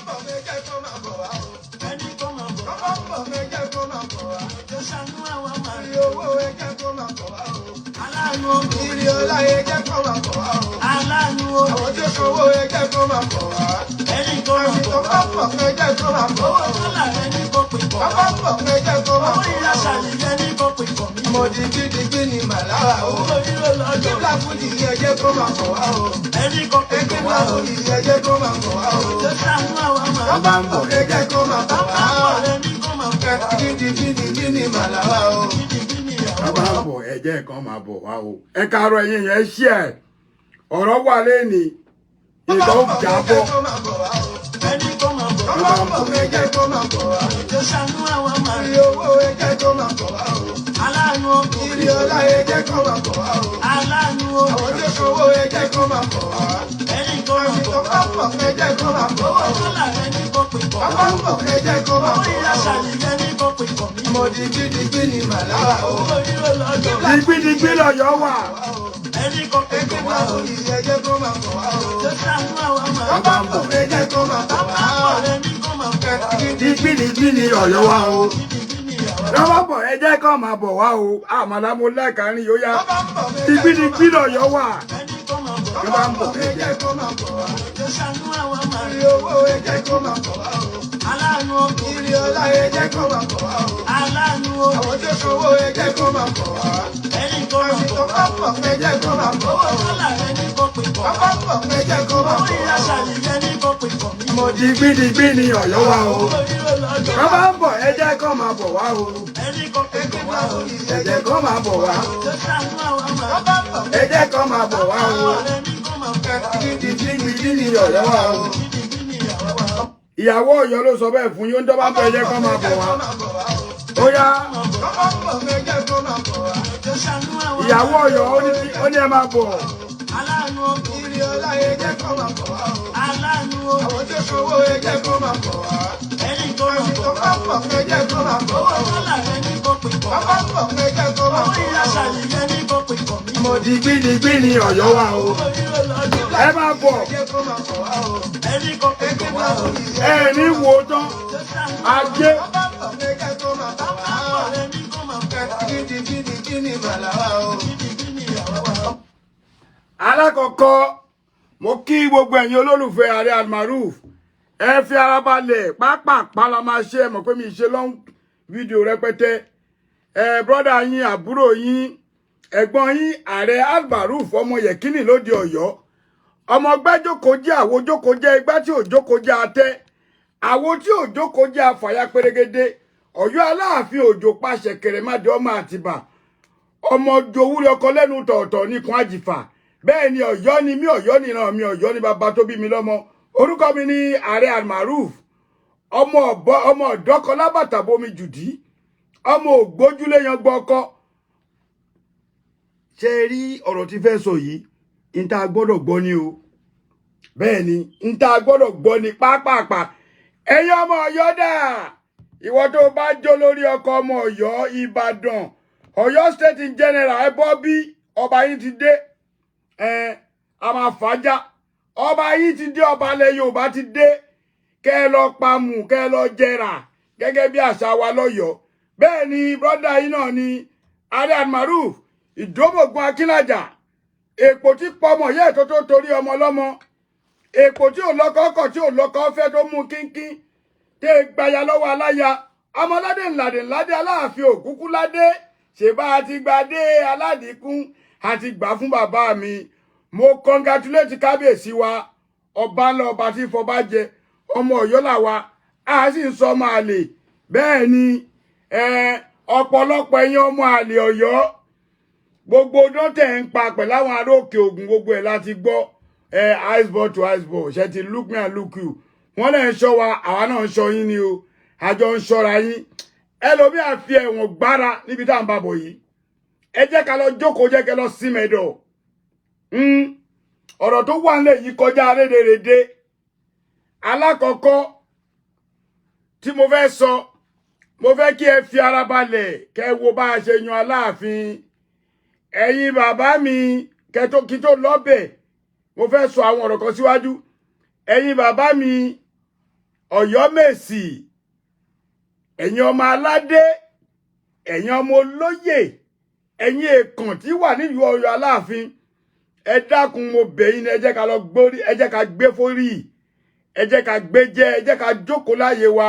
bọ̀ méjẹ́ kó máa bọ̀ wá o. Ẹni kó máa bọ̀. Bàbá bọ̀ méjẹ́ kó máa bọ̀ wá. Tó ṣàánú àwọn máa rí owó ẹjẹ́ kó máa bọ̀ wá o. Aláàánú o. Ìrì ọlá ẹjẹ́ kó máa bọ̀ wá o. Aláàánú o. Àwọn tó ṣòwò ẹjẹ́ kó máa bọ̀ wá. Ẹni kó máa bọ̀. Bàbá bọ̀ méjẹ́ kó máa bọ̀ wá. Owó dọ́là ẹni kó pè pọ̀. Bàbá bọ̀ méjẹ́ kó máa bọ̀ wá. Owó ìyáṣà nìyẹn ní kó pè pọ̀ mí. Mo dìgbì ní màlára o. Owó ìlú lọ́jọ́. Kíbla fún ìyẹn ẹjẹ́ kó máa bọ̀ wá o. Ẹni kó pè pọ̀ wá o. Kíbla fún ìyẹn ẹjẹ́ kó máa bọ̀ wá o. Tó ṣàánú àwọn máa. Bàbá bọ̀ méjẹ́ kó máa bọ̀ wá. Bàbá bọ̀ ẹni kó máa bọ̀ wá. Kídìbí ní màlára o. Bàbá bọ̀ ẹjẹ́ kan máa bọ̀ wá o. Ẹ káàárọ̀ ẹ̀yin yẹn ṣí ẹ̀. Ọ̀rọ̀ wà lẹ́ni. Ìgbà ó jábọ̀. Ẹni kó máa bọ̀. Bàbá bọ̀ méjẹ́ kó máa bọ̀ wá. Tó ṣàánú àwọn máa. Ìrì owó ẹjẹ́ kó máa bọ̀ wá o. Aláàánú o. Ìrì ọlá ẹjẹ́ kó máa bọ̀ wá o. Aláàánú o. Àwọn tó ṣòwò ẹjẹ́ kó máa bọ̀ wá. Ẹni kó máa bọ̀. Bàbá bọ̀ méjẹ́ kó máa bọ̀ wá. Owó dọ́là ẹni kó pè pọ̀. Bàbá bọ̀ méjẹ́ kó máa bọ̀ wá. Owó ìyáṣà nìyẹn ní kó pè pọ̀ mí. Mo dìgbì ní màlára o. Owó ìlú lọ́jọ́. Dìgbìdìgbì lọ̀yọ́ wà. Ẹni kó pè pọ̀ wá o. Ìyẹ́jẹ́ kó máa bọ̀ wá o. Tó ṣàánú àwọn máa. Bàbá bọ̀ méjẹ́ kó máa bọ̀ wá. Bàbá bọ̀ ẹni kó máa bọ̀ wá. Dìgbìdìgbì ni ọ̀yọ́ wà o. Bàbá bọ̀ ẹjẹ́ kan máa bọ̀ wá o. Àmàlà mo lẹ́ẹ̀ka ní yóò yá. Dìgbìdìgbì lọ̀yọ́ wà. Ẹni kó máa bọ̀. Bàbá bọ̀ ẹjẹ́ kó máa bọ̀ wá. Tó ṣàánú àwọn máa. Ìrì owó ẹjẹ́ kó máa bọ̀ wá o. Aláàánú o. Ìrì ọlá ẹjẹ́ kó máa bọ̀ wá o. Aláàánú o. Àwọn tó ṣòwò ẹjẹ́ kó máa bọ̀ wá. Ẹni kó máa bọ̀. Bàbá bọ̀ ẹjẹ́ kó máa bọ̀ wá. Owó dọ́là ẹni kó pè pọ̀. Bàbá bọ̀ ẹjẹ́ kó máa bọ̀ wá. Owó ìyáṣà nìyẹn ní kó pè pọ̀ mí. Mo dìgbìdìgbì ni ọ̀yọ́ wà o. Owó ìlú lọ́jọ́. Bàbá bọ̀ ẹjẹ́ kan máa bọ̀ wá o. Ẹni kó pè pọ̀ wá o. Ẹjẹ́ kan máa bọ̀ wá. Tó ṣàánú àwọn máa. Bàbá bọ̀ Ẹjẹ́ kan máa bọ̀ wá o. ẹni kó máa bọ̀ wá. Dìgbìdìgbì ni ọ̀yọ́ wà o. Ìyàwó Ọ̀yọ́ ló sọ bẹ́ẹ̀ fún yín, ó ń tọ́ bá bọ̀ ẹjẹ́ kan máa bọ̀ wá. Ó yá. Ìyàwó Ọ̀yọ́ ó ní ẹ máa bọ̀. Aláàánú o. Ìrì ọlá ẹjẹ́ kó máa bọ̀ wá o. Aláàánú o. Àwọn tó ṣòwò ẹjẹ́ kó máa bọ̀ wá. Ẹni kó máa bọ̀. Bàbá bọ̀ ẹjẹ́ kó máa bọ̀ wá. Owó dọ́là ẹni kó pè pọ̀. Bàbá bọ̀ ẹjẹ́ kó máa bọ̀ wá. Owó ìyáṣà nìyẹn ní kó pè pọ̀ mí. Mo dìgbìdìgbì ni ọ̀yọ́ wà o. Ẹ máa bọ̀. Ẹni kó pè pọ̀ wá o. Ẹ ní wo tán. Ajé. Bàbá bọ̀ ẹjẹ́ kó máa bọ̀ wá. Ẹni kó máa bọ̀ wá. Kídìbí màlára o. Alákọ̀ọ́kọ́ mo kí gbogbo ẹ̀yin olólùfẹ́ Ààrẹ Almaroof. Ẹ fi ara balẹ̀ pápápá la máa ṣe mọ̀ pé mi ṣe long video rẹpẹtẹ. Brọ́dà yín, àbúrò yín, ẹ̀gbọ́n yín Ààrẹ Almaroof ọmọ Yẹ̀kínì lóde Ọ̀yọ́. Ọmọ gbẹ́jókòó jẹ́ àwo jókòó jẹ́ igbá tí ò jókòó jẹ́ atẹ́. Àwo tí ò jókòó jẹ́ afàyà pérégedé. Ọ̀yọ́ Aláàfin Òjò pàṣẹ kẹrẹmádé ọmọ Àtìbà. Ọmọ jowúrẹ́ ọkọ lẹ́nu tọ̀ọ̀tọ̀ nìkan àjìfà. Bẹ́ẹ̀ ni Ọ̀yọ́ ni mí, Ọ̀yọ́ ni ìran mi, Ọ̀yọ́ ni bàbá tó bí mi lọ́mọ. Orúkọ mi ni Ààrẹ Almaroof. Ọmọ ọ̀dọ́kọ lábàtà bomi jùdí. Ọmọ ògbójúlé yan gbọ́kọ́. Ṣé rí ọ̀rọ̀ tí fẹ́ sọ yìí? Ìta gbọ́dọ̀ gbọ́ ni o. Bẹ́ẹ̀ ni, ìta gbọ́dọ̀ gbọ́ ni pápápá. Ẹ̀yin ọmọ Ọ̀yọ́ dà. Ìwọ tó bá jó lórí ọkọ ọmọ Ọ̀yọ́, Ìbàdàn, Ọ̀yọ́ State in general, ẹ bọ́ bí ọba yín ti dé. A máa fàájà. Ọba yìí ti dé, ọba ilẹ̀ Yorùbá ti dé. Kẹ́ ẹ lọ pamù, kẹ́ ẹ lọ jẹrà gẹ́gẹ́ bí àṣà wa lọ́yọ̀ọ́. Bẹ́ẹ̀ ni brọ́dà yìí náà ni Ààrẹ Almaroof, Ìdómògùn Akínlàjà. Èpò tí pọmọ yẹ́ tó torí ọmọ lọ́mọ. Èpò tí ò lọ́kọ́ ọkọ̀ tí ò lọ́kọ́ fẹ́ tó mú kínkín. Tẹ́ gbaya lọ́wọ́ aláya. Ọmọládé ńládé Aláàfin Òkúkú ládé. Ṣèbá àti gbadé aládìkún àti gbà fún bàbá mi. Mo congratulate kábíyèsí wa. Ọba ńlá ọba tí fọba jẹ. Ọmọ Ọ̀yọ́ làwa. A sì ń sọ ọmọ àlè. Bẹ́ẹ̀ ni ọ̀pọ̀lọpọ̀ ẹ̀yin ọmọ àlè Ọ̀yọ́. Gbogbo ọdún tẹ̀ ń pa pẹ̀lú àwọn ará òkè ògùn gbogbo ẹ̀ láti gbọ́. Iceball to iceball. Ṣé ti look me and look you. Wọ́n lè ń ṣọ́ wa, àwa náà ń ṣọ́ yín ni o. Àjọ ń ṣọ́ra yín. Ẹlòmíà fi ẹ̀wọ̀n gbára níbi tá à ń bá bọ̀ yìí. Ẹ jẹ́ ká lọ jókòó, jẹ́ kẹ́ lọ sí mẹ́dọ̀. Ọ̀rọ̀ tó wà nílẹ̀ yìí kọjá rédèrèdè. Alákọ̀ọ́kọ́ tí mo fẹ́ sọ, mo fẹ́ kí ẹ fi ara balẹ̀ kẹ́ wo bá a ṣe yan Aláàfin. Ẹ̀yin bàbá mi kí tó lọ́bẹ̀, mo fẹ́ sọ àwọn ọ̀rọ̀ kan síwájú. Ẹ̀yin bàbá mi, Ọ̀yọ́mèsì, ẹ̀yin ọmọ aládé, ẹ̀yin ọmọ olóyè, ẹ̀yin èèkàn tí wà nílùú Ọ̀yọ́ Aláàfin, ẹ dákun mo bẹ̀ yín, ẹ jẹ́ ká lọ gbórí, ẹ jẹ́ ká gbé forí, ẹ jẹ́ ká gbé jẹ, ẹ jẹ́ ká jókòó láyé wa,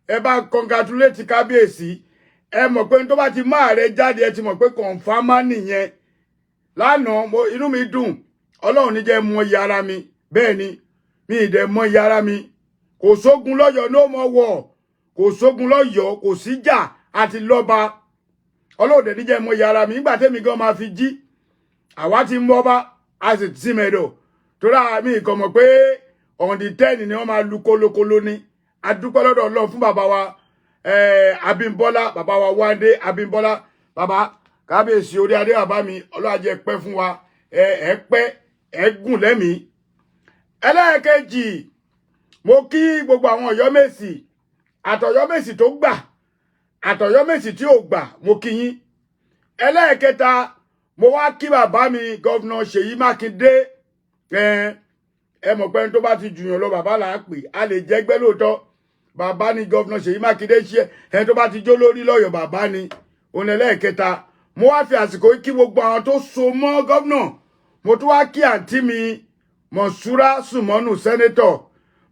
ẹ bá congratulate kábíyèsí. Ẹ mọ̀ pé tó bá ti máa rẹ jáde, ẹ ti mọ̀ pé kọ̀ǹfàmà nìyẹn. Lánàá inú mi dùn, Ọlọ́run ní jẹ́ mọ iye ara mi, bẹ́ẹ̀ ni mi ì dẹ̀ mọ iye ara mi. Kò sógun lọ́yọ̀ọ́, no more war, kò sógun lọ́yọ̀ọ́, kò síjà àti lọ́ba. Ọlọ́run dẹ̀ ní jẹ́ mọ iye ara mi. Nígbà tẹ́mi gan máa fi jí, àwa ti ń bọ́ba, a sì ti mẹ́dọ̀. Tóra mi kàn mọ̀ pé on the 10 ni wọ́n máa lu kólókóló ní. A dúpẹ́ lọ́dọ̀ Ọlọ́run fún bàbá wa Abímbọ́lá, bàbá wa Wándé Abímbọ́lá. Bàbá kábíyèsí orí adé bàbá mi, Ọlọ́run á jẹ́ pẹ́ fún wa, ẹ pẹ́, ẹ gùn lẹ́mìí. Ẹlẹ́ẹ̀kejì, mo kí gbogbo àwọn Ọ̀yọ́mèsì, àtọ̀yọ́mèsì tó gbà, àtọ̀yọ́mèsì tí ò gbà, mo kí yín. Ẹlẹ́ẹ̀kẹta, mo wá kí bàbá mi gọ́vnà Ṣèyí Mákindé. Ẹ mọ̀ pé tó bá ti jùyàn lọ bàbá là á pè, a lè jẹ́gbẹ́ lóòótọ́. Bàbá ni gọ́vnà Ṣèyí Mákindé ṣe, ẹni tó bá ti jó lórí lọ́yọ̀ bàbá ni. Òun ẹlẹ́ẹ̀kẹta, mo wá fi àsìkò kí gbogbo àwọn tó so mọ́ gọ́vnà. Mo tún wá kí àǹtí mi Mọ̀súrà Sùmọ́nù sẹ́nétọ̀.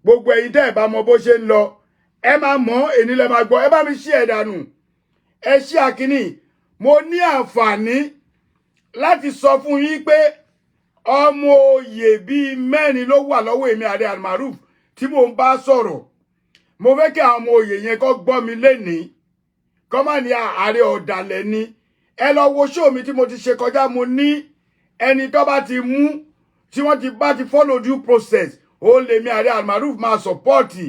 Gbogbo ẹ̀yin tẹ́ ẹ bá mọ bó ṣe ń lọ, ẹ máa mọ̀, èní lẹ máa gbọ́, ẹ bá mi ṣí ẹ̀ dànù. Ẹ ṣí àkíní. Mo ní àǹfààní láti sọ fún yín pé ọmọ oyè bíi 4 ló wà lọ́wọ́ èmi Ààrẹ Almaroof tí mò ń bá sọ̀rọ̀. Mo fẹ́ kí àwọn ọmọ oyè yẹn kó gbọ́ mi lénìí. Kọ́ má ní ààrẹ ọ̀dàlẹ̀ ni. Ẹ lọ wo show mi tí mo ti ṣe kọjá, mo ní ẹni tó bá ti mú, tí wọ́n ti bá ti follow due process, ó lè mi Ààrẹ Almaroof máa sọ̀pọ́ọ̀tì.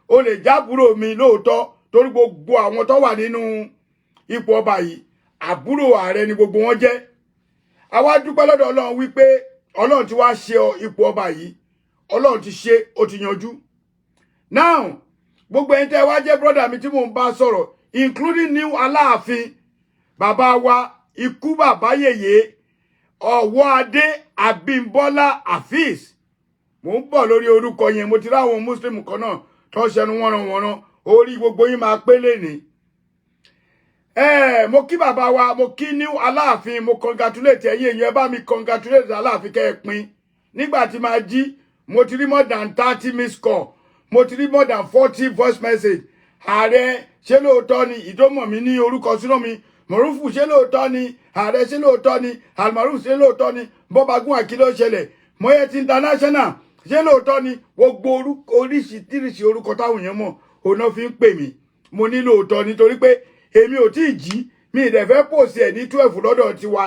Ó lè jábúrò mi lóòótọ́, torí gbogbo àwọn tó wà nínú ipò ọba yìí, àbúrò ààrẹ ni gbogbo wọn jẹ́. Àwa dúpẹ́ lọ́dọ̀ Ọlọ́run wípé Ọlọ́run ti wá ṣe ipò ọba yìí, Ọlọ́run ti ṣe, ó ti yanjú. Now, gbogbo ẹ̀yin tẹ́ wá jẹ́ brother mi tí mò ń bá sọ̀rọ̀, including new Aláàfin, bàbá wa ikú bàbá yèyé Ọ̀wọ́adé Abímbọ́lá Afeez. Mò ń bọ̀ lórí orúkọ yẹn, mo ti ráwọn Muslim kan náà tó ṣẹnu wọ́nranwọ́nran, orí gbogbo yín máa pé lẹ́ni. Mo kí bàbá wa, mo kí new Aláàfin, mo congratulate ẹ̀yin èèyàn, ẹ bá mi congratulate Aláàfin kẹ́ ẹ pín. Nígbà tí máa jí, mo ti rí more than 30 missed call, mo ti rí more than 40 voice message. Ààrẹ ṣé lóòótọ́ ni ìdómọ̀ mi ní orúkọ sínú mi, Mọ̀rúfù ṣé lóòótọ́ ni, ààrẹ ṣé lóòótọ́ ni, Almaroof ṣé lóòótọ́ ni, Bọ́bagún Àkìló ṣẹlẹ̀, Moyet International ṣé lóòótọ́ ni, gbogbo oríṣiríṣi orúkọ táwọn èèyàn mọ̀ òun náà fi ń pè mí. Mo ní lóòótọ́ nítorí pé èmi ò tí ì jí, mi ì dẹ̀ fẹ́ post ẹ̀ ní 12 lọ́dọ̀ tiwa.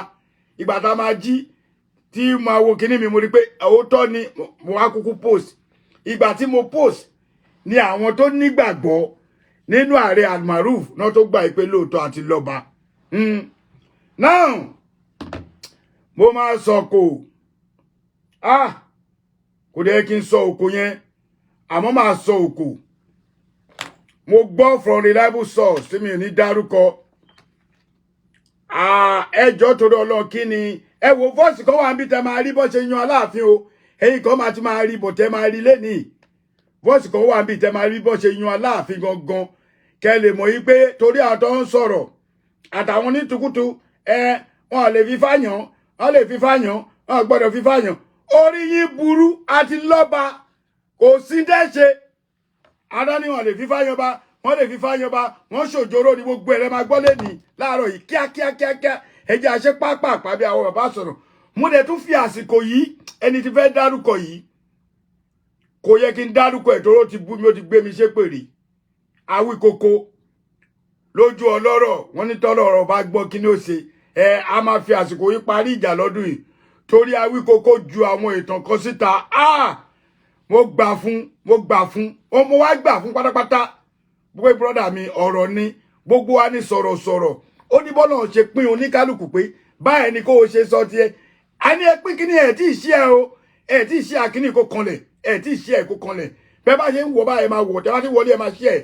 Ìgbà tá a máa jí tí máa wo kíní mi, mo rí pé òótọ́ ni, mo wá kúkú post. Ìgbà tí mo post ni àwọn tó nígbàgbọ́ nínú Ààrẹ Almaroof náà tó gbà pé lóòótọ́ àti lọ́ba. Now, mo máa sọ kò dẹ̀ kí n sọ òkò yẹn, àmọ́ máa sọ òkò. Mo gbọ́ from reliable source tí mi ò ní dárúkọ. Ẹjọ́ torí Ọlọ́run kí ni, ẹ wo voice kan wà níbi tẹ́ máa rí bó ṣe yan Aláàfin o, ẹ̀yin kan máa ti máa rí bó tẹ́ máa rí lénìí. Voice kan wà níbi tẹ́ máa rí bó ṣe yan Aláàfin gangan, kẹ́ lè mọ̀ yí pé torí àwọn tó ń sọ̀rọ̀ àtàwọn onítùkùtù, wọn lè fi fáyàn, wọn lè fi fáyàn, wọn gbọ́dọ̀ fi fáyàn. Orí yín burú àti lọ́ba, kò sí dẹ́ṣe. Adá ni wọn lè fi fáyàn bá, wọn lè fi fáyàn bá, wọn ṣòjóró ní gbogbo ẹ̀rẹ́ máa gbọ́ lẹ́nìí láàárọ̀ yìí kíákíá ẹjẹ́ àṣẹ pápá bí àwọn bàbá sọ̀rọ̀. Mo dẹ̀ tún fi àsìkò yìí, ẹni tí fẹ́ dárúkọ yìí, kò yẹ kí n dárúkọ ẹ̀ tóró ti bú mi, ó ti gbé mi ṣépèrè. Awíkoko lójú ọlọ́rọ̀, wọ́n ní tọ́lọ́rọ̀ bá gbọ́ kí ni ó ṣe. A máa fi àsìkò yìí parí ìjà lọ́dún yìí torí Awíkoko ju àwọn ìtàn kan síta. Mo gbà fún, mo wá gbà fún pátápátá. Gbogbo brother mi ọ̀rọ̀ ni, gbogbo wa ní sọ̀rọ̀. Ó ní bọ́lá ṣe pín oníkálukú pé báyìí ni kó o ṣe sọ tiẹ̀. A ní ẹ pín kíní ẹ̀ tí ì ṣe ẹ o, ẹ̀ tí ì ṣe àkíní kó kanlẹ̀, ẹ̀ tí ì ṣe ẹ̀ kó kanlẹ̀. Bẹ́ẹ̀ bá ṣe ń wọ báyìí máa wọ̀, tẹ́ bá ti wọlé ẹ máa ṣe ẹ̀.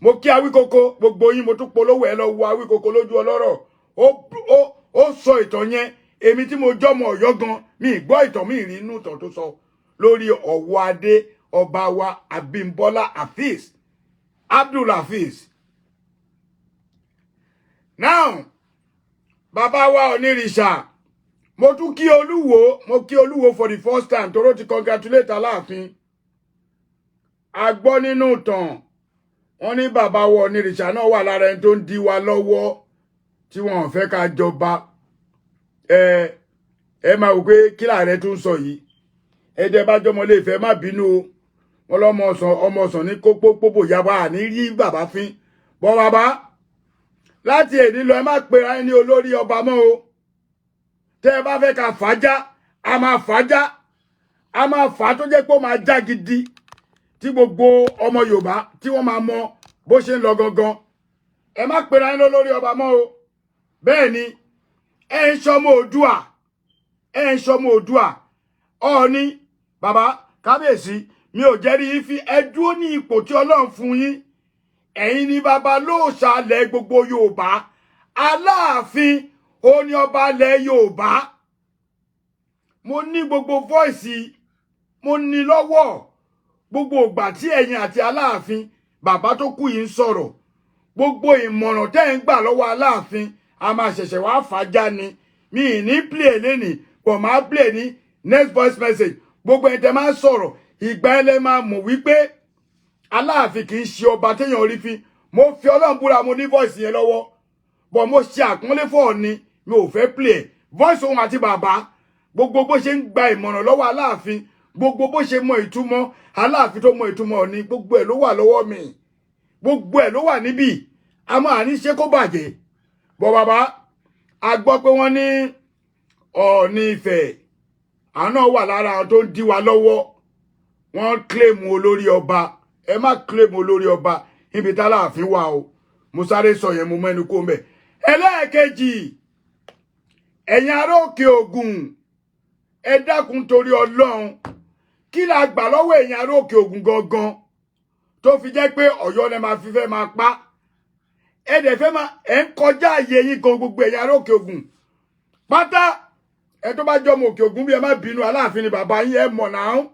Mo kí Awíkoko, gbogbo yín mo tún polówó ẹ lọ wo Awíkoko lójú ọlọ́rọ̀. Ó sọ ìtàn yẹn, èmi tí mo jọmọ Ọ̀yọ́ gan, mi gbọ́ ìtàn mi rí inú ìtàn tó sọ lórí Ọ̀wọ́adé ọba wa Abímbọ́lá Hafiz Abdul Hafiz. Now bàbá wa Onírìṣà mo tún kí Olúwo for the first time toro ti congratulate Aláàfin. A gbọ́ nínú ìtàn wọ́n ní bàbá wa Onírìṣà náà wà lára ẹni tó ń dí wa lọ́wọ́ tí wọ́n fẹ́ ká jọba. Ẹ máa wò pé kí láàrẹ tún sọ yìí. Ẹ̀dẹ̀ bá jọmọ lè fẹ́ má bínú o. Wọ́n lọ́mọ ọsàn ní kópópópò yaba ní rí bàbá fín. Bọ́ bàbá láti èdè lọ ẹ má pera ẹni olórí ọba mọ́ o. Tẹ́ ẹ bá fẹ́ ká fàájá, a máa fàájá. A máa fà á tó jẹ́ pé ó máa já gidi. Tí gbogbo ọmọ Yorùbá tí wọ́n máa mọ bó ṣe ń lọ gangan. Ẹ má pera ẹni olórí ọba mọ́ o. Bẹ́ẹ̀ ni ẹ ń ṣọmọ Oòduà. Ẹ ń ṣọmọ Oòduà. Ọọ̀ni bàbá kábíyèsí mi ò jẹ́rí yín fi ẹ dúró ní ipò tí Ọlọ́run fún yín. Ẹ̀yin ni bàbá lóòṣà ilẹ̀ gbogbo Yorùbá. Aláàfin ó ní ọba ilẹ̀ Yorùbá. Mo ní gbogbo voice mo ní lọ́wọ́ gbogbo ìgbà tí ẹ̀yin àti Aláàfin bàbá tó kú yìí ń sọ̀rọ̀. Gbogbo ìmọ̀ràn tẹ́ ń gbà lọ́wọ́ Aláàfin a máa ṣẹ̀ṣẹ̀ wá fàájá ni. Mi ì ní play lénìí pọ̀ máa play ní next voice message. Gbogbo ẹ̀ tẹ́ máa ń sọ̀rọ̀ ìgbà ẹlẹ́ máa mọ̀ wípé Aláàfin kì í ṣe ọba téèyàn orí fi. Mo fi Ọlọ́run búra mo ní voice yẹn lọ́wọ́. Bọ̀ mo ṣe àpọ́nlé fún Ọọ̀ni mi ò fẹ́ play voice òun àti bàbá. Gbogbo bó ṣe ń gba ìmọ̀ràn lọ́wọ́ Aláàfin. Gbogbo bó ṣe mọ ìtumọ̀ Aláàfin tó mọ ìtumọ̀ Ọọ̀ni. Gbogbo ẹ̀ ló wà lọ́wọ́ mi. Gbogbo ẹ̀ ló wà níbí. A máa ní ṣe kó bàjẹ́. Bọ̀ bàbá a gbọ́ pé wọ́n ní Ọọ̀ni Ifẹ̀. Àwọn náà wà lára àwọn tó ń dí wa lọ́wọ́. Wọ́n claim olórí ọba. Ẹ má claim olórí ọba níbi tí Aláàfin wà o. Mo sáré sọ yẹn mo mẹ́nu kó mbẹ̀. Ẹlẹ́ẹ̀kejì ẹ̀yin ará Òkè Ògùn ẹ dákun torí Ọlọ́run kí la gbà lọ́wọ́ ẹ̀yin ará Òkè Ògùn gangan tó fi jẹ́ pé Ọ̀yọ́ lẹ máa fi fẹ́ máa pa. Ẹ dẹ̀ fẹ́ máa ẹ ń kọjá àyè yín gan gbogbo ẹ̀yin ará Òkè Ògùn pátá. Ẹ tó bá jọmọ Òkè Ògùn bí ẹ má bínú Aláàfin ni bàbá yín ẹ mọ̀ náà.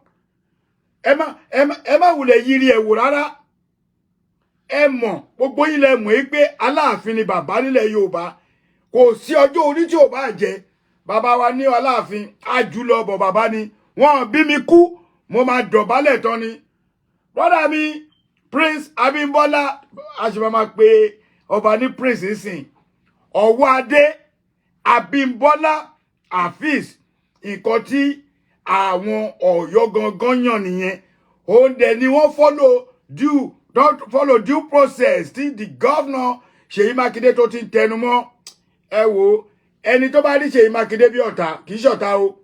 Ẹ má wulẹ̀ yiri ẹ̀ wò rárá. Ẹ mọ̀ gbogbo yín lẹ mọ̀ pé Aláàfin ni bàbá nílẹ̀ Yorùbá. Kò sí ọjọ́ orí tí ò bá jẹ́ bàbá wa ní Aláàfin àjùlọ bọ̀ bàbá ni. Wọ́n bí mi kú mo máa dọ̀bálẹ̀ tán ni. Brother mi Prince Abímbọ́lá àṣìbá máa pe ọba ní Prince nísìn. Ọwọ́ adé Abímbọ́lá Hafiz nǹkan tí àwọn Ọ̀yọ́ gangan yàn nìyẹn. Òun dẹ̀ ni wọ́n follow due process tí the governor Ṣèyí Mákindé tó ti ń tẹnu mọ́. Ẹ wo ẹni tó bá rí Ṣèyí Mákindé bí ọ̀tá kì í ṣọ̀tá o.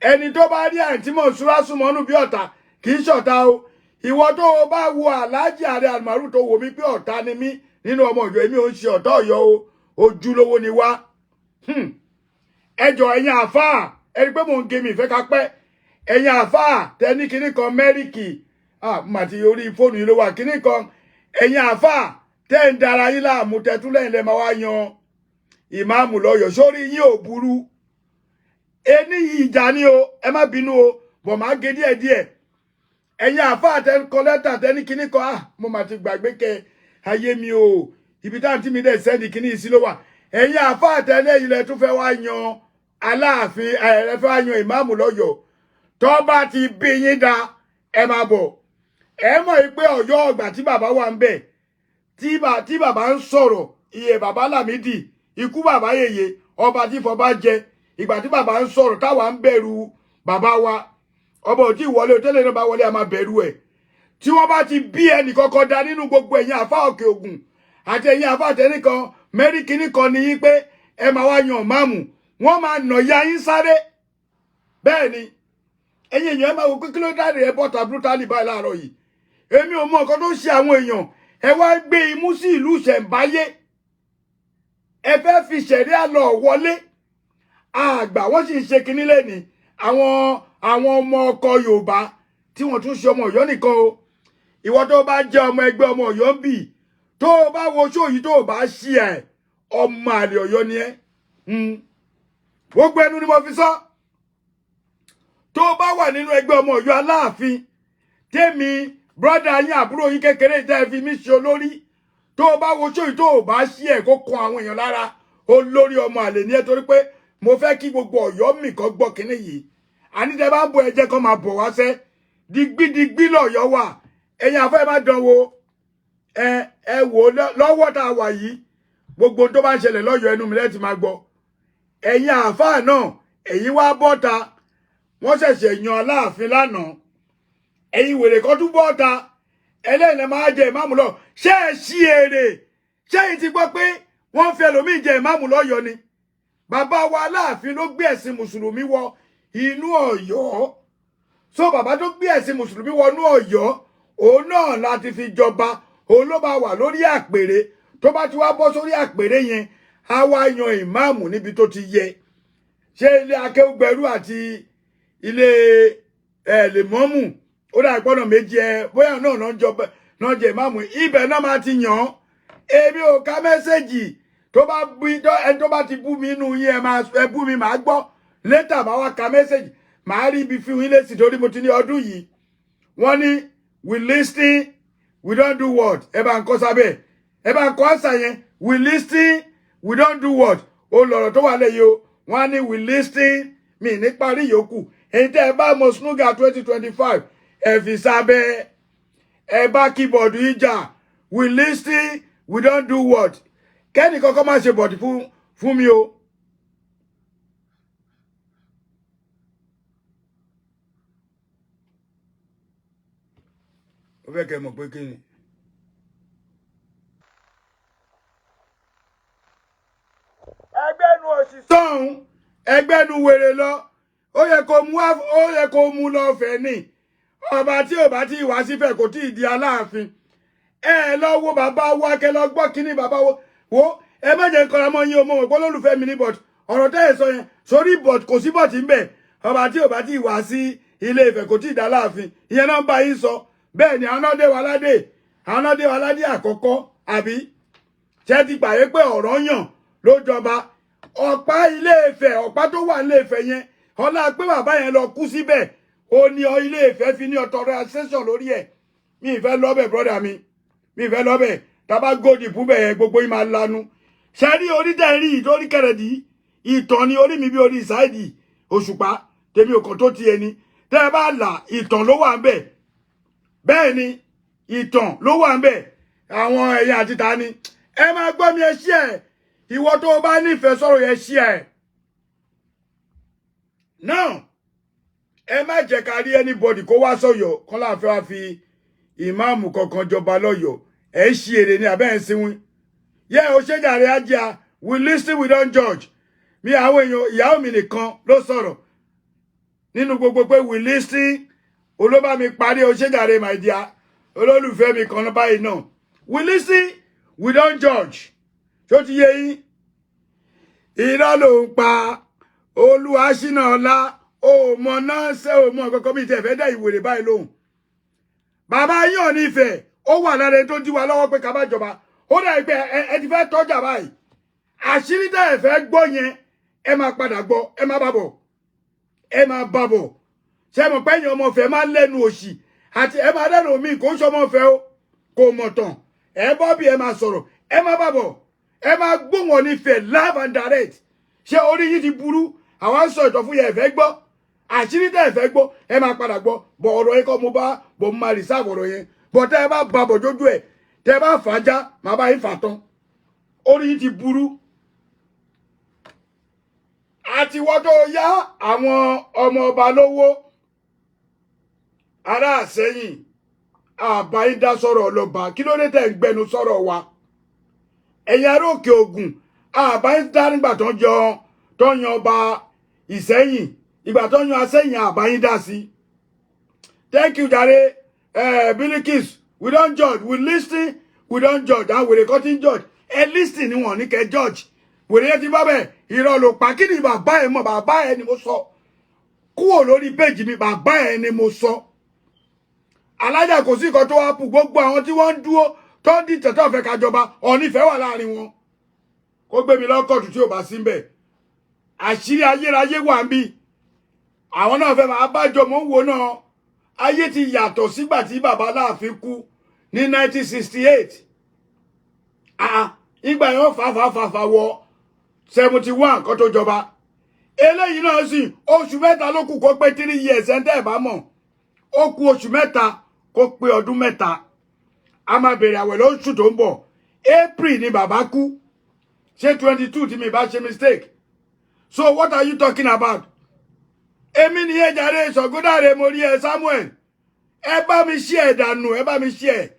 Ẹni tó bá rí àǹtí Mọ̀nsúrà Sùmọ́nù bí ọ̀tá kì í ṣọ̀tá o. Ìwọ tó o bá wo Alhaji Ààrẹ Almaru tó wò mí pé ọ̀tá ni mí nínú ọmọ Ọ̀yọ́ èmi ò ń ṣe ọ̀tá Ọ̀yọ́ o. Ojúlówó ni wá. Ẹjọ́ ẹ̀yin àfáà ẹni pé mò ń gé mi ìfẹ́ ká pẹ́. Ẹ̀yin àfáà tẹni kinní kan mẹ́ríkì màtí orí fóònù yìí ló wà kinní kan. Ẹ̀yin àfáà tẹ́ ń dara yín láàmú tẹ́túlẹ́yìn lẹ́ máa wá yan ìmáàmù lọ́yọ̀ sórí yín ò burú. Ení yìí ìjà ni o ẹ má bínú o bọ̀ máa gé díẹ̀díẹ̀. Ẹ̀yin àfáà tẹ́ ń kọ lẹ́tà tẹ́ni kinní kan mo mà ti gbàgbé kẹ ayé mi o ibi táwọn tí mi dẹ̀ sẹ́ndì kinní yìí sí ló wà. Ẹ̀yin àfáà tẹ́lẹ̀ ilẹ̀ tún fẹ́ wá yan Aláàfin ẹ fẹ́ wá yan ìmáàmù lọ́yọ̀. Tó bá ti bí yín dá ẹ máa bọ̀. Ẹ mọ̀ pé Ọ̀yọ́ ọgbà tí bàbá wà ń bẹ̀ tí bàbá ń sọ̀rọ̀ iye bàbá Lámídì ikú bàbá yèyé ọba tí fọba jẹ ìgbà tí bàbá ń sọ̀rọ̀ táwa ń bẹ̀rù bàbá wa ọba ò tí wọlé òtẹ́lẹ̀ náà bá wọlé a máa bẹ̀rù ẹ̀. Tí wọ́n bá ti bí ẹnì kọ́kọ́ da nínú gbogbo ẹ̀yin àfáà Òkè Ògùn àti ẹ̀yin àfáà tẹ́nìkan mẹ́ríkìní kan ní yín pé ẹ máa wá yan máàmù wọ́n máa nà ya yín sáré. Bẹ́ẹ̀ ni ẹ̀yin èèyàn ẹ máa wò pé kí ló dáre ẹ bọ́ta brutally báyìí láàárọ̀ yìí. Èmi ò mọ nǹkan tó ṣe àwọn èèyàn ẹ wá gbé imú sí ìlú ìṣẹ̀ǹbáyé. Ẹ fẹ́ fi ṣẹ̀ríà lọ wọlé. Àgbà wọ́n sì ń ṣe kinní lẹ́ni àwọn ọmọ ọkọ Yorùbá tí wọ́n tún ṣe ọmọ Ọ̀yọ́ nìkan o. Ìwọ tó bá jẹ́ ọmọ ẹgbẹ́ ọmọ Ọ̀yọ́ ń bì tó o bá wo ṣó yìí tó o bá ṣí ẹ ọmọ àlè Ọ̀yọ́ ni ẹ. Gbogbo ẹnu ni mo fi sọ. Tó o bá wà nínú ẹgbẹ́ ọmọ Ọ̀yọ́ Aláàfin tèmi brọ́dà yín àbúrò yín kékeré tẹ́ fi mí ṣe olórí tó o bá wo ṣòyí tó o bá ṣí ẹ̀ kó kan àwọn èèyàn lára olórí ọmọ àlè ní ẹ torí pé mo fẹ́ kí gbogbo Ọ̀yọ́ mi kan gbọ́ kínní yìí àní tẹ́ bá ń bọ̀ ẹ jẹ́ kó máa bọ̀ wá sẹ́ digbidigbi lọ́yọ́ wà ẹ̀yin àfẹ́ má dán wo ẹ wò lọ́wọ́ tá a wà yìí gbogbo tó bá ń ṣẹlẹ̀ lọ́yọ́ ẹnu mi lẹ́tì máa gbọ́ ẹ̀yin àáfàá náà ẹ̀yin wá bọ́ta wọ́n ṣẹ̀ṣẹ̀ yan Aláàfin lánàá ẹ̀yin wèrè kan tún bọ́ta ẹlẹ́yìn lẹ́ máa jẹ ìmáàmù lọ ṣé ẹ ṣí èrè ṣé ẹ̀yin ti gbọ́ pé wọ́n fi ẹlòmíì jẹ ìmáàmù lọ́yọ́ ni bàbá wa Aláàfin ló gbé ẹ̀sìn mùsùlùmí wọ inú Ọ̀yọ́ so bàbá tó gbé ẹ̀sìn mùsùlùmí wọ inú Ọ̀yọ́ òun náà láti fi jọba òun ló bá wà lórí àpèrè tó bá ti wá bọ́ sórí àpèrè yẹn á wá yan ìmáàmù níbi tó ti yẹ ṣé ilé akéwùgbẹ̀rú àti ilé lèmọ́mù ó dà ìpọ́nà méjì bóyá náà jẹ ìmáàmù ibẹ̀ náà máa ti yàn án èmi ò ka mẹ́sẹ̀gì ẹni tó bá ti bú mi inú yín ẹ bú mi màá gbọ́ létà máa wá ka mẹ́sẹ̀gì màá rí ibi fi yín lésì torí mo ti ní ọdún yìí wọ́n ní we listen we don't do what ẹ bá ń kọ́ sábẹ́ ẹ bá ń kọ́ àṣà yẹn we listen we don't do what ó lọ̀rọ̀ tó wà lẹ́yìn o wọ́n á ní we listen mi ní parí yòókù èyí tẹ́ ẹ bá mọ snooker 2025 ẹ fi sábẹ́ ẹ bá kíbọ̀dù ìjà we listen we don't do what kẹ́ni kọ́kọ́ máa ṣe bọ̀dì fún mi o. ó fẹ́ kẹ́ mọ̀ pé kí ni. ẹgbẹ́nu òsì sọ́hún ẹgbẹ́nu wèrè lọ ó yẹ kó mú lọ fẹ́ ni ọba tí ò bá tí wá sífẹ̀ kò tí ì di Aláàfin ẹ lọ wo bàbá wa kẹ lọ gbọ́ kíní bàbá wo ẹ má jẹ́ nǹkan ọmọ yín o mọ̀ pé olólùfẹ́ mi ní bọ̀t ọ̀rọ̀ tẹ́ ẹ̀ sọ yẹn sórí bọ̀t kò sí bọ̀t ń bẹ̀ ọba tí ò bá tí wá sí Ilé Ifẹ̀ kò tí ì di Aláàfin ìyẹn náà ń bá yín sọ bẹ́ẹ̀ ni àwọn ọdẹ wa ládé àkọ́kọ́ àbí ṣé ti gbàyé pé Ọ̀rànyàn ló jọba ọ̀pá Ilé Ifẹ̀ ọ̀pá tó wà Ilé Ifẹ̀ yẹn ọlá pé bàbá yẹn lọ kú síbẹ̀ ó ní Ilé Ifẹ̀ fi ní authorization lórí ẹ̀ mi ìfẹ́ lọ́bẹ̀ brọ́dà mi ìfẹ́ lọ́bẹ̀ tàbá gòdì fúnbẹ̀ yẹn gbogbo yìí máa lanu ṣe rí orí tẹ̀rí ìtorí kẹrẹ̀dì ìtàn ni orí mi bí orí Saidi Òṣùpá tèmi ò kàn tó ti ẹni tẹ́ ẹ bá là ìtàn ló wà ń bẹ̀ bẹ́ẹ̀ ni ìtàn ló wà ń bẹ̀ àwọn ẹ̀yà àti ta ni ẹ máa gbọ́ mi ẹ ṣí ẹ̀ ìwọ tó o bá nífẹ̀ẹ́ sọ̀rọ̀ yẹn ṣí ẹ̀ náà ẹ má jẹ́ ká rí anybody kó wá sọ̀yọ̀ kán láàfin wá fi ìmáàmù kankan jọba lọ́yọ̀ ẹ̀ ṣí èrè ní abẹ́ ẹ̀ sínwín yẹ ò ṣe jàre ajá we listen we don't judge mi àwọn èèyàn ìyàwó mi nìkan ló sọ̀rọ̀ nínú gbogbo pé we listen olóbá mi parí ò ṣe jàre my dear olólùfẹ́ mi kan báyìí náà we listen we don't judge ṣó ti yé yín irọ́ ló ń pa Olúwaṣínà Ọlá ó mọ náà ṣe ó mọ kankan bí tẹ̀ fẹ́ dá ìwèrè báyìí lóhùn bàbá yàn nífẹ̀ẹ́ ó wà lára ẹni tó dí wa lọ́wọ́ pé ká bá jọba ó dà pé ẹ ti fẹ́ tọ́jà báyìí àṣírí tẹ́ ẹ fẹ́ gbọ́ yẹn ẹ máa padà gbọ́ ẹ máa bá bọ̀ ṣe mọ̀ pé ẹ̀yin ọmọọ̀fẹ́ máa ń lẹ́nu òṣì àti ẹ máa dẹ́nu omi kò ń ṣọmọọ̀fẹ́ o kò mọ̀ tán ẹ bọ́ bí ẹ máa sọ̀rọ̀ ẹ máa bá bọ̀ ẹ máa gbóhùn nífẹ̀ẹ́ live and direct ṣé orí yìí ti burú àwọn ń sọ ìtàn fún yẹn ẹ fẹ́ gbọ́ àṣírí tẹ́ ẹ fẹ́ gbọ́ ẹ máa padà gbọ́ bọ̀ ọ̀rọ̀ yẹn kọ́ mo máa reserve ọ̀rọ̀ yẹn bọ̀ tẹ́ ẹ bá ba bọ̀ jójú ẹ̀ tẹ́ ẹ bá fàájá màá bá yín fà tán orí yìí ti burú àti wọ́n tó yá àwọn ọmọ ọba lówó ará àsẹ́yìn àbáyín dá sọ̀rọ̀ ọlọ́ba kí ló dé tẹ̀ ń gbẹnu sọ̀rọ̀ wa ẹ̀yin ará Òkè Ògùn àbáyín dá nígbà tó yan ọba Ìsẹ́yìn ìgbà tó yan Asẹ́yìn àbáyín dá sí thank you jàre Bilikis we don't judge we listen we don't judge àwọn wèrè kan ti ń judge ẹ listen ni wọn ní kẹ́ judge wèrè yẹn ti bá bẹ̀ irọ́ ló pa kí ni bàbá ẹ̀ mọ̀ bàbá ẹ̀ ni mo sọ kúrò lórí péjì mi bàbá ẹ̀ ni mo sọ alájà kò sí nǹkan tó wá pù gbogbo àwọn tí wọ́n ń dúró tó ń dìtẹ̀ tó fẹ́ kájọba ọ̀nífẹ́ wà láàrin wọn kó gbé mi lọ́kọ̀tù tí ò bá sí ń bẹ̀ àṣírí ayérayé wà ń bí àwọn náà fẹ́ máa bájọ mò ń wo náà ayé ti yàtọ̀ sígbà tí bàbá Aláàfin kú ní 1968 ìgbà yẹn fàfàfàfà wọ 71 kó tó jọba eléyìí náà sì oṣù mẹ́ta ló kù kó pé 3 years ẹ̀ ń tẹ́ ẹ̀ bá mọ̀ ó kù oṣù mẹ́ta kó pé ọdún mẹ́ta a máa bẹ̀rẹ̀ àwẹ̀ lóṣù tó ń bọ̀ April ni bàbá kú ṣé 22 tí mi bá ṣe mistake so what are you talking about èmi nìyẹn jàre Ṣọ̀gúndàrẹ mo rí ẹ Samuel ẹ bá mi ṣí ẹ dànù ẹ bá mi ṣí ẹ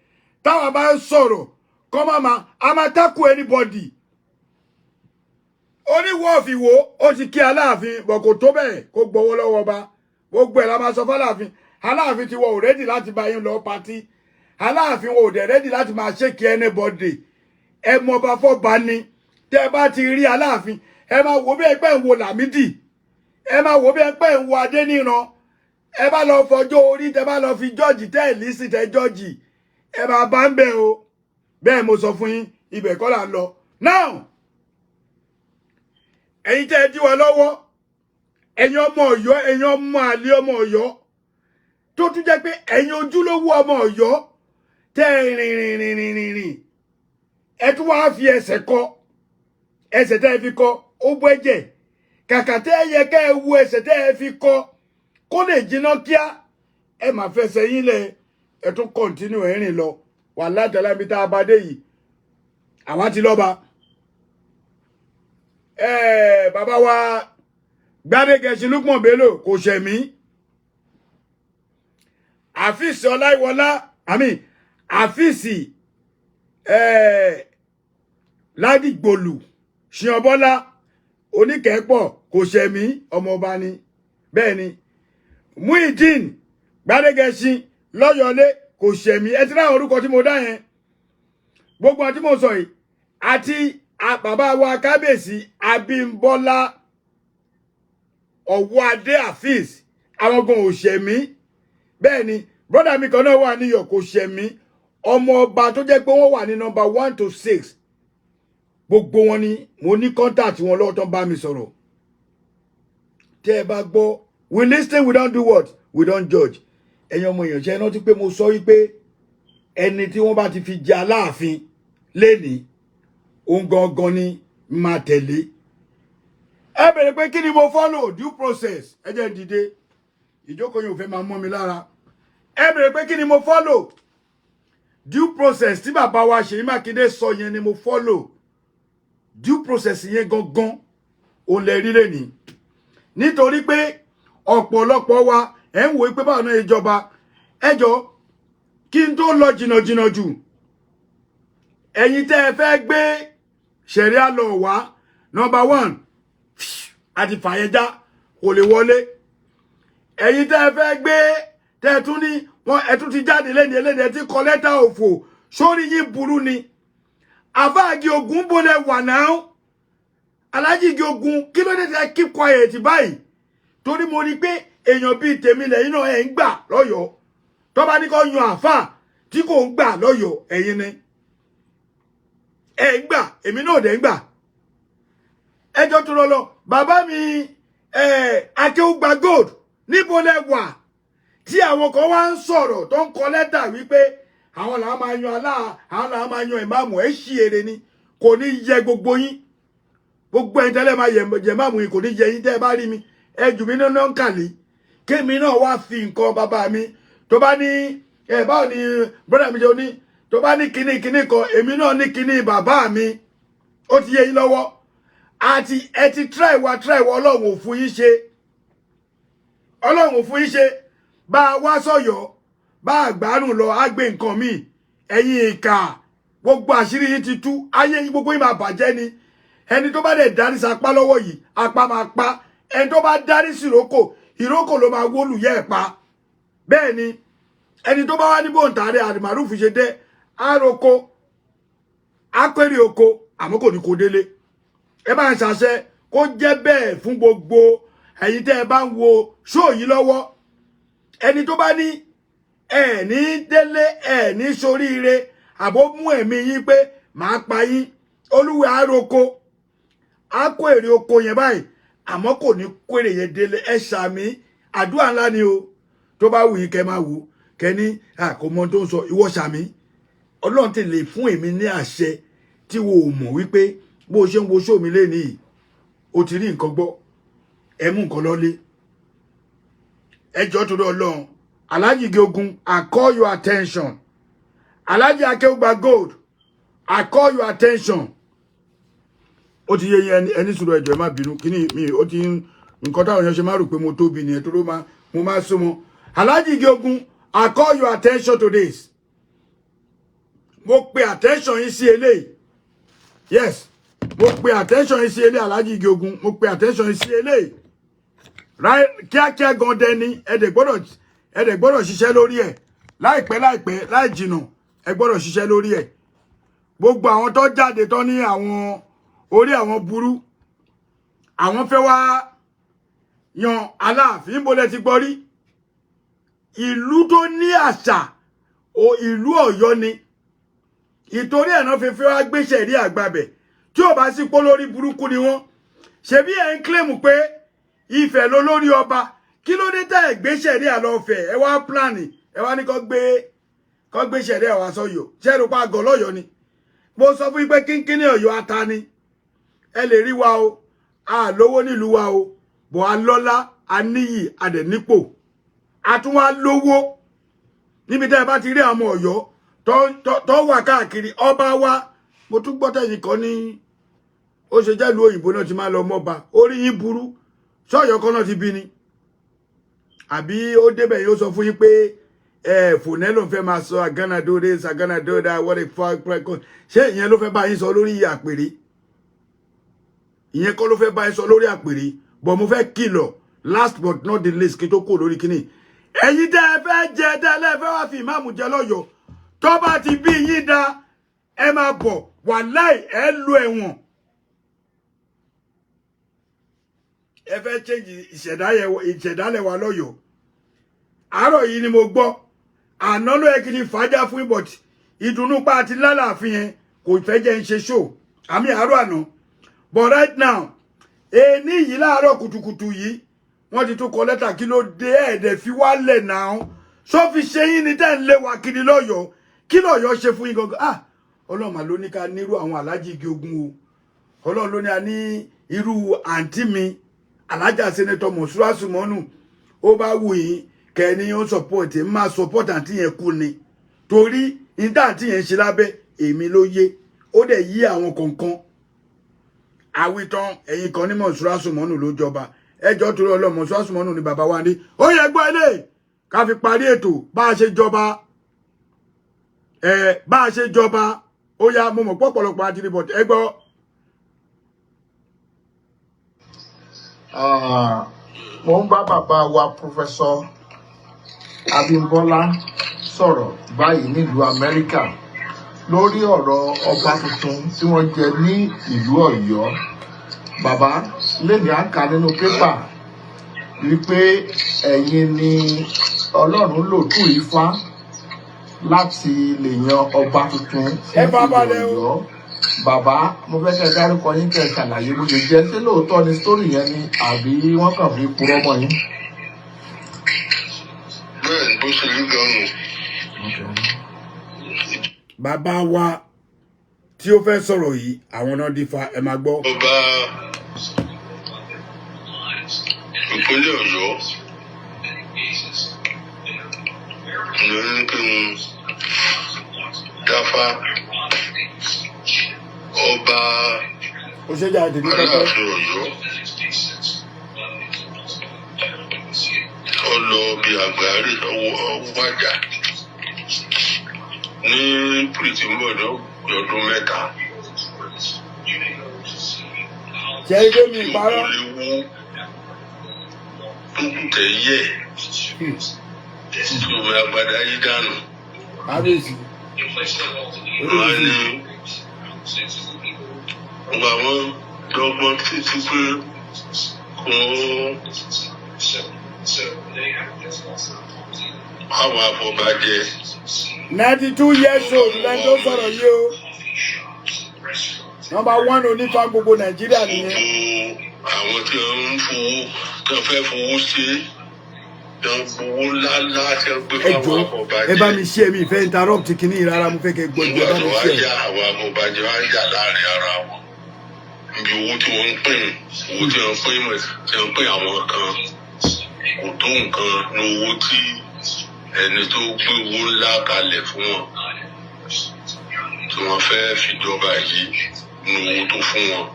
táwa bá ń sọ̀rọ̀ kọ́ máma a máa tákù anybody oníwọ̀ọ̀fì wo ó ti kí Aláàfin bọ̀ kò tó bẹ́ẹ̀ kó gbowó lọ́wọ́ ọba gbogbo ẹ̀ la máa sọ f'Aláàfin Aláàfin ti wọ ò rẹ́dì láti bá yín lọ pátí Aláàfin wọ ò dẹ̀ rẹ́dì láti máa ṣèkì anybody ẹ mọ ọba fọba ni tẹ bá ti rí Aláàfin ẹ máa wo bí ẹgbẹ́ ń wo Lámídì ẹ máa wo bí ẹgbẹ́ ń wo Adéníran ẹ bá lọ fọjọ́ orí tẹ bá lọ fi jọ́ọ̀jì tẹ́ ẹ̀ lísì tẹ jọ́ọ̀jì ẹ máa bá ń bẹ̀ o bẹ́ẹ̀ mo sọ fún yín ibẹ̀ kọ́ là ń lọ now ẹ̀yin tẹ́ ẹ dí wa lọ́wọ́ ẹ̀yin ọmọ Ọ̀yọ́ ẹ̀yin ọmọ àlè ọmọ Ọ̀yọ́ tó tún jẹ́ pé ẹ̀yin ojúlówó ọmọ Ọ̀yọ́ tẹ́ rìn ẹ tún wá fi ẹsẹ̀ kọ ẹsẹ̀ tẹ́ ẹ fi kọ ó bọ́ ẹ̀jẹ̀ kàkà tẹ́ ẹ yẹ kẹ́ ẹ wo ẹsẹ̀ tẹ́ ẹ fi kọ kó lè jiná kíá ẹ máa fẹsẹ̀ yín lẹ̀ ẹ tún kọ̀ntínú ẹ rìn lọ wà látàlámi tá a bá dé yìí àwa ti lọ́ba bàbá wa Gbádégẹṣin Lukman Bello kò ṣẹ̀mí Àfíìsì Ọláìwọlá Àfíìsì Ládìgbòlù Ṣìyànbọ́lá Oníkẹ́pọ̀ kò ṣẹ̀mí ọmọọba ni bẹ́ẹ̀ ni Muyideen Gbádégẹṣin Lọ́yọ̀lé kò ṣẹ̀mí ẹ ti ráwọn orúkọ tí mo dá yẹn gbogbo àti mo sọ yìí àti bàbá wa Kábíyèsí Abímbọ́lá Ọ̀wọ́adé Afeez àwọn gan ò ṣẹ̀mí bẹ́ẹ̀ ni brọ́dà mi kan náà wà níyọ̀ kò ṣẹ̀mí ọmọ ọba tó jẹ́ pé wọ́n wà ní nọ́mbà 1 to 6 gbogbo wọn ni mo ní contact wọn lọ́wọ́ tó ń bá mi sọ̀rọ̀ tẹ́ ẹ bá gbọ́ we listen we don't do what we don't judge ẹ̀yin ọmọ èèyàn ṣe é rántí pé mo sọ wípé ẹni tí wọ́n bá ti fi jẹ Aláàfin lénìí òun gangan ni máa tẹ̀lé ẹ bèrè pé kí ni mo follow due process ẹ jẹ́ dìde ìjókòó yìí ò fẹ́ máa mọ́ mi lára ẹ bèrè pé kí ni mo follow due process tí bàbá wa Ṣèyí Mákindé sọ yẹn ni mo follow due process yẹn gangan òun lè rí lẹ́nìí nítorí pé ọ̀pọ̀lọpọ̀ wa ẹ̀ ń wò pé báwọn náà ìjọba ẹjọ́ kí n tó lọ jìnnà jù ẹ̀yin tẹ́ ẹ fẹ́ gbé ṣẹ̀ríà lọ wá number 1 àti fàyẹjá kò lè wọlé ẹ̀yin tẹ́ ẹ fẹ́ gbé tẹ́ ẹ tún ní wọn ẹ tún ti jáde lẹ́ni tí kọ lẹ́tà òfò sórí yín burú ni àfáàgì ogun bólẹ̀ wà náà alájì igi ogun kí ló dé tẹ́ keep quiet báyìí torí mo rí pé èèyàn bíi tèmi lẹ́yìn náà ẹ̀ ń gbà lọ́yọ̀ọ́ tó bá ní kó yan àfáà tí kò ń gbà lọ́yọ̀ọ́ ẹ̀yin ni ẹ̀ ń gbà èmi náà dẹ̀ ń gbà ẹjọ́ tó lọ bàbá mi Akéwùgbà Gold níbo lẹ wà tí àwọn kan wá ń sọ̀rọ̀ tó ń kọ lẹ́tà wípé àwọn làwọn máa yan àwọn làwọn máa yan ìmáàmù ẹ̀ ṣí èrè ni kò ní yẹ gbogbo yín gbogbo ẹ̀yin tẹ́lẹ̀ máa yẹ ìmáàmù yín kò ní yẹ yín tẹ́ ẹ bá rí mi ẹ jù mí nínú ń kàlí kémi náà wá fi nǹkan bàbá mi tó bá ní báwo ni brọ́dà mi jẹ́ ní tó bá ní kinní kan èmi náà ní kinní bàbá mi ó ti yẹ yín lọ́wọ́ àti ẹ ti try wa ọlọ́run ò fún yín ṣe bá a wá sọ̀yọ́ bá a gbárùn lọ á gbé nǹkan míì ẹ̀yin ìkà gbogbo àṣírí yín ti tú ayé yín gbogbo yín máa bàjẹ́ ni ẹni tó bá dẹ̀ darí sapá lọ́wọ́ yìí apá máa pa ẹni tó bá darí sí ìrókò ló máa wó lùyẹ́ ẹ̀ pa bẹ́ẹ̀ ni ẹni tó bá wá ní bòǹtàrẹ àdìmárùfù ṣe dé àròkọ akérè oko àmọ́ kò ní kó délé ẹ bá ń ṣàṣẹ kó jẹ́ bẹ́ẹ̀ fún gbogbo ẹ̀yin tẹ́ ẹ bá ń wo ṣóò yìí lọ́wọ́ ẹni tó bá ní ẹ ní délé ẹ ní soríire àbó mú ẹ̀mí yín pé màá pa yín olúwa àròkọ á kó èrè oko yẹn báyìí àmọ́ kò ní kó èrè yẹn délé ẹ ṣàmì àdúrà ńlá ni o tó bá wù yín kẹ́ máa wò kẹ́ ní kò mọ tó ń sọ ìwọ sàmí Ọlọ́run ti lè fún èmi ní àṣẹ tí wo ò mọ̀ wípé bó ṣe ń wo show mi léni yìí o ti rí nǹkan gbọ́ ẹ mú nǹkan lọ́lé ẹjọ́ torí Ọlọ́run Alhaji Ige Ogun, I call your attention. Alhaji Akeugba Gold, I call your attention. Ó ti yé ẹni sùúrù ẹjọ́ ẹ má bínú kíní mi ó ti nǹkan táwọn èèyàn ṣe máa rò pé mo tóbi nìyẹn tó mo máa súnmọ́. Alhaji Ige Ogun, I call your attention to this. Mo pe attention yín sí eléyìí. Yes. Mo pe attention yín sí eléyìí Alhaji Ige Ogun. Mo pe attention yín sí eléyìí. Right? Kíákíá gan dẹni ẹ dẹ̀ gbọ́dọ̀ ṣiṣẹ́ lórí ẹ̀. Láìpẹ́ láì jìnnà ẹ gbọ́dọ̀ ṣiṣẹ́ lórí ẹ̀. Gbogbo àwọn tó jáde tó ní àwọn orí àwọn burú. Àwọn fẹ́ wá yan Aláàfin bó lẹ ti gbọ́ rí. Ìlú tó ní àṣà ìlú Ọ̀yọ́ ni. Ìtorí ẹ̀ náà fẹ́ wá gbéṣẹ́ rí àgbàbẹ̀ tí ò bá sí pó lórí burúkú ni wọ́n ṣebí ẹ̀ ń claim pé Ifẹ̀ ló lórí ọba kí ló dé tẹ́ ẹ̀ gbéṣẹ́ rí àlọ́fẹ̀ ẹ wá pláàni ẹ wá ní kó gbéṣẹ́ rí àwa sọ́yọ́ ṣẹ́rù pa àgọ́ lọ́yọ́ ni mo sọ fún yín pé kínkínní Ọ̀yọ́ ata ni ẹ lè rí wa o a lówó nílùú wa o bọ̀ a lọ́lá a níyì a dẹ̀ nípò a tún wá lówó níbi tẹ́ ẹ bá ti rí àwọn Ọ̀yọ́ tó wà káàkiri ọba wa mo tún gbọ́ tẹ̀yìn kan ní ó ṣe jẹ́ ìlú òyìnbó náà ti máa lọ mọ́ba orí yín burú ṣọ́yọ́ kan náà ti bí ni àbí ó débẹ̀ yóò sọ fún yín pé fònẹ́ ló fẹ́ máa sọ àgánadóde ṣàgánadóda wọ́n lè fọ́ ṣé ìyẹn ló fẹ́ bá yín sọ lórí àpèrè ìyẹn kọ́ ló fẹ́ bá yín sọ lórí àpèrè bọ̀ mo fẹ́ kìlọ̀ last but not the least kí tó kò lórí kíní ẹ̀yin tẹ́ ẹ fẹ́ jẹ tẹ́ ẹ fẹ́ wá fi ìmáàmù jẹ lọ́yọ̀ọ́ tó bá ti bí yín dá ẹ máa bọ̀ wàláì ẹ lo ẹ̀wọ̀n ẹ fẹ́ change ìṣẹ̀dálẹ̀ wa lọ́yọ̀ọ́ àárọ̀ yìí ni mo gbọ́ àná ló yẹ kí ni fàájà fún ibọ̀tì ìdùnnú pa àti lálàáfin yẹn kò fẹ́ jẹ́ ń ṣe show àmì àárọ̀ àná but right now èní yìí láàárọ̀ kùtùkùtù yìí wọ́n ti tún kọ lẹ́tà kí ló dé ẹ̀ẹ́dẹ̀ fi wálẹ̀ náà sọ fi ṣe yín ni tẹ́ ń lé wa kiri lọ́yọ̀ọ́ kí lọ́yọ̀ọ́ ṣe fún yín gangan Ọlọ́run mà ló ní ká nírú àwọn Alhaji Ige Ogun o Ọlọ́run ló ní a ní irú àǹtí mi Alájà Senator Monsura Sumonu ó bá wù yín kẹ́ni ó support ẹ̀ máa support àǹtí yẹn kú ni torí níta àǹtí yẹn ṣe lábẹ́ èmi ló yé ó dẹ̀ yí àwọn kọ̀ọ̀kan àwítán ẹ̀yìn kan ní Monsura Sumonu ló jọba ẹjọ́ torí Ọlọ́run Monsura Sumonu ni bàbá wa ní ó yẹ gbọ́ ilé ká fi parí ètò bá a ṣe jọba bá a ṣe jọba ó yá mo mọ̀ pọ̀pọ̀lọpọ̀ àtìrí bọ̀t ẹ gbọ́. Mo ń bá bàbá wa Professor Abímbọ́lá sọ̀rọ̀ báyìí nílùú Amẹ́ríkà lórí ọ̀rọ̀ ọba tuntun tí wọ́n jẹ ní ìlú Ọ̀yọ́. Bàbá lèmi à ń kà nínú pépà wípé ẹ̀yin ni Ọlọ́run lò tú Ifá láti lè yan ọba tuntun fún ìlú Ọ̀yọ́. Bàbá mo fẹ́ kẹ́ dárúkọ yín kẹ́ ṣàlàyé bó ṣe jẹ́ ṣé lóòótọ́ ni sítórì yẹn ni àbí wọ́n kàn fi purọ́ mọ́ yín. Bẹ́ẹ̀ bó ṣe rí gan-an. Bàbá wa tí ó fẹ́ sọ̀rọ̀ yìí àwọn náà dífá ẹ máa gbọ́. Ọba ìpínlẹ̀ Ọ̀yọ́ ló ní kí n dáfá ọba ó ṣe jáde ní pẹ́pẹ́. Aláàfin Ọ̀yọ́ ó lọ bí àgbáre wájà ní pìrìtìmọ̀ lọ́dún mẹ́ta. Ṣé ilé mi parọ́? Ó lè wó dúkùtẹ̀ yẹ̀ tí omi agbada yí dànù. Kábíyèsí. Wọ́n á ní àwọn dọ́gbọ́n títí pé àwọn afọbajẹ. 92 years old lẹ́ni tó sọ̀rọ̀ yìí o. Number 1 onífà gbogbo Nàìjíríà nìyẹn. Àwọn tí wọ́n ń fowó tí wọ́n fẹ́ fowó ṣe owó ńláńlá ṣe ń gbé ẹ fáwọn jọ̀ọ́ afọbajẹ. ẹ bá mi ṣe mi ìfẹ́ interrupt kìíní rárá mo fẹ́ kẹ́ gbọ́ ẹ bá mi Nígbà ṣe. tó wá yá àwọn afọbajẹ wá ń jà láàrin ara wọn. Ibi owó tí wọ́n ń pín owó tí wọ́n pín àwọn kan kò tó nǹkan ní owó tí ẹni tó gbé owó ńlá kalẹ̀ fún wọn tí wọ́n fẹ́ fìjọba yìí ní owó tó fún wọn.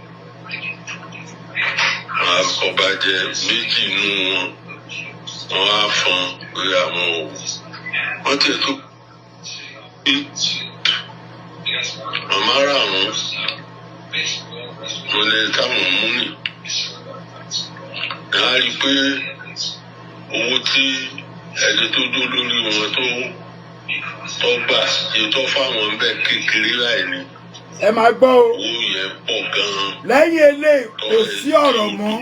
Àwọn afọbajẹ méjì nínú wọn á fọn pé àwọn ò wọ́n tiẹ̀ tó bí màmá rà wọ́n wọn lè táwọn mú nì. Ní a rí i pé owó tí ẹni tó dó lórí wọn tó gbà èyí tó fáwọn ń bẹ kékeré láì ní. ẹ máa gbọ́ o Owó yẹn pọ̀ gan-an. lẹ́yìn eléyìí kò sí ọ̀rọ̀ mọ́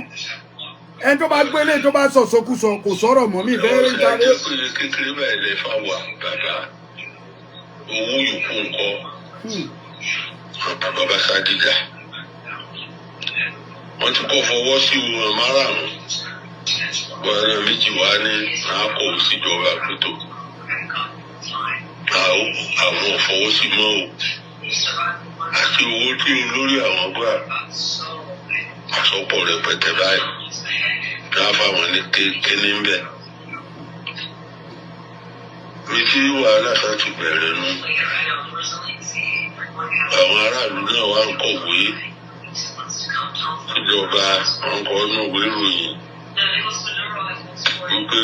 ẹni tó bá gbélé tó bá sọ̀sọ̀kúsọ kò sọ̀rọ̀ mọ́ mi ìfẹ́ rí jáde. Ọ̀sẹ̀ kékeré báyìí lè fà wà bàbá owó yòókù ńkọ́ bàbá bá ṣàdìjà. Wọ́n ti kọ́ fọwọ́ sí wọn márààrún. Bọ́lá méjì wá ní àákọ́ síjọba àkótó. Àwọn ò fọwọ́ sí mọ́ o. Àti owó tí olórí àwọn gbà àsọpọ̀ rẹpẹtẹ báyìí. Ká fáwọn ní kékeré ń bẹ̀. Mi tí wàhálà sá ti bẹ̀rẹ̀ nu. Àwọn aráàlú náà wá ń kọ̀wé. Ìjọba àwọn kan nínú ìwé ìròyìn wípé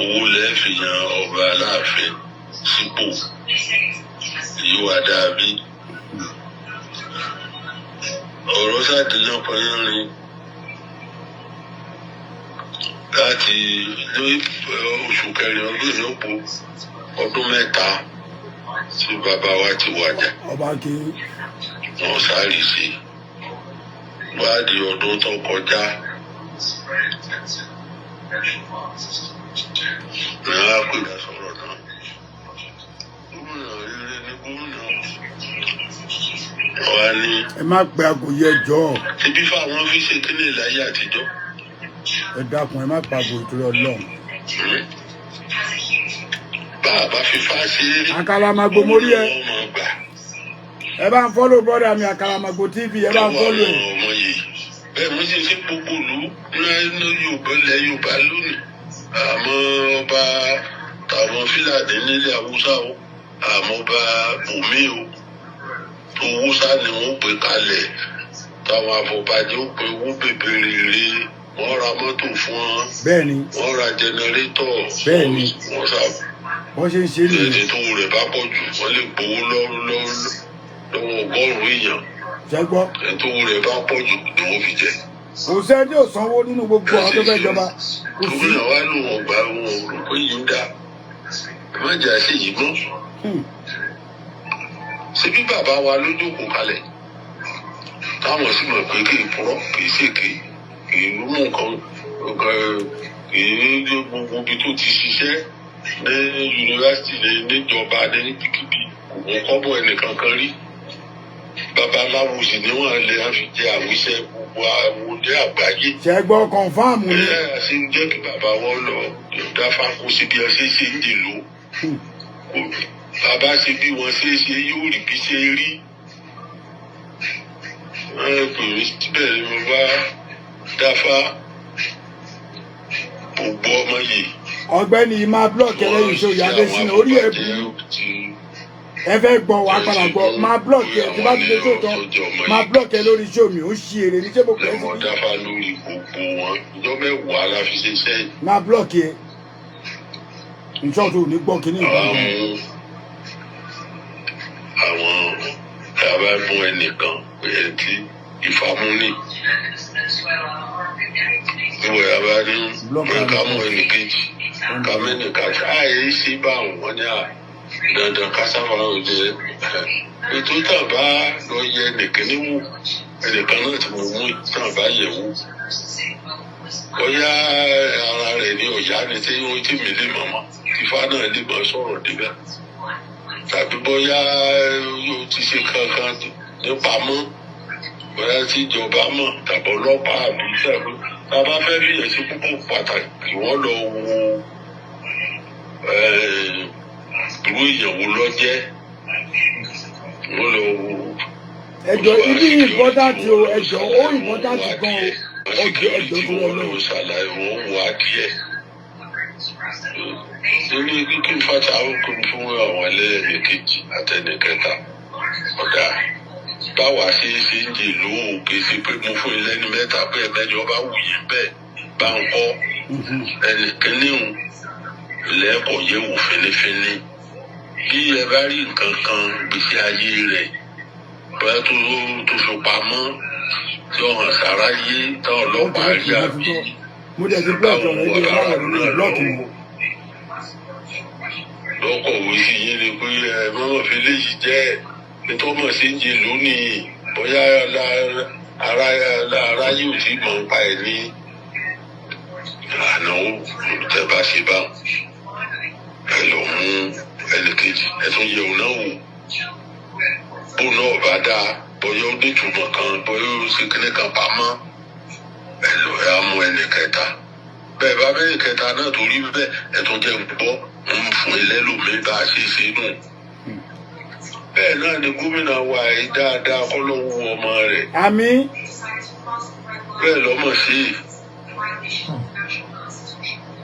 owó lẹ́ẹ̀ fi yan ọba Aláàfin sípò yíwá dàbí. Ọ̀rọ̀ sàdéyàn pẹ́yẹ́rin láti oṣù kẹrin ọdún ìyókù ọdún mẹ́ta tí bàbá wa ti wàjà. ọba kì í. Wọ́n sáré sí wádìí ọdún tó kọjá ní àpèjà sọ̀rọ̀ náà. Gómìnà rere ní gómìnà wa ní. ẹ má pe àgòyè ẹjọ́ Ibi fáwọn fi ṣe kíní láyé àtijọ́. ẹ dákun ẹ má pa àgò ìtòrí Ọlọ́run. Bá a bá fi fá sí Àkàlàmàgbò mórí ẹ ọmọ gbà. ẹ bá ń fọ́lò bọ́dà mi Àkàlàmàgbò TV ẹ bá ń fọ́lò ẹ. Ọmọ yìí bẹ́ẹ̀ mo ṣe ṣe gbogbo ìlú ní Yorùbá ilẹ̀ Yorùbá lónìí. Àmọ́ ọba tàwọn Fúlàní nílẹ̀ Haúsá o àmọ́ ọba bùnmí o owó sá ni wọ́n pè kalẹ̀ táwọn afọbajẹ ó pe owó bèbèrè wọ́n ra mọ́tò fún wọn bẹ́ẹ̀ni wọ́n ra jẹnẹrétọ̀ Bẹ́ẹ̀ni. wọ́n sá wọ́n ṣe ń ṣe nìyẹn. ẹni tó rẹ̀ bá pọ̀ jù wọ́n lè gbowó lọ́wọ́ ọgọ́rùn-ún èèyàn ṣẹ́gbọ́ ẹni tó rẹ̀ bá pọ̀ jù ni wọ́n fi jẹ. kò sẹ́ni tí ò sanwó nínú gbogbo àwọn tó fẹ́ jọba kò sí. gómìnà wa ló wọn gbà wọn ò rò pé yìí ń dá ẹ má jà sí yìí mọ́. Ṣebí bàbá wa ló jókòó kalẹ̀ táwọn sì mọ̀ pé kì í purọ́ kì í ṣèké kì í mú nǹkan kì í gbé gbogbo ibi tó ti ṣiṣẹ́ ní yunifásitì níjọba ní kíkíbi kò mú kọ́bọ̀ ẹnìkan kan rí. Babaláwo sì ni wọ́n lè fi jẹ àwíṣẹ́ gbogbo àwòdé àgbáyé. ṣẹ́gbọ́ kọ̀ǹfàmù ni. Ẹ àti ń jẹ́ kí bàbá wọn lọ dáfá kó síbi ẹṣẹ́ ṣe ń dè ló. Bàbá ṣe bí wọ́n ṣe yóò rí bí ṣe rí. Wọ́n pè mí síbẹ̀ ni mo bá dáfá gbogbo ọmọ yìí. ọ̀gbẹ́ni yìí máa blọọkì ẹlẹ́yìn iṣẹ́ òyà abẹ́ sínú orí ẹ̀ burú ẹ fẹ́ gbọ́ wàá padà gbọ́ máa blọọkì ẹ tí bá ti lè tó tán máa blọọkì ẹ lórí iṣẹ́ omi ó ṣí èrè ní ṣé mo pẹ́ sí Lọ́wọ́ dáfá lórí gbogbo wọn. Ìjọ mẹ́wàá la fi ṣe iṣẹ́ yìí. máa blọọkì ẹ ìṣọ́ọ̀tù ò ní gbọ́ kínní ìgbà àwọn tàbá mú ẹnìkan pé tí ìfàmúnì ìwọ yàrá ní ká mú ẹnìkejì ká mẹ́nìkan àìyí sí bá wọn ní dandan kásáfà òde ètò tàbá lọ yẹ ẹnìkan níwò ẹnìkan náà tí mo mú tàbá yẹ̀ wò bóyá ara rẹ̀ ní ọ̀yá ni tí wọ́n ti mí lè mọ̀mọ́ ìfá náà lè máa sọ̀rọ̀ débẹ̀ tàbí bóyá yóò ti ṣe kankan nípa mọ́ bóyá tí ìjọba mọ̀ tàbí ọlọ́pàá àbí ìṣàkóso bàbá fẹ́ fi yẹn sí púpọ̀ pàtàkì wọ́n lọ wo irú ìyẹ̀wò lọ́jẹ́ wọ́n lọ wo. ẹjọ́ ibi important o ẹjọ́ ó important gan o ọjọ́ ẹjọ́ tó lọ lọ. ṣàlàyé wọn wà díẹ̀ lórí kíkí fata àwọn fún àwọn ẹlẹ́yìn kejì àtẹnìkẹta ọ̀dà báwa ṣe ń jè lóhùn kì í ṣe pé mo fún ilé ní mẹ́ta bẹ́ẹ̀ bẹ́ẹ̀ ọba wù yín bẹ́ẹ̀ bá ń kọ́ ẹnìkíní lẹ́ẹ̀kọ́ yẹ̀ wò fínífíní bí ẹ bá rí nǹkan kan gbèsè ayé rẹ̀ bóyá tó fi pamọ́ tí ọ̀hún sára yé tá ọlọ́pàá rí àbí mo dẹ̀ ti blọọkì ọ̀rẹ́ bí ọlọ́run ní blọọkì mi. lọ́kọ̀ òwe sí yín ni pé ẹ mọ́mọ́ fi léyìí jẹ́ nítorí sí ń jẹ lónìí bóyá ara yóò ti mọ̀ nípa ẹ̀ ní ìlànà olùtẹ́bà ṣe bá ẹ lọ mú ẹnìkejì ẹ tún yẹ òun náà wò bó náà bá dáa bóyá ó nítumọ̀ kan bóyá ó ṣe kíní kan pamọ́ ẹ lọ ẹ á mú ẹnìkẹta bẹ́ẹ̀ bá bẹ́ẹ̀ kẹta náà torí bẹ́ẹ̀ ẹ tún jẹ́ gbọ́ ń fún ẹlẹ́lòmíì bá a ṣe ṣe nù bẹ́ẹ̀ náà ni gómìnà wa yìí dáadáa kọ́ ló wú ọmọ rẹ̀. àmín. bẹ́ẹ̀ lọ́mọ sí i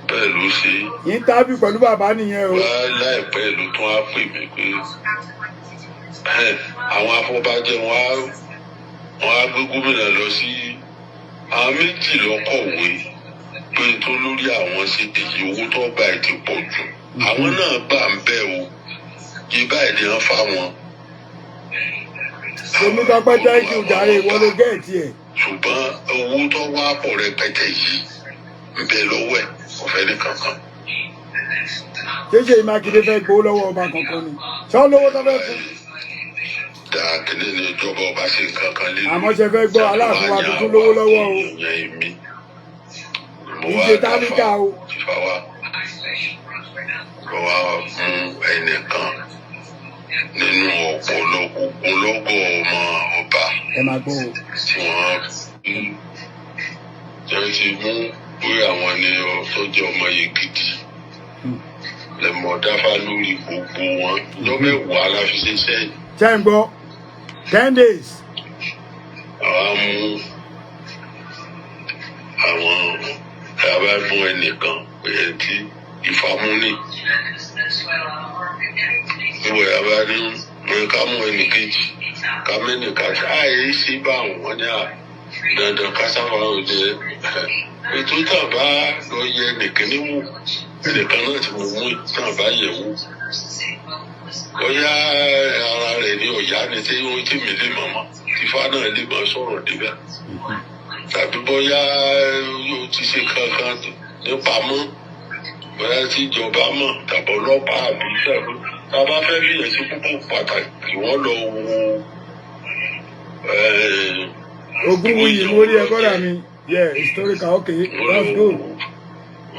bẹ́ẹ̀ ló ṣe. yín tábì pẹ̀lú bàbá nìyẹn o. wá láìpẹ́ ló tún á pè mí pé àwọn afọbajẹ wọn á gbé gómìnà lọ sí àwọn méjì lọ́kọ̀wé pé tó lórí àwọn ṣe èyí owó tó gbà ti pọ̀ jù àwọn náà gbà ń bẹ̀ o yí báyìí ni wọ́n fá wọn. èmi tọpẹ́ thank you jàre ìwọlé gẹẹtì ẹ. ṣùgbọ́n owó tó wá pọ̀ rẹpẹtẹ yìí ń bẹ lọ́wọ́ ẹ̀ ọ̀fẹ́ ní kankan. ṣéṣe Mákindé fẹ́ gbowó lọ́wọ́ ọba kankan ni ṣé ó lówó tó fẹ́ fún. dàkínní ni ìjọba ọba ṣe nǹkan kan lé. àmọ́ ṣe fẹ́ gbọ́ Aláàfin wa tuntun lówó lọ́wọ́ o. ìṣe tábìkà o. lọ wá mú ẹnìkan nínú ọ̀pọ̀lọpọ̀ ọmọ ọba ẹ máa gbọ́ o. tí wọ́n ti mú pé àwọn ni tó jẹ́ ọmọ yìí gidi lẹ́mọ̀ dáfá lórí gbogbo wọn lọ́mẹ̀wàá la fi ṣe sẹ́yìn. ṣé ń gbọ́ 10 days. àwa mú àwọn tàbá mú ẹnìkan pé ẹ ti ìfàmúni ìwé yàrá ní ká mú ẹnìkejì ká mẹ́nìkejì àìyí sí bá àwọn ní dandan kásáfà òde ètò tàbá lọ yẹ nìkíní wò ẹnìkan náà ti mú tàbá yẹ̀ wò bóyá ara rẹ̀ ní ọ̀yá ni tí wọ́n ti mí lè mọ̀mọ́ tífá náà lè máa sọ̀rọ̀ débẹ̀ tàbí bóyá yóò ti ṣe kankan nípamọ́ bóyá tí ìjọba mọ̀ tàbí ọlọ́pàá àbí ìṣàkó tá a bá fẹ́ rí ẹ̀sìn púpọ̀ pàtàkì wọ́n lọ wo Ògúnwùyí mo rí ẹ bọ́dà mi historical okay let's go.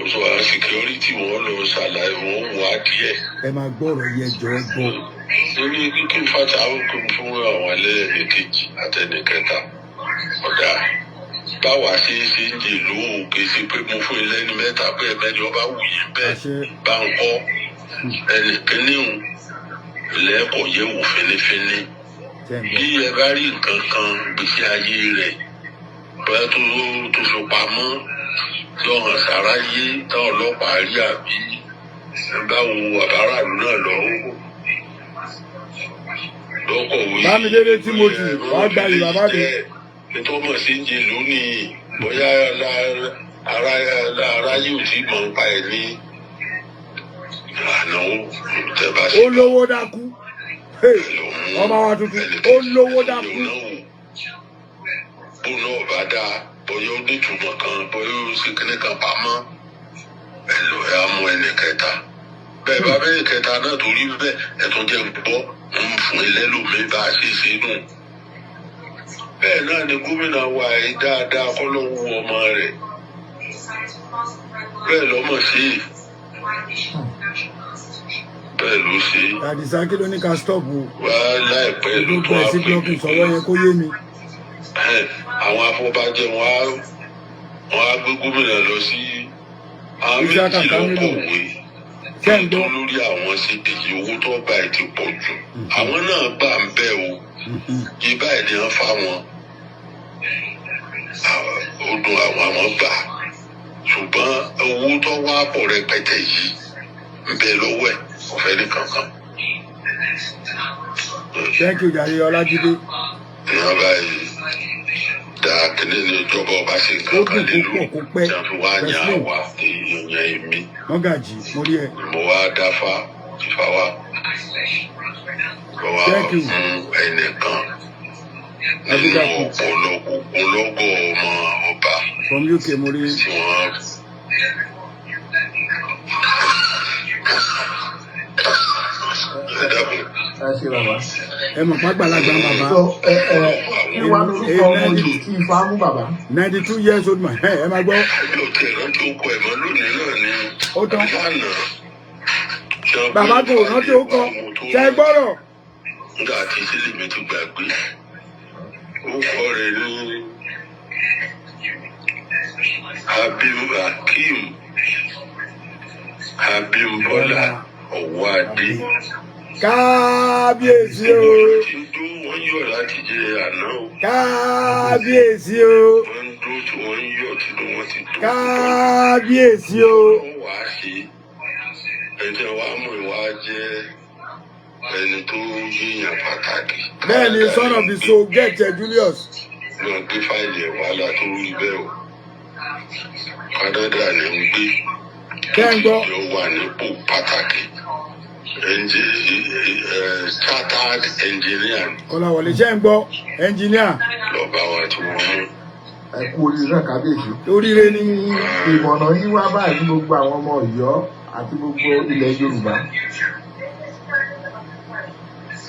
oṣù àwọn security wọ́n lọ ṣàlàyé wọ́n wá díẹ̀. ẹ máa gbọ́rọ̀ yẹ jọ ẹ gbọ́. lórí kíkí fata àwọn kò fún àwọn ẹlẹ́yìn kejì àtẹnìkẹta ọ̀dà báwa ṣe ń jè lóhùn kì í ṣe pé mo fún ilé ní mẹ́ta bẹ́ẹ̀ bẹ́ẹ̀ ọba wù yín bẹ́ẹ̀ bá ń kọ́ ẹnìkíní lẹ́ẹ̀kọ́ yẹ̀ wò fínífíní bí ẹ bá rí nǹkan kan gbèsè ayé rẹ̀ bóyá tó fi pamọ́ tí ọ̀hún sára yé tá ọlọ́pàá rí àbí báwo àbáràlú náà lọ́kọ̀wé. Bámidélé Timothy wàá gba ìwà bá mi. nítorí sí ń jẹ lónìí bóyá ara yóò ti mọ̀ nípa ẹ̀ ní ìlànà olùtẹ́bà ṣe. ó lówó dákú ọmọ wa tuntun ó lówó dákú. bó náà bá dáa bóyá ó nítumọ̀ kan bóyá ó ṣe kíní kan pamọ́ ẹ lọ ẹ á mú ẹnìkẹta bẹ́ẹ̀ bá bẹ́ẹ̀ kẹta náà torí bẹ́ẹ̀ ẹ tún jẹ́ gbọ́ ń fún ẹlẹ́lòmíì bá a ṣe ṣe nù. bẹ́ẹ̀ náà ni gómìnà wa yìí dáadáa kọ́ ló wú ọmọ rẹ̀ bẹ́ẹ̀ lọ́mọ sí i bẹ́ẹ̀ ló ṣe. Àdìsá kí ló ní ká stop o. wá láìpẹ́ ló tó àpè mi. àwọn afọbajẹ wọn wọn á gbé gómìnà lọ sí àwọn méjì lọ́kọ̀wé tó lórí àwọn ṣèdèjì owó tó bá ẹ ti pọ̀ jù àwọn náà gbà ń bẹ́ o yí báyìí ni wọ́n fáwọn odò àwọn gbà ṣùgbọ́n owó tó wá pọ̀ rẹpẹtẹ yìí ń bẹ lọ́wọ́ ẹ̀ ọ̀fẹ́ ní kankan. Thank you, Jare Ọlájídé. Ìyá báyìí da kíní ní ìjọba ọba ṣe nǹkan kan nínú ìjàmbá wa yàn wá èèyàn èmi. Mọ́gàjì, mo rí ẹ. Mo wá dáfá ìfà wa. Mo wá fún ẹnìkan nínú ọ̀pọ̀lọpọ̀ ọmọ ọba. From UK, mo rí. Tí wọ́n ẹ mọ̀ pàgbàlagbà bàbá. Ìwà lórúkọ ọmọ yìí kí ifá mú bàbá. 92 years old man. Ẹ máa gbọ́. Ó tán. Bàbá kò rántí ó kọ. Ṣé ẹ gbọ́rọ̀? Nígbà tí sílẹ̀ mi ti gbàgbé, ó kọ́ rẹ̀ ní Abímbọ́lá Ọ̀wádé. Kábíyèsí o. Wọ́n yọ̀ láti jẹ àná o. Kábíyèsí o. Wọ́n ń dúró tí wọ́n ń yọ̀ tí wọ́n ti dúró. Kábíyèsí o. Wọ́n wá ṣe ẹ̀jẹ̀ wa mú ìwà jẹ́ ẹni tó yíyan pàtàkì. Bẹ́ẹ̀ni son of the soul gẹ̀ẹ́tẹ̀ Julius. Wọ́n gbé fáìlì ẹ̀ wàhálà tó rí bẹ́ẹ̀ o. Canada ni ń gbé. Kẹ́ńgbọ́. Yóò wà nípò pàtàkì. Chartered engineer. Kọ́láwọlé ṣe ń gbọ́ engineer. Lọ́ba wa tí wọ́n mú. Ẹ kú oríire náà kábíyèsí. Oríire ni. Ìmọ̀ràn yín wá báyìí gbogbo àwọn ọmọ Ọ̀yọ́ àti gbogbo ilẹ̀ Yorùbá.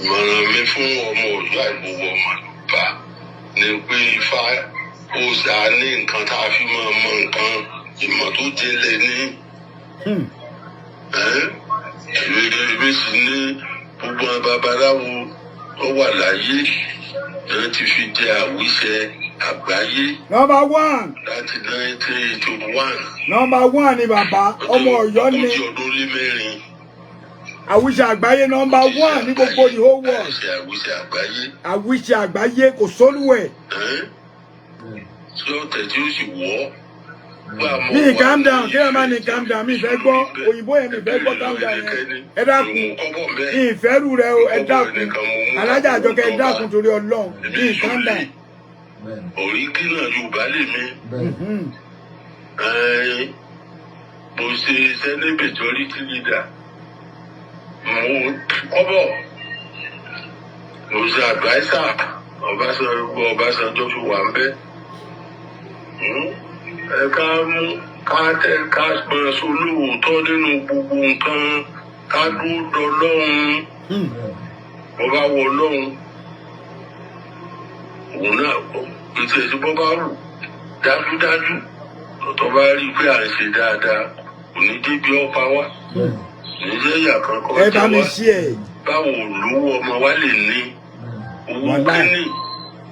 Ìmọ̀ràn mi fún ọmọ Ọ̀yọ́ àìgbowó ọmọ Yorùbá ni pé Ifá ó ṣá ní nǹkan tá a fi máa mọ nǹkan ìmọ̀ tó jinlẹ̀ ní. Èmi sì ní gbogbo babaláwo tó wà láyé náà ti fi jẹ àwíṣẹ àgbáyé. Number 1. Láti 1981. Number 1 ni bàbá ọmọ Ọ̀yọ́ ni. Ọjọ́ ọdún lé mẹ́rin. Àwíṣẹ àgbáyé number 1 ní gbogbo the whole world. Àwíṣẹ àgbáyé. Àwíṣẹ àgbáyé kò sólúwẹ̀. Ṣé ọ̀tẹ̀ tí ó sì wọ́? Mi calm down, kí ẹ má ní calm down, mi fẹ́ gbọ́ òyìnbó yẹn mi fẹ́ gbọ́ calm down yẹn. Ẹ dákun, mi ìfẹ́rù rẹ o, ẹ dákun. Alájà Àjọkẹ́ ẹ dákun torí Ọlọ́run, mi calm down. Òrígínà Yorùbá lè mi. Mo ṣe Senate majority leader. Mo kọ́bọ̀. Mo ṣe adviser Ọbásanjọ́ fi wà ń bẹ́. Ká mú ká máa solóòótọ́ nínú gbogbo nǹkan ká dúró dọ́lọ́run. Mo bá wọ Ọlọ́run. Òun náà ètò ẹ̀sìn bọ́ bá wù dájúdájú tó bá rí i pé à ń ṣe dáadáa kò ní débi ọ̀pá wa. Ní jẹ́ ìyà kankan ẹ bá mi ṣí ẹ. Báwo olówó ọmọ wa lè ní owó kínní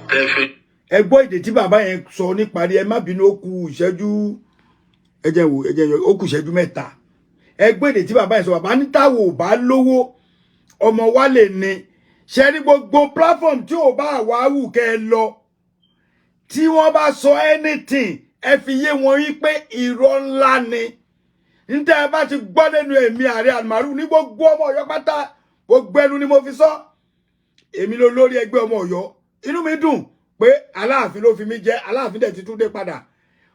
tẹ́fẹ́. Ẹ gbọ́ èdè tí bàbá yẹn sọ níparí ẹ má bínú ó kù ìṣẹ́jú ó kù ìṣẹ́jú 3. Ẹ gbọ́ èdè tí bàbá yẹn sọ bàbá ní táwo ò bá lówó ọmọ wa lè ní. Ṣé ní gbogbo platform tí ò bá wà wù kẹ́ ẹ lọ tí wọ́n bá sọ anything ẹ fi yé wọn wí pé irọ́ ńlá ni. Níta ẹ bá ti gbọ́ lẹ́nu èmi Ààrẹ Almaru ní gbogbo ọmọ Ọ̀yọ́ pátá gbogbo ẹnu ni mo fi sọ. Èmi ló lórí ẹgbẹ́ ọmọ Ọ̀yọ́. Inú mi dùn pé Aláàfin ló fi mí jẹ, Aláàfin dẹ̀ ti tún dé padà.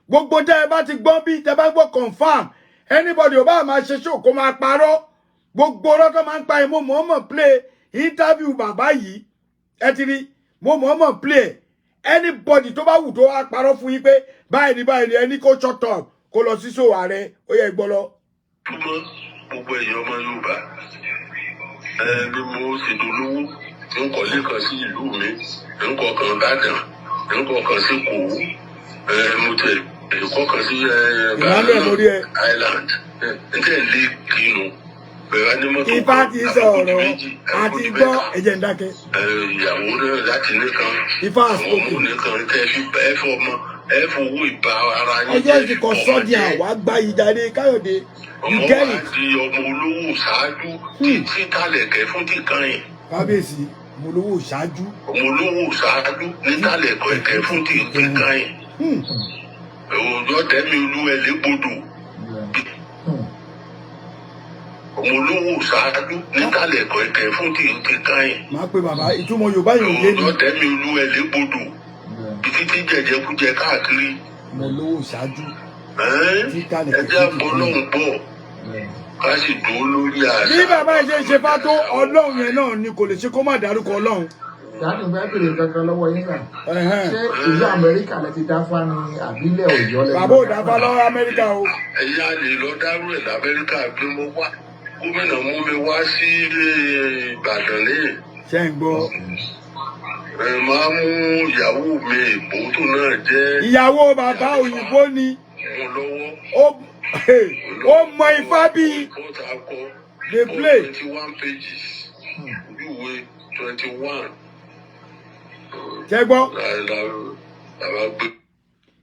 Gbogbo tẹ́ ẹ bá ti gbọ́ bí tẹ́ bá gbọ́ confirm anybody ò bá máa ṣe show kó máa parọ́. Gbogbo ọ̀rọ̀ tó máa ń pa ẹ̀ mo mọ̀ọ́mọ̀ play interview bàbá yìí ẹ ti rí mo mọ̀ọ́mọ̀ play anybody tó bá wù tó wá parọ́ fún yín pé báyìí ni ẹni kó shut up kó lọ sí show Ààrẹ ó yẹ gbọ́ lọ. Gbogbo èèyàn ọmọ Yorùbá bí mo ṣe dolówó ń kọ́lé kan sí ìlú mi ń kọ́ kan Ìbàdàn ń kọ́ kan sí Ìkòròdú mo tẹ̀ ẹ̀kọ́ kan sí Island ń tẹ̀lé kinu. Ifá ti sọ̀rọ̀ àti gbọ́ ẹ̀jẹ̀ ń dákẹ́. Ìyàwó náà láti nìkan. Ifá àsìkò. Ọmọ nìkan tẹ́ fi bẹ́ẹ̀ fọmọ ẹ fowó ìbá ara yín ọjọ́ ìsìnkọ̀ sọ́ọ̀dì àwa gba ìjáde Káyọ̀dé ọmọ wa ìkẹyìn. di ọmọ olówó ṣáájú títí kálẹ̀kẹ́ fún tìkan yìí. Kábíyèsí mo lówó ṣáájú. ọmọ olówó ṣáájú ní kálẹ̀kẹ́ fún tìkan yìí. òòjọ́ tẹ́mi olú ẹ légbodò. ọmọ olówó ṣáájú ní kálẹ̀kẹ́ fún tìkan yìí. máa pe bàbá ìtumọ̀ Yorùbá yìí ò yé mi. òòjọ́ tẹ́mi olú ẹ légbodò. títí jẹjẹkújẹ káàkiri. mo lówó ṣáájú. ẹ jẹ́ àpọ̀lọ́hún bọ̀ ká sì dúró lórí àṣà. bí bàbá yìí ṣe ń ṣe fátó Ọlọ́run yẹn náà ni kò lè ṣe kó má dárúkọ Ọlọ́run. Ìyáàdùn bẹ́ẹ̀ bèrè kankan lọ́wọ́ yín náà. Ṣé ìlú Amẹ́ríkà lẹ ti dáfá ní àbílẹ̀ Ọ̀yọ́ lẹ́nu? Bàbá ò dáfá lọ́wọ́ Amẹ́ríkà o. ẹ̀yà lè lọ dárú ẹ̀ l'Amẹ́ríkà bí mo wá gómìnà mú mi wá sí Ìbàdàn lẹ́yìn. ṣé ń gbọ́. máa mú ìyàwó mi ìbò tó náà jẹ́. ìyàwó bàbá òyìnbó ni mo lọ́wọ́. ó mọ ifá bíi. They play. 21 pages. Ìwé 21. Ṣẹ́gbọ́.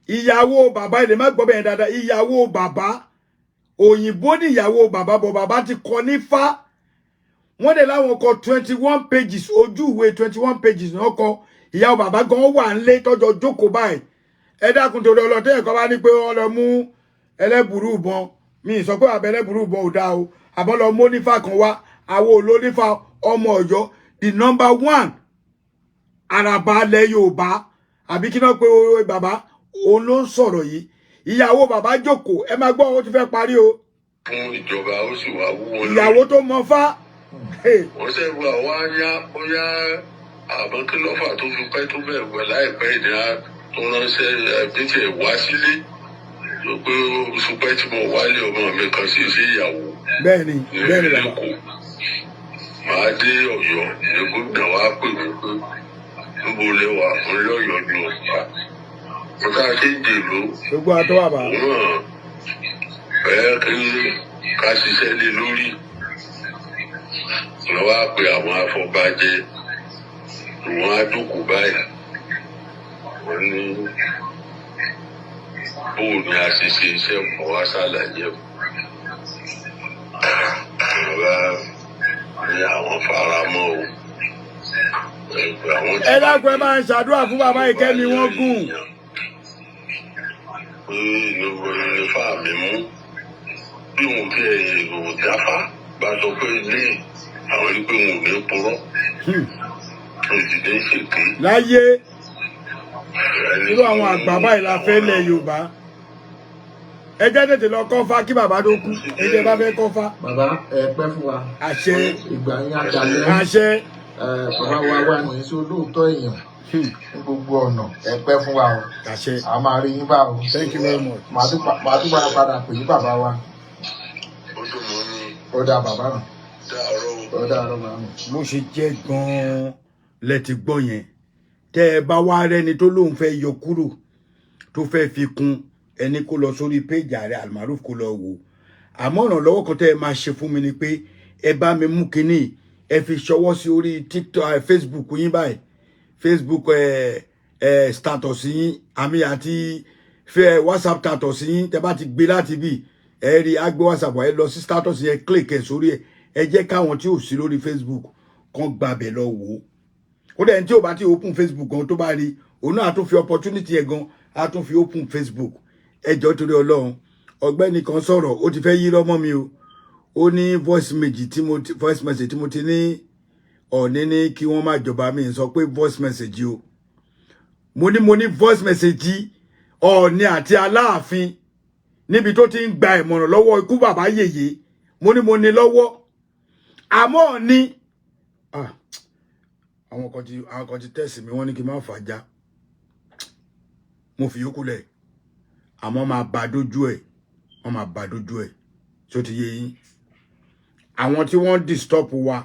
Ìyàwó bàbá ilé má gbọ́ bẹ́ẹ̀ dáadáa. Ìyàwó bàbá òyìnbó ní ìyàwó bàbá bọ̀ bàbá ti kọ nífá. Wọ́n dẹ̀ láwọn kọ 21 pages ojú ìwé 21 pages náà kọ. Ìyàwó bàbá gan wà nílé tọ́jọ́ jókòó báyìí. Ẹ dákun torí ọlọ́tẹ́ ẹ̀kọ́ bá ní pé wọ́n lọ mú ẹlẹ́bùrú ìbọn. Mi ì sọ pé àbẹ ẹlẹ́bùrú ìbọn ò dáa o. Àbọ̀ lọ mú nífà kan wá. Àwọn olónífà ọmọ Ọ̀yọ́ the number 1 Àràbà ilẹ̀ Yorùbá àbí kí náà pé bàbá òun ló ń sọ̀rọ̀ yìí. Ìyàwó bàbá jókòó ẹ máa gbọ́ ó ti fẹ́ parí o. Fún ìjọba ó sì wá wúwo lọ. Ìyàwó tó mọ fá. Wọ́n ṣe wà wá yá bóyá àmọ́ kí lọ́fà tó fi pẹ́ tó bẹ̀rẹ̀ wẹ̀ láìpẹ́ ìdíra tó ránṣẹ́ ẹbí tiẹ̀ wá sílé. Lọ pé oṣù pẹ́ tí mo wálé ọmọ mi kan sí ìyàwó. Bẹ́ẹ̀ni bẹ́ẹ̀ni bàbá. Màá dé Ọ̀yọ́ ní gómìnà wa pè mí pé níbo lè wà fún lọ́yọ̀ọ́ ní ọ̀pá. Mo ká kéde ìlú. Gbogbo àtọwà bá. Bẹ́ẹ̀ kí ká ṣiṣẹ́ lé lórí. Wọ́n wá pe àwọn afọbajẹ. Wọ́n á jókòó báyìí. Wọ́n ní bóun ni a ṣe ṣe iṣẹ́ mọ̀ wá ṣàlàyé. Ní àwọn faramọ́ o. Ẹ dákun ẹ máa ń ṣàdúrà fún bàbá ìkẹ́mi wọ́n gùn. Pé ìlú fà mí mú bí wọn fi èrò jáfá bá sọ pé ilé àwọn rí pé wọn ò ní purọ́. Òjìdé ṣèké. Láyé irú àwọn àgbà báyìí la fẹ́ lẹ̀ Yorùbá. Ẹ jẹ́ tètè lọ kọ́fá kí bàbá tó kú. Ẹ jẹ́ bá fẹ́ kọ́fá. Bàbá ẹ pẹ́ fún wa. Àṣẹ. Ìgbà yín àjálẹ́. Àṣẹ. Bàbá wa wà ní sí olóòótọ́ èèyàn ní gbogbo ọ̀nà ẹ pẹ́ fún wa o. Àṣẹ. A máa rí yín bá o. Thank you very much. Màá tún padà pè yín bàbá wa. Ó dùn mọ́ ní Ó dá bàbá mi. dàárọ̀. Ó dá àárọ̀ bàbá mi. Bó ṣe jẹ́ gan-an lẹ ti gbọ́ yẹn. Tẹ́ ẹ bá wá rẹ́ni tó lóun fẹ́ yọ kúrò tó fẹ́ fi kún ẹni kó lọ sórí péjì Ààrẹ Almaroof kó lọ wò. Àmọ́ ìrànlọ́wọ́ kan tẹ́ ẹ máa ṣe fún mi ni pé ẹ bá mi mú kinní ẹ fi ṣọwọ́ sí orí TikTok Facebook yín báyìí. Facebook status yín àmì àti WhatsApp status yín tẹ́ bá ti gbé láti bí ẹ rí agbé WhatsApp ẹ lọ sí status yẹn click ẹ sórí ẹ jẹ́ káwọn tí ò sí lórí Facebook kan gbàbẹ̀ lọ wò ó dẹ̀ tí ò bá ti open Facebook gan tó bá rí òun náà tún fi opportunity ẹ̀ gan a tún fi open Facebook ẹjọ́ torí Ọlọ́run ọ̀gbẹ́ni kan sọ̀rọ̀ ó ti fẹ́ yí lọ́mọ mi o ó ní voice message tí mo ti ní Ọ̀ọ̀ni ní kí wọ́n má jọba mi sọ pé voice message o mo ní voice message Ọ̀ọ̀ni àti Aláàfin níbi tó ti ń gba ìmọ̀ràn lọ́wọ́ ikú bàbá yèyé mo ní lọ́wọ́ àmọ́ Ọ̀ọ̀ni àwọn kan ti tẹ̀sí mi wọ́n ní kí n má fàájà mo fi yókù lẹ̀ àmọ́ máa bá dójú ẹ̀ wọ́n máa bá dójú ẹ̀ tí ó ti yé yín àwọn tí wọ́n disturb wa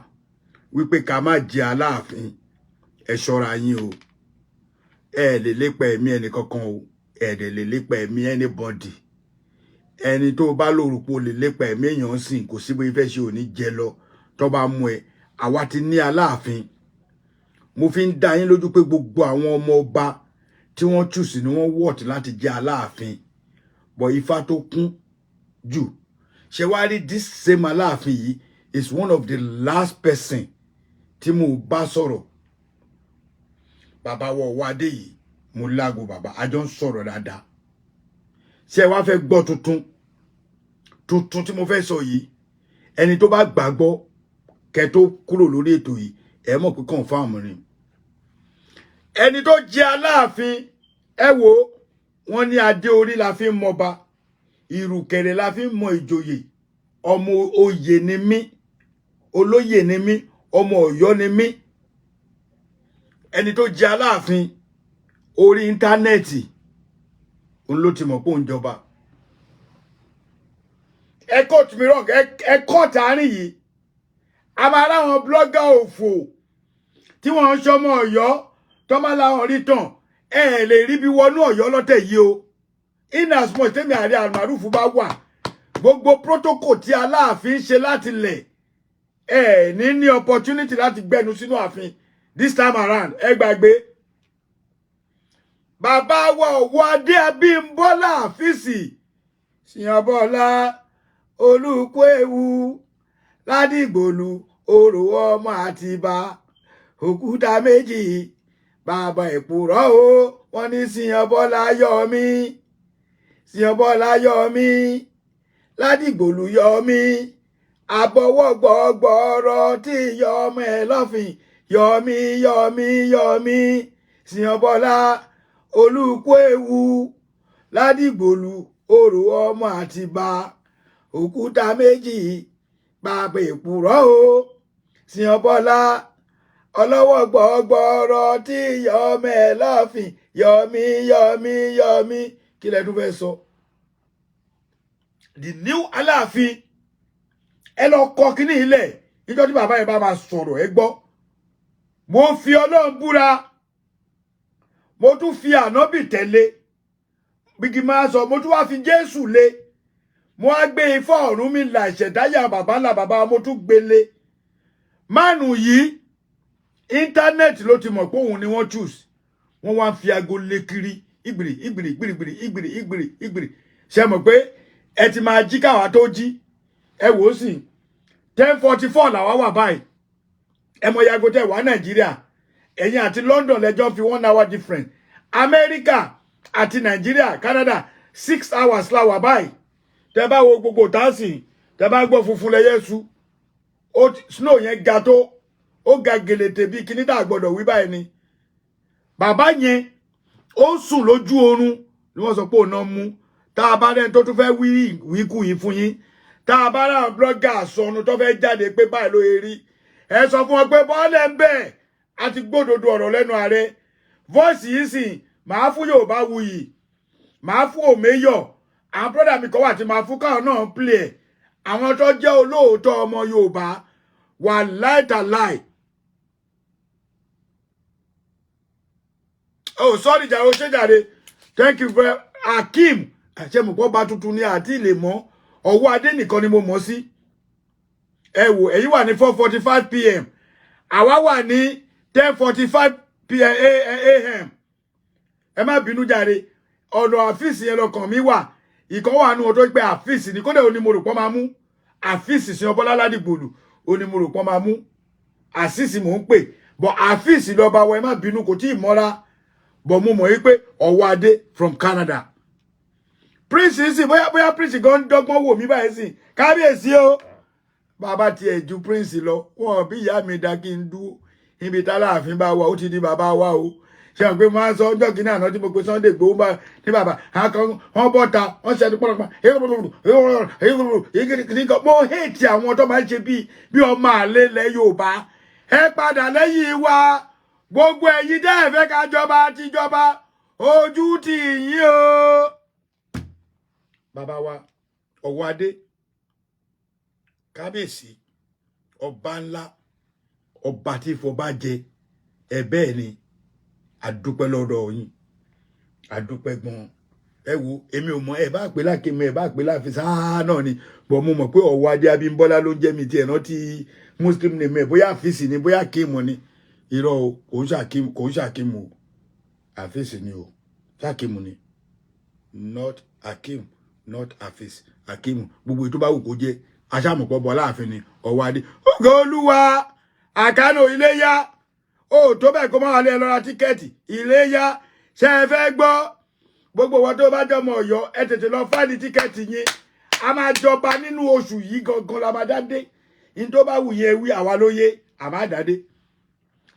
wípé ká má jẹ Aláàfin ẹ ṣọ́ra yín o ẹ lè lépa ẹ̀mí ẹnì kankan o ẹ dẹ̀ lè lépa ẹ̀mí anybody ẹni tó bá lórúkọ lè lépa ẹ̀mí èèyàn sìn kò sí bóyá fẹ́ ṣe ò ní jẹ lọ tó bá mú ẹ àwa ti ní Aláàfin mo fi ń dá yín lójú pé gbogbo àwọn ọmọ ọba tí wọ́n choose ni wọ́n wọ̀t láti jẹ́ Aláàfin but Ifá tó kún jù ṣe wá rí this same Aláàfin yìí is one of the last person tí mo bá sọ̀rọ̀ bàbá wọ wádé yìí mo lágo bàbá àjọ ń sọ̀rọ̀ dáadáa ṣé wá fẹ́ gbọ́ tuntun tí mo fẹ́ sọ yìí ẹni tó bá gbàgbọ́ kẹ́ tó kúrò lórí ètò yìí ẹ mọ̀ pé confirm ni ẹni tó jẹ́ Aláàfin ẹ wo wọ́n ní adé orí la fi ń mọba ìrùkẹ̀rẹ̀ la fi ń mọ ìjòyè ọmọ oyè ni mí olóyè ni mí ọmọ Ọ̀yọ́ ni mí ẹni tó jẹ́ Aláàfin orí íńtánẹ́ẹ̀tì òun ló ti mọ̀ pé òun jọba ẹ court mi wrong ẹ court àárín yìí a máa ráwọn blogger òfò tí wọ́n ń ṣọmọ Ọ̀yọ́ tó máa láwọn rí tàn ẹ lè rí bí wọnú Ọ̀yọ́ lọ́tẹ̀ yìí o in as much tẹ́mi àrí àmàrúfù bá wà gbogbo protocol tí Aláàfin ṣe láti lẹ̀ ẹ ní opportunity láti gbẹnu sínú ààfin this time around ẹ gbàgbé bàbá wa Ọwọ́adé Abímbọ́lá Àfíìsì Ṣìyànbọ́lá Olúkúewu Ládìgbòlù Orò ọmọ Àtìbà òkúta méjì bàbá ìpùrọ́ o wọ́n ní Ṣìyànbọ́lá Yọ̀mí Ṣìyànbọ́lá Yọ̀mí Ládìgbòlù Yọ̀mí àbọ̀wọ́ gbọ́gbọ́rọ̀ tí yọmọ ẹ lọ́fìn Yọ̀mí Yọ̀mí Yọ̀mí Ṣìyànbọ́lá Olúkúewu Ládìgbòlù Orò ọmọ Àtìbà òkúta méjì bàbá ìpùrọ́ o Ṣìyànbọ́lá ọlọ́wọ́ gbọ́gbọ́rọ̀ tí yọmọ ẹ lọ́fìn Yọ̀mí Yọ̀mí Yọ̀mí kí lẹ tún fẹ́ sọ. The new Aláàfin ẹ lọ kọ kíní ilẹ̀ níjọ́ tí bàbá yẹn bá máa sọ̀rọ̀ ẹ gbọ́ mo fi Ọlọ́run búra mo tún fi ànábì tẹ̀lé bíkí máa sọ mo tún wá fi Jésù lé mo á gbé Ifá Ọ̀rúnmìlà ìṣẹ̀dáyà bàbá ńlá bàbá mo tún gbélé mánu yìí íńtánẹ́ẹ̀tì ló ti mọ̀ pé òun ni wọ́n choose wọ́n wá ń fi aago lé kiri ìgbìrì ìgbìrì ìgbìrì ìgbìrì ìgbìrì ìgbìrì ṣe mọ̀ pé ẹ ti máa jí káwa tó jí ẹ wò ó sì 10:44 làwa wà báyìí ẹ mọ yago tẹ wá Nàìjíríà ẹ̀yin àti London lẹ́jọ́ fi 1 hour different Amẹ́ríkà àti Nàìjíríà Canada 6 hours la wà báyìí tẹ bá wo gbogbo táàsì tẹ bá gbọ́ funfun lẹ́yẹ́sù snow yẹn ga tó ó ga gèlètè bí kíní tá gbọ́dọ̀ wí báyìí ni bàbá yẹn ó sùn lójú oorun ni wọ́n sọ pé òun náà mú tá a bá rẹ́ni tó tún fẹ́ wíkú yìí fún yín tá a bá ráwọn blogger sọnù tó fẹ́ jáde pé báyìí ló rí ẹ sọ fún wọn pé bọ́ọ̀lẹ̀ ń bẹ̀ àti gbódòdó ọ̀rọ̀ lẹ́nu ààrẹ voice yìí sìn màá fún Yorùbá wuyì màá fún Òmeyọ̀ àwọn brọ́dà mi kọ́ wà tí màá fún káwọn náà play ẹ̀ àwọn tó jẹ́ olóòótọ́ ọmọ Yorùbá wà láìtàláì. Oh, sorry, jàre, ṣé jàre. Thank you very Akeem. Àṣẹ mo pọ̀ bá tuntun ní àti ilé mọ́. Ọwọ́adé nìkan ni mo mọ̀ sí. Ẹ wò, èyí wà ní 4:45 p.m. Àwa wà ní 10:45 a.m. Ẹ má bínú jàre. Ọ̀nà àfíìsì yẹn lọ́kàn mi wà. Ìkan wà nù ọ̀tọ̀ pé àfíìsì ni kódà òní mo rò pọ̀ máa mú. Àfíìsì Ṣìyànbọ́lá Ládìgbòlù òní mo rò pọ̀ máa mú. Àṣìṣì mò ń pè. But àfíìsì lọ́ba wa ẹ má bínú kò tí ì mọ́ra. But mo mọ̀ wípé Ọwọ́adé from Canada. Prince yìí sì bóyá Prince gan dọ́gbọ́n wò mí báyìí sì kábíyèsí o bàbá tiẹ̀ ju Prince lọ wọn bí ìyá mi dá kí n dúró níbi t'Aláàfin bá wà ó ti di bàbá wa o ṣe hàn pé máa ń sọ ọjọ́ kìíní àná tí mo pe Sunday Igboho bá ní bàbá wọn bọ́ta wọn ṣẹ́ni pọ́npọ́n mo hate àwọn tó máa ń ṣe bí ọmọ àlè ilẹ̀ Yorùbá ẹ padà lẹ́yìn wa gbogbo ẹ̀yin dẹ́ ẹ fẹ́ ká jọba tìjọba ojú tì yín o. Bàbá wa Ọwọ́adé kábíyèsí ọba ńlá ọba tí ìfọba jẹ ẹ bẹ́ẹ̀ ni àdúpẹ́ lọ́dọ̀ yín àdúpẹ́ gan ẹ wo èmi ò mọ ẹ bá pè lákèmí ẹ bá pè láfi sáà náà ni bọ̀ mo mọ̀ pé Ọwọ́adé Abímbọ́lá ló ń jẹ́ mi tiẹ̀ náà tí muslim name ẹ bóyá àfíìsì ni bóyá kéèmù ni irọ́ kò ń ṣàkímù o àfíìsì ni o Hakeem ni not Hakeem not Hafiz Hakeem gbogbo tó bá wù kó jẹ́ aṣàmùpọ̀ bọ́ láàfin ni ọwọ́ adé ògo Olúwa àkànò Iléyá ó tó bẹ́ẹ̀ kó máa lé lọ ra tíkẹ́ẹ̀tì Iléyá ṣe é fẹ́ gbọ́ gbogbo wọn tó bá jọmọ Ọ̀yọ́ ẹ tètè lọ fáìlì tíkẹ́ẹ̀tì yín a máa jọba nínú oṣù yìí gangan la máa dáde in tó bá wù yẹn wí àwa ló yé a máa dáde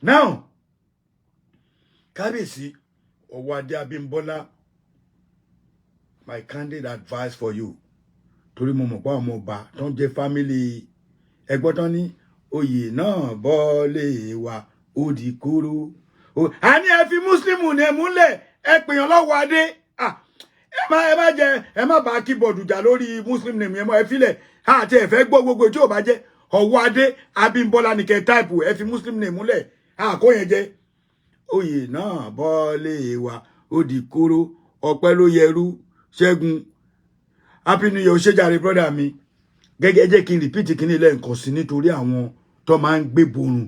now kábíyèsí ọwọ́ adé Abímbọ́lá my candid advice for you torí mo mọ̀ pé àwọn ọba tó ń jẹ́ family ẹgbọ́n tán ní oyè náà bọ́ọ̀lẹ̀ wa ó di kóró a ní ẹ fi Muslim ní múlẹ̀ ẹ pèyàn lọ́wọ́ adé ẹ má bá kíbọ̀dù jà lórí Muslim name yẹn mọ́ ẹ filẹ̀ àti ẹ fẹ́ gbọ́ gbogbo tí ò bá jẹ́ ọwọ́ adé Abímbọ́lá ní kẹ́ táìpù ẹ fi Muslim name múlẹ̀ àkó yẹn jẹ́ oyè náà bọ́ọ̀lẹ̀ wa ó di kóró ọpẹ́ ló yẹrú Ṣẹ́gun happy new year ó ṣèjàre brother mi gẹ́gẹ́ jẹ́ kí n repeat kíní lẹ́ẹ̀kan sí nítorí àwọn tó máa ń gbé borun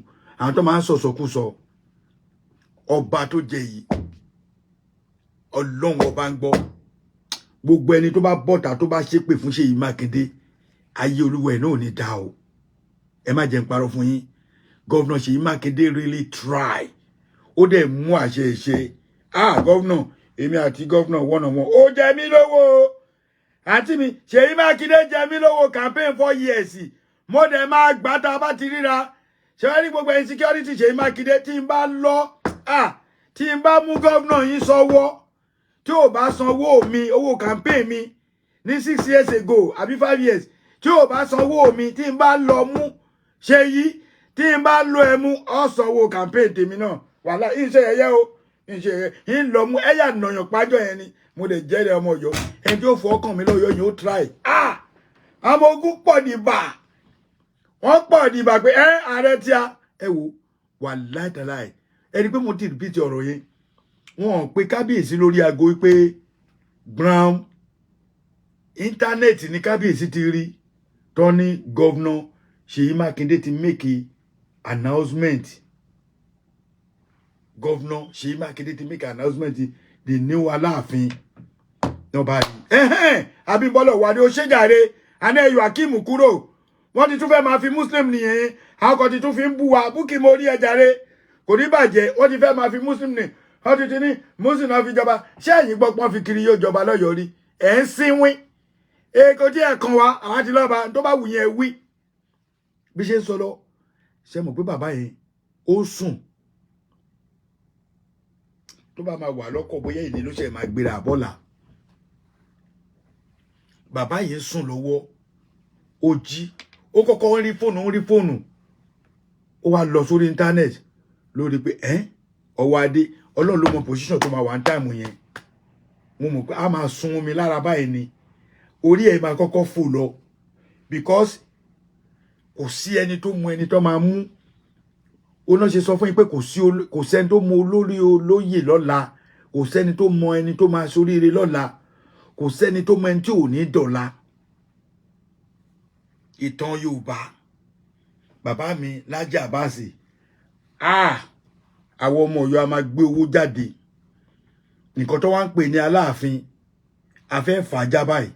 àwọn tó máa ń sọ̀sọ̀kúsọ ọba tó jẹ yìí Ọlọ́run ọba ń gbọ́ gbogbo ẹni tó bá bọ́ta tó bá ṣépè fún Ṣèyí Mákindé ayé olúwa ẹ̀ náà ò ní dá o ẹ má jẹ́ n parọ́ fún yín gọ́vnà Ṣèyí Mákindé really try ó dẹ̀ mú àṣẹ ìṣe gọ́vnà èmi àti gọ́vnà one-on-one ó jẹ mí lówó àǹtí mi Ṣèyí Mákindé jẹ mí lówó campaign 4 years mo dẹ̀ máa gbà tá a bá ti ríra ṣe wá ní gbogbo insecurity Ṣèyí Mákindé tí n bá lọ tí n bá mú gọ́vnà yín sọ́wọ́ tí ò bá sanwó mi owó campaign mi ní 6 years ago àbí 5 years tí ò bá sanwó mi tí n bá lọ mú Ṣèyí tí n bá lọ ẹ mú ọ sanwó campaign tèmi náà wàhálà ìṣe yẹyẹ o ìṣe yẹyẹ ń lọ mú ẹyà nàyàn pájọ yẹn ni mo lè jẹ́rìí ọmọ Ọ̀yọ́ ẹni tí ó fọ ọkàn mi lọ́yọ́ yìí ó try àwọn ogun pọ̀ dìbà wọ́n pọ̀ dìbà pé ààrẹ tí a ẹ wò wà láìtàláì ẹni pé mo ti repeat ọ̀rọ̀ yẹn wọ́n pe kábíyèsí lórí aago wípé brown íńtánẹ́ẹ̀tì ní kábíyèsí ti rí tó ní gọ́vnà Ṣèyí Mákindé ti make announcement gọ́vnà Ṣèyí Mákindé ti make announcement the new Aláàfin nobody Abímbọ́lá wàdí ó ṣèjàre àná ẹ̀yọ̀ Hakeem kúrò wọ́n ti tún fẹ́ máa fi Muslim nìyẹn àwọn kan ti tún fi ń bú wa búkì mo rí ẹ̀jàre kò ní bàjẹ́ wọ́n ti fẹ́ máa fi Muslim ní wọ́n ti ní Muslim náà fi jọba ṣé ẹ̀yin gbọ́pọ́n fi kiri yóò jọba lọ́yọ̀ọ́ rí ẹ̀ ń sínwín èkó tí ẹ̀ kan wa àwọn ti lọ́ba tó bá wù yẹn wí bí ṣe ń sọ lọ ṣe mọ̀ pé bàbá yẹn ó sùn tó bá máa wà lọ́kọ̀ bóyá ìdí ló ṣe máa gbéra àbọ́là bàbá yẹn sùn lọ́wọ́ ó jí ó kọ́kọ́ rí fóònù ó wá lọ sórí íńtánẹ́ẹ̀tì lórí pé ọwọ́ adé Ọlọ́run ló mọ pòsíṣàn tó máa wà ní táìmù yẹn mo mọ̀ pé a máa sun mi lára báyìí ni orí ẹ̀ máa kọ́kọ́ fò lọ because kò sí ẹni tó mọ ẹni tó máa mú ó náà ṣe sọ fún yín pé kò sẹ́ni tó mọ olórí olóyè lọ́la kò sẹ́ni tó mọ ẹni tó máa ṣoríire lọ́la kò sẹ́ni tó mọ ẹni tí ò ní dọ̀la ìtàn Yorùbá bàbá mi Lájí Àbáàsì àwọn ọmọ Ọ̀yọ́ a máa gbé owó jáde nǹkan tó wá ń pè ní Aláàfin afẹ́ fàájà báyìí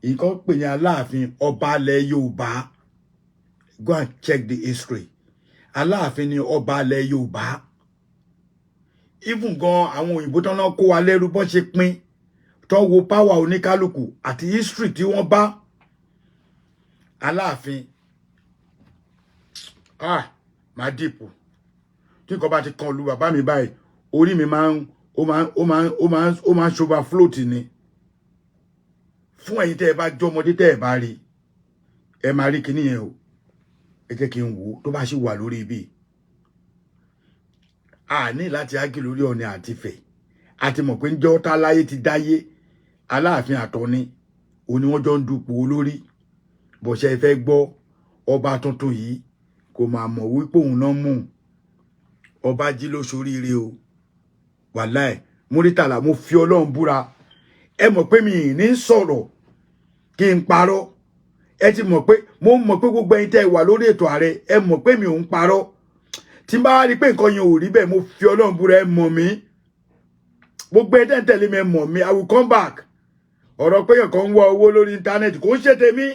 nǹkan pè ní Aláàfin ọba ilẹ̀ Yorùbá go and check the history Aláàfin ni ọba ilẹ̀ Yorùbá even gan àwọn òyìnbó tán náà kó wa lẹ́rú bọ́n ṣe pín tó wo power oníkálukú àti history tí wọ́n bá Aláàfin máa dìpò tí nǹkan bá ti kan lu bàbá mi báyìí orí mi máa ń ṣoba float ni fún ẹ̀yin tẹ́ ẹ bá jọmọdé tẹ́ ẹ bá rí ẹ máa rí kíní yẹn o ẹ jẹ́ kí n wò tó bá sì wà lórí ibi a ní láti ágì lórí Ọọ̀ni àti Ifẹ̀ àti mọ̀ pé njọ́ tá láyé ti dáyé Aláàfin àtọ́ni òní wọ́n jọ ń dupò olórí bọ̀ṣẹ́ fẹ́ gbọ́ ọba tuntun yìí kò máa mọ̀ wípé òun náà mú ọba jí ló ṣoríire o wàláì Múrítàlá mo fi Ọlọ́run búra ẹ mọ̀ pé mi ní sọ̀rọ̀ kí n parọ́ ẹ ti mọ̀ pé mo mọ̀ pé gbogbo ẹ̀yin tẹ́ wà lórí ètò ààrẹ ẹ mọ̀ pé mi ò ń parọ́ tí n bá rí pé nǹkan yẹn ò rí bẹ́ẹ̀ mo fi Ọlọ́run búra ẹ mọ̀ mí gbogbo ẹ̀ tẹ́ ń tẹ̀lé mi mọ̀ mi I will come back ọ̀rọ̀ pé èèyàn kan ń wá owó lórí íńtánẹ́ẹ̀tì kò ń ṣe tèmi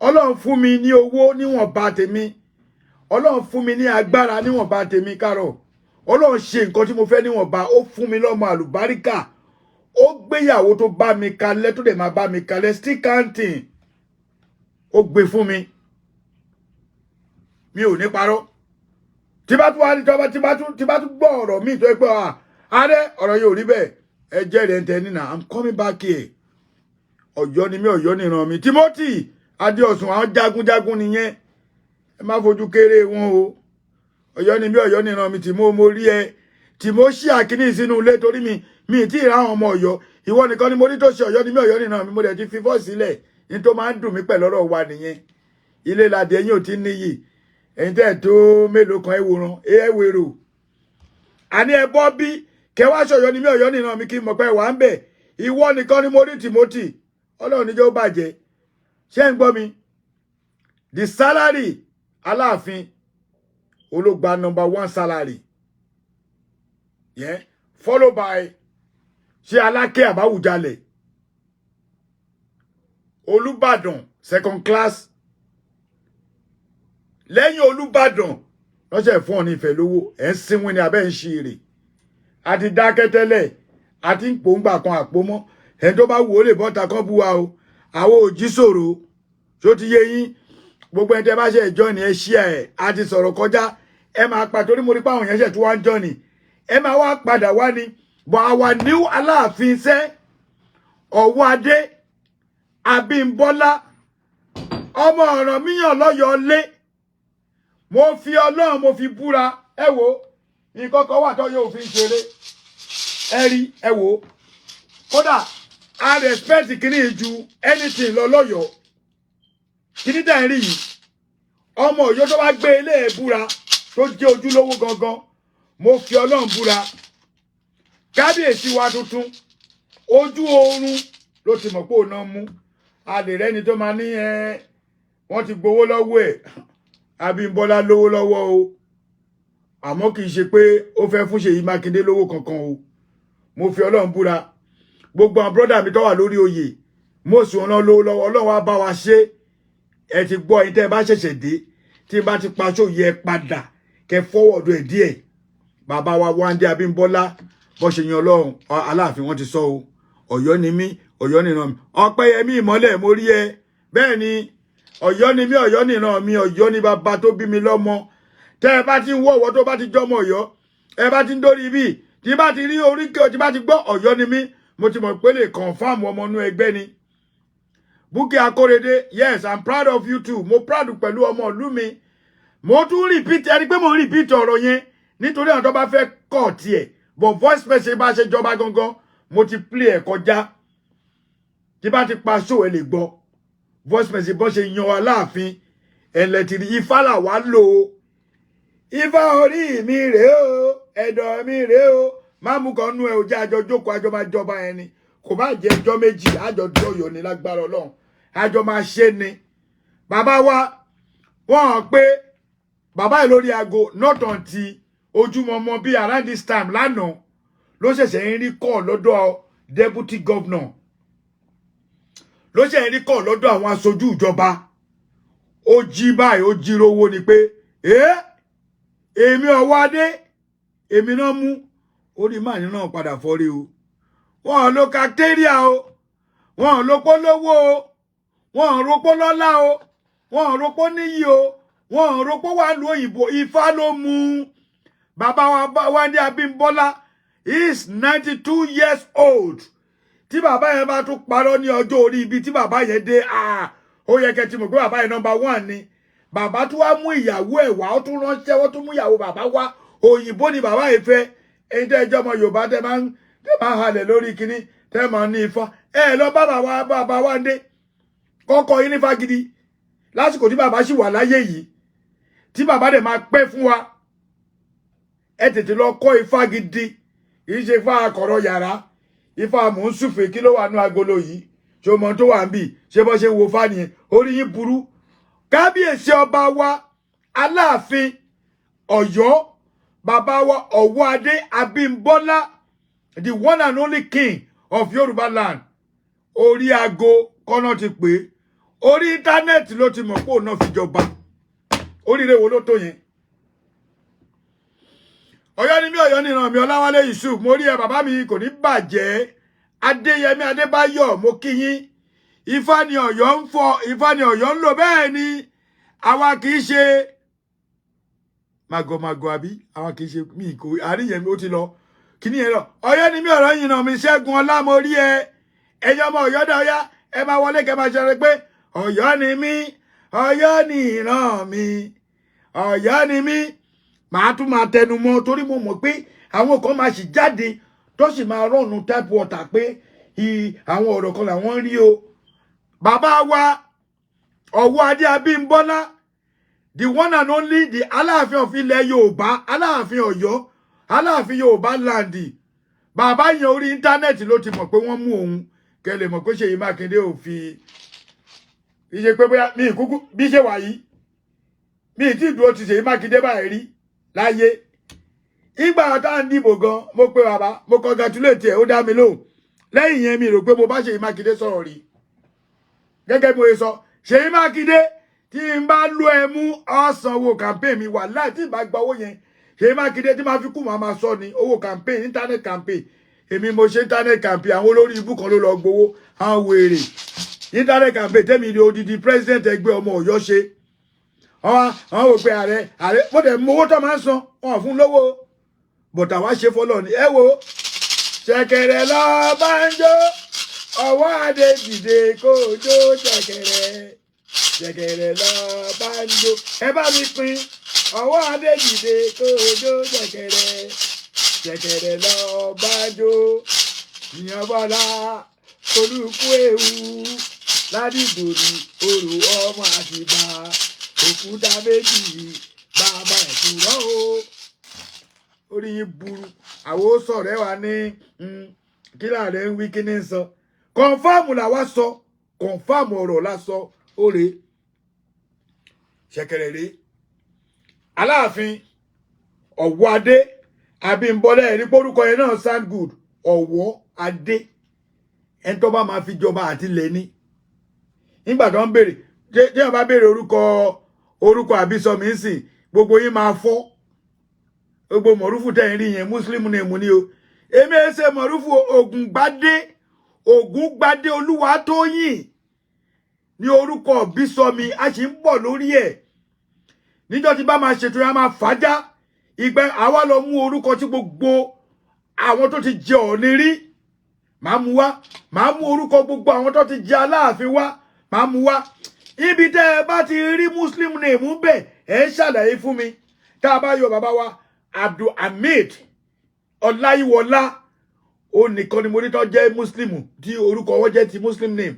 Ọlọ́run fún mi ní owó níwọ̀nba tèmi Ọlọ́run fún mi ní agbára níwọ̀nba tèmi Kárọ̀ Ọlọ́run ṣe nǹkan tí mo fẹ́ níwọ̀nba ó fún mi lọ́mọ àlùbáríkà ó gbéyàwó tó bá mi kalẹ̀ tó dẹ̀ máa bá mi kalẹ̀ still counting ó gbé fún mi mi ò ní parọ́ tí bá tún wá ní tí bá tún gbọ́ ọ̀rọ̀ mi tó yẹ pé ààrẹ ọ̀rọ̀ yóò rí bẹ́ẹ̀ ẹ jẹ́ rẹ̀ ń tẹ nínà I'm coming back here Ọ̀yọ́ ni mi Ọ̀yọ́ nìran mi Timothy Adéọ̀sùn àwọn jagunjagun nìyẹn ẹ má fojú kéré wọn o Ọ̀yọ́ ni mi Ọ̀yọ́ nìran mi tí mo rí ẹ tí mo ṣí àkíní sínú ilé torí mi tí ìra àwọn ọmọ Ọ̀yọ́ ìwọ nìkan ni mo rí tó ṣe Ọ̀yọ́ ni mi Ọ̀yọ́ nìran mi mo dẹ̀ ti fi fọ́ sílẹ̀ ní tó máa ń dùn mí pẹ̀lú ọ̀rọ̀ wa nìyẹn ilé ládé ẹ̀yin ò tí níyì ẹ̀yin tẹ́ tó mélòó kan ẹwòrán ẹwèrò àní ẹ bọ́ bí kẹwàá ṣọ̀yọ́ ni mi Ọ̀yọ́ nìran mi kí n mọ̀ pé wà ń bẹ̀ ìwọ nìkan ni mo rí Timothy Ọlọ́run níjẹ́ ó bàjẹ́ ṣé ń gbọ́ mi the salary Aláàfin ológba #1 salary yeah followed by ṣé Aláké Àbáwùjalẹ̀ Olúbàdàn second class lẹ́yìn Olúbàdàn lọ́sẹ̀ fún ọ ní Ifẹ̀ lówó ẹ̀ ń sinwin ní abẹ́ ń ṣe èrè àti dákẹ́tẹ́lẹ̀ àti ń pòǹgbà kan àpòmọ́ ẹni tó bá wù ó lè bọ́ta kan bú wa o àwọn òjì sòrò tó ti yé yín gbogbo ẹni tẹ́ bá ṣe ìjọ ni ẹ ṣí ẹ àti sọ̀rọ̀ kọjá ẹ máa pa torí mo rí pé àwọn yẹn ṣe tó wá ń jọ ni ẹ máa wá padà wá ni but our new Aláàfin ṣẹ́ Ọ̀wọ́adé Abímbọ́lá ọmọ Ọ̀rànmíyàn lọ́yọ̀ọ́ lé mo fi Ọlọ́run mo fi búra ẹ wo nǹkan kan wà tó yóò fi ṣeré ẹ rí ẹ wo kódà I respect kìíní ju anything lọ lọ́yọ̀ọ́ kìíní dẹ̀ rí yìí ọmọ Ọ̀yọ́ tó bá gbé ilé ẹ̀ búra tó jẹ́ ojúlówó gangan mo fi Ọlọ́run búra kábíyèsí wa tuntun ojú oorun ló ti mọ̀ pé òun náà mú a lè rẹ́ni tó máa ní wọ́n ti gbowó lọ́wọ́ ẹ̀ Abímbọ́lá lówó lọ́wọ́ o àmọ́ kì í ṣe pé ó fẹ́ fún Ṣèyí Mákindé lówó kankan o mo fi Ọlọ́run búra gbogbo àwọn brọ́dà mi tó wà lórí oyè mọ́ọ̀sù wọn náà lówó lọ́wọ́ Ọlọ́run á bá wa ṣe ẹ ti gbọ́ ẹ̀yin tẹ́ ẹ bá ṣẹ̀ṣẹ̀ dé tí n bá ti paṣọ yẹ padà kẹ fọwọ́dù ẹ̀ díẹ̀ bàbá wa Wándé Abímbọ́lá bó ṣe yan Ọlọ́run Aláàfin wọn ti sọ o Ọ̀yọ́ ni mí Ọ̀yọ́ nìran mi Ọpẹ́yẹmí Ìmọ́lẹ̀ mo rí ẹ bẹ́ẹ̀ ni Ọ̀yọ́ ni mí Ọ̀yọ́ nìran mi Ọ̀yọ́ ni bàbá tó bí mi lọ́mọ tẹ́ ẹ bá ti ń wọ̀wọ́ tó bá ti jọmọ Ọ̀yọ́ ẹ bá ti ń dórí bí tí bá ti rí oríkèé tí bá ti gbọ́ Ọ̀yọ́ ni mí mo ti mọ̀ pé lè confam ọmọ inú ẹgbẹ́ ni Bukky Akorede yes I'm proud of you too mo proud pẹ̀lú ọmọ ìlú mi mo tún repeat ẹni pé mo repeat ọ̀rọ̀ yẹn nítorí àwọn tó bá fẹ́ kọ̀ tiẹ̀ but voice message bá ṣe jọba gangan mo ti play ẹ̀ kọjá tí bá ti pa show ẹ lè gbọ́ voice message bó ṣe yan Aláàfin ẹlẹ́tìrì Ifá là wá lò ó Ifá orí mi rèé o ẹ̀dọ̀ mi rèé o má mú kan nú ẹ ò jẹ́ àjọ jókòó àjọ máa jọba ẹni kò bá jẹ́ ọjọ́ méjì àjọ dọ́yọ̀ ní lágbára Ọlọ́run àjọ máa ṣe ni bàbá wa wọ́n hàn pé bàbá ẹ̀ lórí aago not until ojúmọmọ bíi around this time lánàá ló ṣẹ̀ṣẹ̀ ń rí call lọ́dọ̀ deputy governor ló ṣẹ̀ṣẹ̀ ń rí call lọ́dọ̀ àwọn aṣojú ìjọba ó jí báyìí ó jí rówó ni pé èmi Ọ̀wọ́adé èmi náà mú orí màní náà padà fọ́rí o wọ́n lo cafeteria o wọ́n lo polówó o wọ́n ropó lọ́lá o wọ́n ropó níyì o wọ́n ropó wà lu òyìnbó Ifá ló mú bàbá wa Wándé Abímbọ́lá is 92 years old tí bàbá yẹn bá tún parọ́ ní ọjọ́ orí ibi tí bàbá yẹn dé ó yẹ kẹ́ ti mọ̀ pé bàbá yẹn #1 ni bàbá tún wá mú ìyàwó ẹ̀ wá ó tún ránṣẹ́ wọ́n tún mú ìyàwó bàbá wá òyìnbó ni bàbá yẹn fẹ́ ẹni tẹ́ ẹjọ́ ọmọ Yorùbá tẹ́ máa halẹ̀ lórí kinní tẹ́ máa ní Ifá lọ bá bàbá Wándé kọ́kọ́ yín nífà gidi lásìkò tí bàbá sì wà láyé yìí tí bàbá dẹ̀ máa pẹ́ fún wa ẹ tètè lọ kọ́ Ifá gidi kì í ṣe Ifá akọ̀rọ̀ yàrá Ifá mò ń súfèé kí ló wà nú agolo yìí ṣé o mọ tó wà ń bì ṣé bọ́ ṣe wo fá nìyẹn orí yín burú kábíyèsí ọba wa Aláàfin Ọ̀yọ́ bàbá wa Ọ̀wọ́adé Abímbọ́lá the one and only king of Yoruba land. Orí aago kọ́nà ti pè, orí íńtánẹ́ẹ̀tì ló ti mọ̀ pé òun náà fi jọba. Oríire wo ló tó yẹn? Ọ̀yọ́ ni mí, Ọ̀yọ́ ni ìran mi, Ọláwálé Yusuf, mo rí ẹ bàbá mi kò ní bàjẹ́. Adéyẹmí Adébáyọ̀, mo kí yín. Ifá ni Ọ̀yọ́ ń fọ, Ifá ni Ọ̀yọ́ ń lò, bẹ́ẹ̀ ni àwa kì í ṣe màgòmágò àbí àwa kì í ṣe mí kò àríyẹmí ó ti lọ. Kíní yẹn lọ. Ọ̀yọ́ ni mí, ọ̀rọ̀ yìí náà mi Ṣẹ́gun Ọlá, mo rí ẹ. Ẹ̀yin ọmọ Ọ̀yọ́ dá Ọ̀yá, ẹ máa wọlé kẹ́ máa ṣe pé Ọ̀yọ́ ni mí, Ọ̀yọ́ ni ìran mi, Ọ̀yọ́ ni mí. Màá tún máa tẹnu mọ́ torí mo mọ̀ pé àwọn kan máa sì jáde tó sì máa rọ̀nù tap water pé àwọn ọ̀rọ̀ kan làwọn rí o. Bàbá wa Ọ̀wọ́ Adé Abímbọ́lá, the one and only, the Aláàfin of ilẹ̀ Yorùbá, Aláàfin Ọ̀yọ́, Aláàfin Yorùbá land. Bàbá yẹn orí íńtánẹ́ẹ̀tì ló ti mọ̀ pé wọ́n mú òun. Kẹ́ lè mọ̀ pé Ṣèyí Mákindé ò fi ìṣe pé bóyá mi ìkúkú bí ṣe wà yìí. Mi ti dúró ti Ṣèyí Mákindé báyìí rí láyé. Ìgbà tá ń dìbò gan, mo pe bàbá, mo congratulate ẹ̀, ó dá mi lóhùn. Lẹ́yìn yẹn mi rò pé mo bá Ṣèyí Mákindé sọ̀rọ̀ rí. Gẹ́gẹ́ bí mo ṣe sọ, Ṣèyí Mákindé tí n bá lo ẹmú ọ̀sán owó campaign mi wà láì tí n bá gba owó yẹn. Ṣèyí Mákindé tí máa fi kú máa sọ ni owó campaign, internet campaign. Èmi mo ṣe internet campaign, àwọn olórí ibú kan ló lọ gbowó, àwọn wèrè. Internet campaign tẹ́mi ni odidi president ẹgbẹ́ ọmọ Ọ̀yọ́ ṣe. Àwọn wò pé ààrẹ mo dẹ̀ mọ owó tó máa ń san, wọn fún lówó. But àwa ṣe fọlọ́ ni. Ẹ wo ṣẹ̀kẹ̀rẹ̀ lọ banjo, ọwọ́ adé dìde kó jó ṣẹ̀kẹ̀rẹ̀. Ṣẹ̀kẹ̀rẹ̀ lọ banjo. Ẹ bá mi pín. Ọwọ́ adé dìde kó jó ṣẹ̀kẹ̀rẹ̀. Ṣẹ̀kẹ̀rẹ̀ lọ banjo. Ìyàn Bọ́lá olùkú ewu ládìgbòrì orò ọmọ Àtìbà òkúta méjì bàbá ẹ̀kúrọ́ o. Orí yín burú. Àwọn sọ̀rọ̀ ẹ wà ní kí láàrẹ̀ ń wí kí ní sọ. Kọ̀nfàmù làwa sọ, kọ̀nfàmù ọ̀rọ̀ la sọ, ó rè é. Ṣẹ̀kẹ̀rẹ̀ rè é. Aláàfin Ọ̀wọ́ Adé Abímbọ́lá, ẹ̀rí pórúkọ yẹn náà sound good. Ọ̀wọ́ Adé. Ẹni tó bá máa fi jọba àti ilẹ̀ ní. Nígbà tó ń béèrè, tí wọ́n bá béèrè orúkọ àbísọ̀mí ń sìn, gbogbo yín máa fọ́. Gbogbo mọ̀rúfù tẹ́ ń rí yẹn Muslim name ni o. Èmi ẹ ṣe mọ̀rúfù Ògúngbadé Olúwatóyìn ní orúkọ bísọ̀mí, a sì ń bọ̀ lórí ẹ̀. Níjọ́ tí bá máa ṣètò yẹn máa fàájá. Ìgbẹ́ àwa lọ mú orúkọ tí gbogbo àwọn tó ti jẹ Ọ̀ọ̀ni rí. Màá mú wá. Màá mú orúkọ gbogbo àwọn tó ti jẹ Aláàfin wá. Màá mú wá. Ibi tẹ́ ẹ bá ti rí Muslim name bẹ́ẹ̀, ẹ ń ṣàlàyé fún mi. Tá a bá yọ bàbá wa Abdul Hamid Ọláyíwọlá, ó nìkan ni mo ní tó jẹ́ Muslim tí orúkọ wọn jẹ́ ti Muslim name.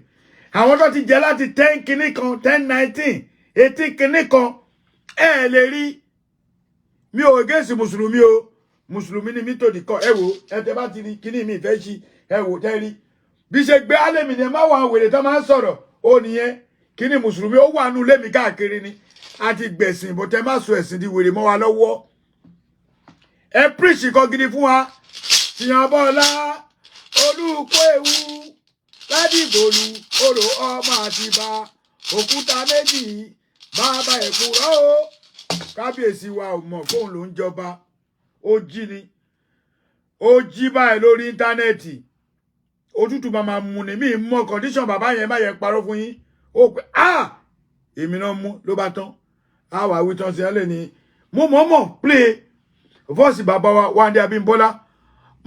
Àwọn tó ti jẹ láti 10 kìíní kan, 10, 19, 18 kìíní kan, ẹ lè rí. Mi ò gẹ́sì Mùsùlùmí o. Mùsùlùmí ni mi tó di kọ. Ẹ wo, ẹ tẹ́ bá ti rí kíní mi fẹ́ ṣí. Ẹ wo tẹ́ rí. Bí ṣe gbé alẹ́mì ni ẹ má wà wèrè tó máa ń sọ̀rọ̀. Ó nìyẹn. Kíní Mùsùlùmí ó wà nù lémi káàkiri ni. A ti gbẹ̀sìn bó tẹ́ má sọ ẹ̀sìn di wèrè mọ́ wa lọ́wọ́. Ẹ preach kan gidi fún wa. Ìyàn Bọ́lá olùkó ewu ládìgbòlù orò ọmọ Àtìbà òkúta méjì bàbá ẹ̀kúrọ́ o. Kábíyèsí wa ò mọ̀ fóun ló ń jọba. Ó jí ni. Ó jí báyìí lórí íńtánẹ́ẹ̀tì. Òtútù máa mú ni. Mi mọ condition bàbá yẹn má yẹ parọ́ fún yín. Ó pé èmi náà mú ló bá tán. Àwa wí tán sí ẹlẹ́ ni. Mo mọ̀ play voice bàbá wa Wándé Abímbọ́lá.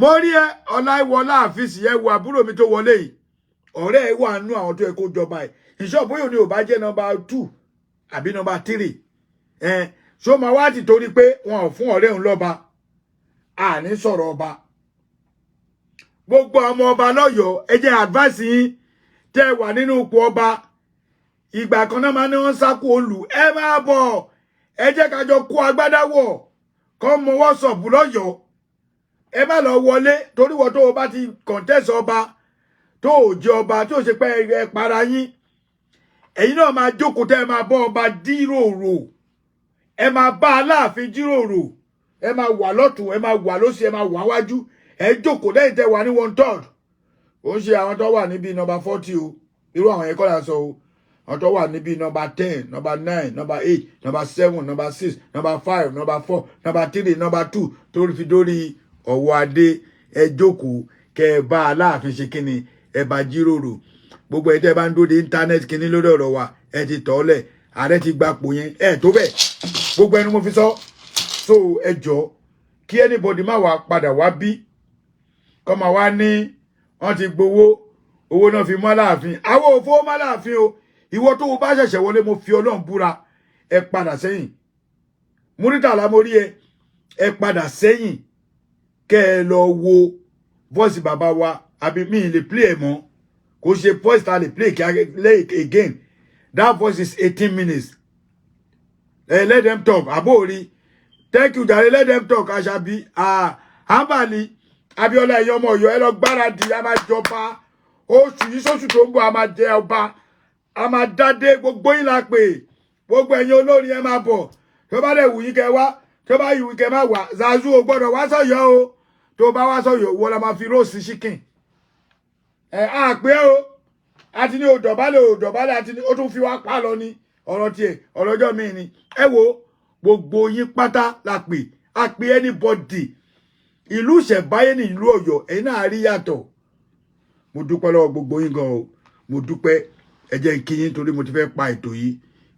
Mo rí ẹ Ọláyíwọlá àfíìsì ẹ wo àbúrò mi tó wọlé yìí. Ọ̀rẹ́ ẹ wà nú àwọn tó ẹ kó jọba ẹ̀. Ìṣọ́ bóyá ni ò bá jẹ́ number 2 àbí number 3. Ṣó máa wá ti torí pé wọn ò fún ọ̀rẹ́ òun lọ́ba. Àní sọ̀rọ̀ ọba. Gbogbo ọmọ ọba lọ́yọ̀ọ́, ẹ jẹ́ advice yín tẹ́ wà nínú ipò ọba. Ìgbà kan náà máa ní wọ́n sákò olù. Ẹ máa bọ̀. Ẹ jẹ́ ká jọ kó agbádá wọ̀. Kọ́ mọ wọ́sọ̀pù lọ́yọ̀ọ́. Ẹ má lọ wọlé torí wọ́n tó o bá ti contest ọba tó ò jẹ ọba tó ṣe pé ẹ para yín. Ẹ̀yin náà máa jókòó tẹ́ ẹ máa bọ́ ọba jíròrò. Ẹ máa bá Aláàfin jíròrò. Ẹ máa wà lọ́tùn, ẹ máa wà lósì, ẹ máa wà wájú. ẹ jókòó lẹ́yìn tẹ́ wà ní 1/3 ó ń ṣe àwọn tó wà níbi number 40 o irú àwọn yẹn kọ́ la sọ o àwọn tó wà níbi number 10 number 9 number 8 number 7 number 6 number 5 number 4 number 3 number 2 tó fi dórí ọ̀wọ́ adé ẹ jókòó kẹ́ ẹ bá Aláàfin ṣe kíni ẹ bá jíròrò gbogbo ẹ tẹ́ bá ń dóde íńtánẹ́ẹ̀tì kíní lórí ọ̀rọ̀ wa ẹ ti tọ́lẹ̀ ààrẹ ti gbapò yẹn ẹ tó bẹ́ẹ̀ gbogbo ẹnu mo fi sọ so ẹ jọ kí anybody má wá padà wá bí kọ́ máa wá ní wọ́n ti gbowó owó náà fi mọ́ Aláàfin àwọn òfò mọ́ Aláàfin o ìwọ tó o bá ṣẹ̀ṣẹ̀ wọlé mo fi Ọlọ́run búra ẹ padà sẹ́yìn Muritala mo rí ẹ padà sẹ́yìn kẹ́ ẹ lọ wo voice bàbá wa àbí mi lè play ẹ̀ mọ́ kò ṣe voice ta lè play again that voice is 18 minutes let them talk àbóòrí thank you jàre let them talk Àṣàbí Ambali Abíọ́lá ẹ̀yọ́ ọmọ Ọ̀yọ́ ẹ lọ gbáradì a máa jọba oṣù yìí sóṣù tó ń bọ̀ a máa jẹ ọba a máa dádé gbogbo yín la pè gbogbo ẹ̀yin olórin ẹ máa bọ̀ tó bá dẹ̀ wù yín kẹ́ wá tó bá yìí wù kẹ́ má wá Zazu ò gbọ́dọ̀ wá sọ̀yọ́ o tó bá wá sọ̀yọ́ wọ́n la máa fi róòsì chicken àpé o àti ní òdọ̀bálẹ̀ àti ní ó tún fi wá pa lọ ní ọ̀rọ̀ tiẹ̀ ọ̀rọ̀jọ́ mi ni ẹ wo gbogbo yín pátá la pè a pè anybody ìlú ìṣẹ̀báyé ní ìlú Ọ̀yọ́ ẹ̀yin náà rí yàtọ̀ mo dúpẹ́ lọ́wọ́ gbogbo yín gan o mo dúpẹ́ ẹ jẹ́ n kí yín torí mo ti fẹ́ pa ètò yìí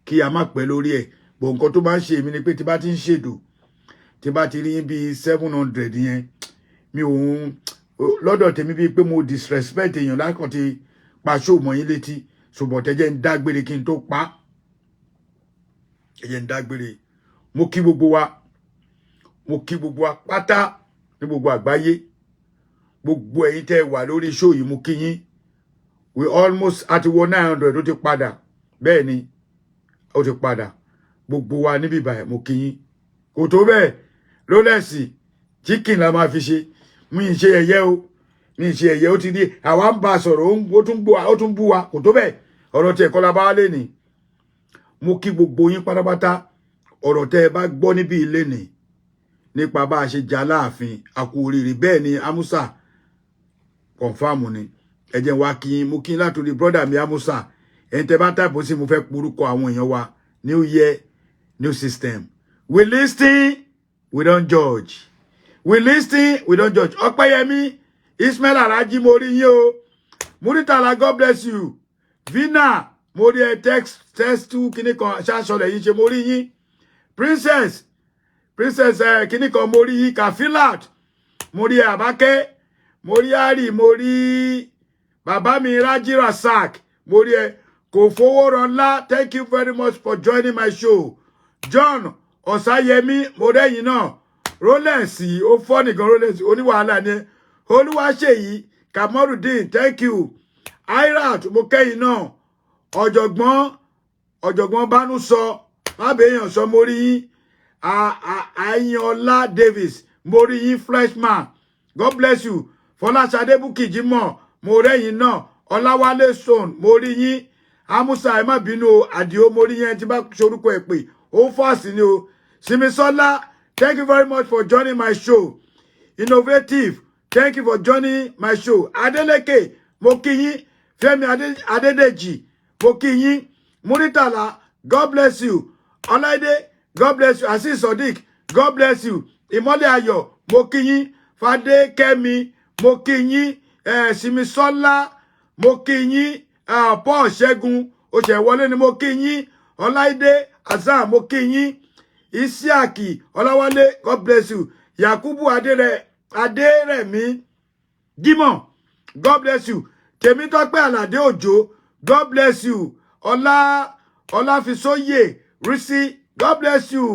kí a má pẹ́ lórí ẹ̀ bọ̀ nǹkan tó máa ń ṣe èmi ni pé tí bá ti ń ṣètò tí bá ti rí yín bíi 700 yẹn mi ò ń lọ́dọ̀ tèmi bíi pé mo disrespect èèyàn lákàn ti pa ṣó mọ́ yín létí ṣùgbọ́n tẹ́jẹ́ ń dágbére kí n tó pa ẹ̀jẹ̀ ń dágbére mo kí gbogbo wa pátá ní gbogbo àgbáyé gbogbo ẹ̀yin tẹ́ wà lórí ṣó yìí mo kí yín we almost àti wọ 900 ó ti padà bẹ́ẹ̀ ni ó ti padà gbogbo wa níbí báyìí mo kí yín kò tó bẹ́ẹ̀ Rolex chicken la máa fi ṣe mi ṣe ẹ̀yẹ o mi ṣe ẹ̀yẹ ó ti di àwa ń bá sọ̀rọ̀ ó tún bú wa kò tó bẹ́ẹ̀ ọ̀rọ̀ tí ẹ̀kọ́ la bá lé ní mo kí gbogbo yín pátápátá ọ̀rọ̀ tẹ́ ẹ bá gbọ́ níbi ilé ní nípa bá a ṣe jà Láàfin àkú oríire bẹ́ẹ̀ ni Amusa confam ni ẹ jẹ́ wá kí mo kí látòrí brother mi Amusa ẹ̀yin tẹ́ bá tàbí sí mo fẹ́ porúkọ àwọn èèyàn wa new year new system we listen we don't judge we listen we don't judge Ọpẹ́yẹmí Ismail Alhaji mo rí yín o Muritala God bless you Vina mo rí ẹ text to kíní kan ṣaṣọlẹ̀ yín ṣe mo rí yín princess kíní kan mo rí yín Kafilat mo rí ẹ Àbákẹ́ mo rí Ari mo rí bàbá mi Raji Rasak mo rí ẹ kò fowó rọlá thank you very much for joining my show John Ọ̀sáyẹmí mo rẹ́yìn náà Rolex ó fọ́ nìkan Rolex oníwàhálà ni Olúwaṣèyí Kamorudeen thank you Irat mo kẹ́yìn náà ọ̀jọ̀gbọ́n Bánú sọ mábèèyàn sọ mo rí yín Ayinọlá Davis mo rí yín Freshman God bless you Fọláṣadé Bukijimo mo rẹ́yìn náà Ọláwálé Stone mo rí yín Amusa ẹ má bínú o Àdìó mo rí yín tí bá sorúkọ ẹ pé ó fọ́ọ̀sì ni o Simisola thank you very much for joining my show Innovative thank you for joining my show Adeleke mo kí yín Fẹ́mi Adédèjì mo kí yín Muritala God bless you Ọláìdé God bless you Azeez Sodiq God bless you Ìmọ́lẹ̀ Ayọ̀ mo kí yín Fadékẹ́mi mo kí yín Simisola mo kí yín Paul Ṣẹ́gun Òṣèwọlé ni mo kí yín Ọláìdé Azam mo kí yín Isiaki Ọláwálé God bless you Yakubu Adérẹ̀mí Dímọ̀ God bless you Tèmítọ́pẹ́ Àlàdé Òjó God bless you Ọláfisóyè Risi God bless you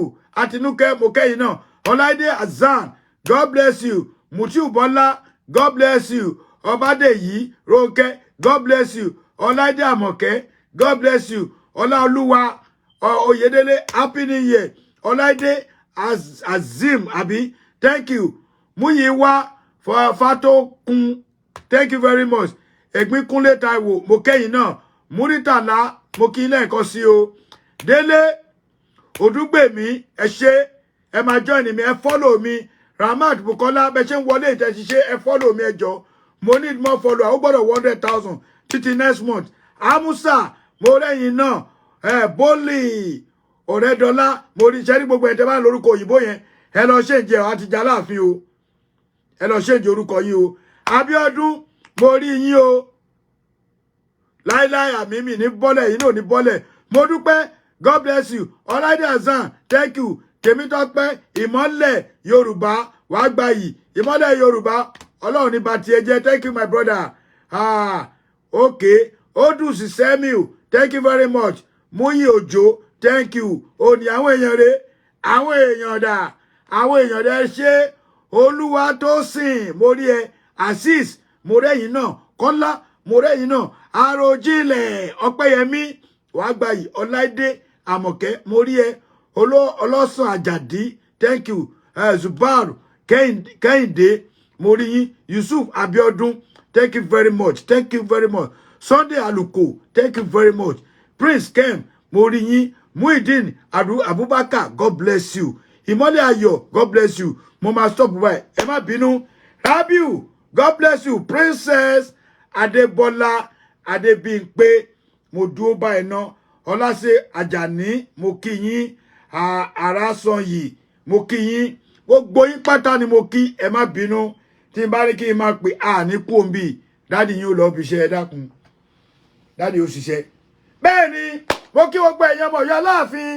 Àtinúkẹ́ mo kẹ́yìn náà Ọláìdé Azam God bless you Mutiu Bọ́lá God bless you Ọbádèyí Rónkẹ́ God bless you Ọláìdé Àmọ̀kẹ́ God bless you Ọláolúwa Oyèdélé Happy New Year Ọláìdé Azim Abi thank you Múyìwá Fatokun thank you very much Ẹ̀gbínkúnlé Táíwò mo kẹ́yìn náà Muritala mo kí lẹ́ẹ̀kan sí o Délé Odúgbèmí ẹ ṣé ẹ máa join mi ẹ follow mi Ramat Bukola bẹ ṣe ń wọlé ìtẹ̀síṣe ẹ follow mi ẹ jọ̀ọ́ mo need more follow ó gbọ́dọ̀ 100,000 títí next month Amusa mo rẹ́yìn náà Bólì Ọ̀rẹ́dọ́lá mo rí iṣẹ́ ní gbogbo ẹ̀ tẹ́ bá lórúkọ òyìnbó yẹn ẹ lọ ṣèǹjẹ àti Aláàfin o ẹ lọ ṣèǹjẹ orúkọ yìí o Abíọ́dún mo rí yín o láíláí àmì mi ní bọ́lẹ̀ yìí náà ní bọ́lẹ̀ mo dúpẹ́ God bless you Ọláìdé Hasan thank you Tèmítọ́pẹ́ ìmọ́lẹ̀ Yorùbá wàá gbà yìí ìmọ́lẹ̀ Yorùbá Ọlọ́run ní bá tiẹ̀ jẹ́ thank you my brother okay Odùsì Sẹ́míù thank you very much Múyì Òjó thank you òní àwọn èèyàn rẹ̀ àwọn èèyàn dà àwọn èèyàn rẹ̀ ṣe Olúwatósìn mo rí ẹ Azeez mo rẹ́yìn náà Kọ́lá mo rẹ́yìn náà Àròjinlẹ̀ Ọpẹ́yẹmí wàá gbà yìí Ọláìdé Àmọ̀kẹ́ mo rí ẹ Ọlọ́sàn Àjàdí thank you Zubaru Kẹ́hìndé mo rí yín Yusuf Abiodun thank you very much Sunday Aluko thank you very much Prince Kem mo rí yín Muideen Abubakar God bless you Ìmọ́lẹ̀ Ayọ̀ God bless you mo máa stop by ẹ má bínú Rabiu God bless you Princess Adébọ́lá Adébímpé mo dúró báyìí náà Ọláṣẹ́ Àjàní mo kí yín Àrásanyì mo kí yín gbogbo yín pátá ni mo kí ẹ má bínú tí n bá rí kí n máa pè ní kúòmbì dáàdì yín ó lọ fi ṣe ẹ dákun dáàdì ó ṣiṣẹ́ bẹ́ẹ̀ ni mo kí gbogbo ẹ̀yàn ọmọ Ọ̀yọ́ Aláàfin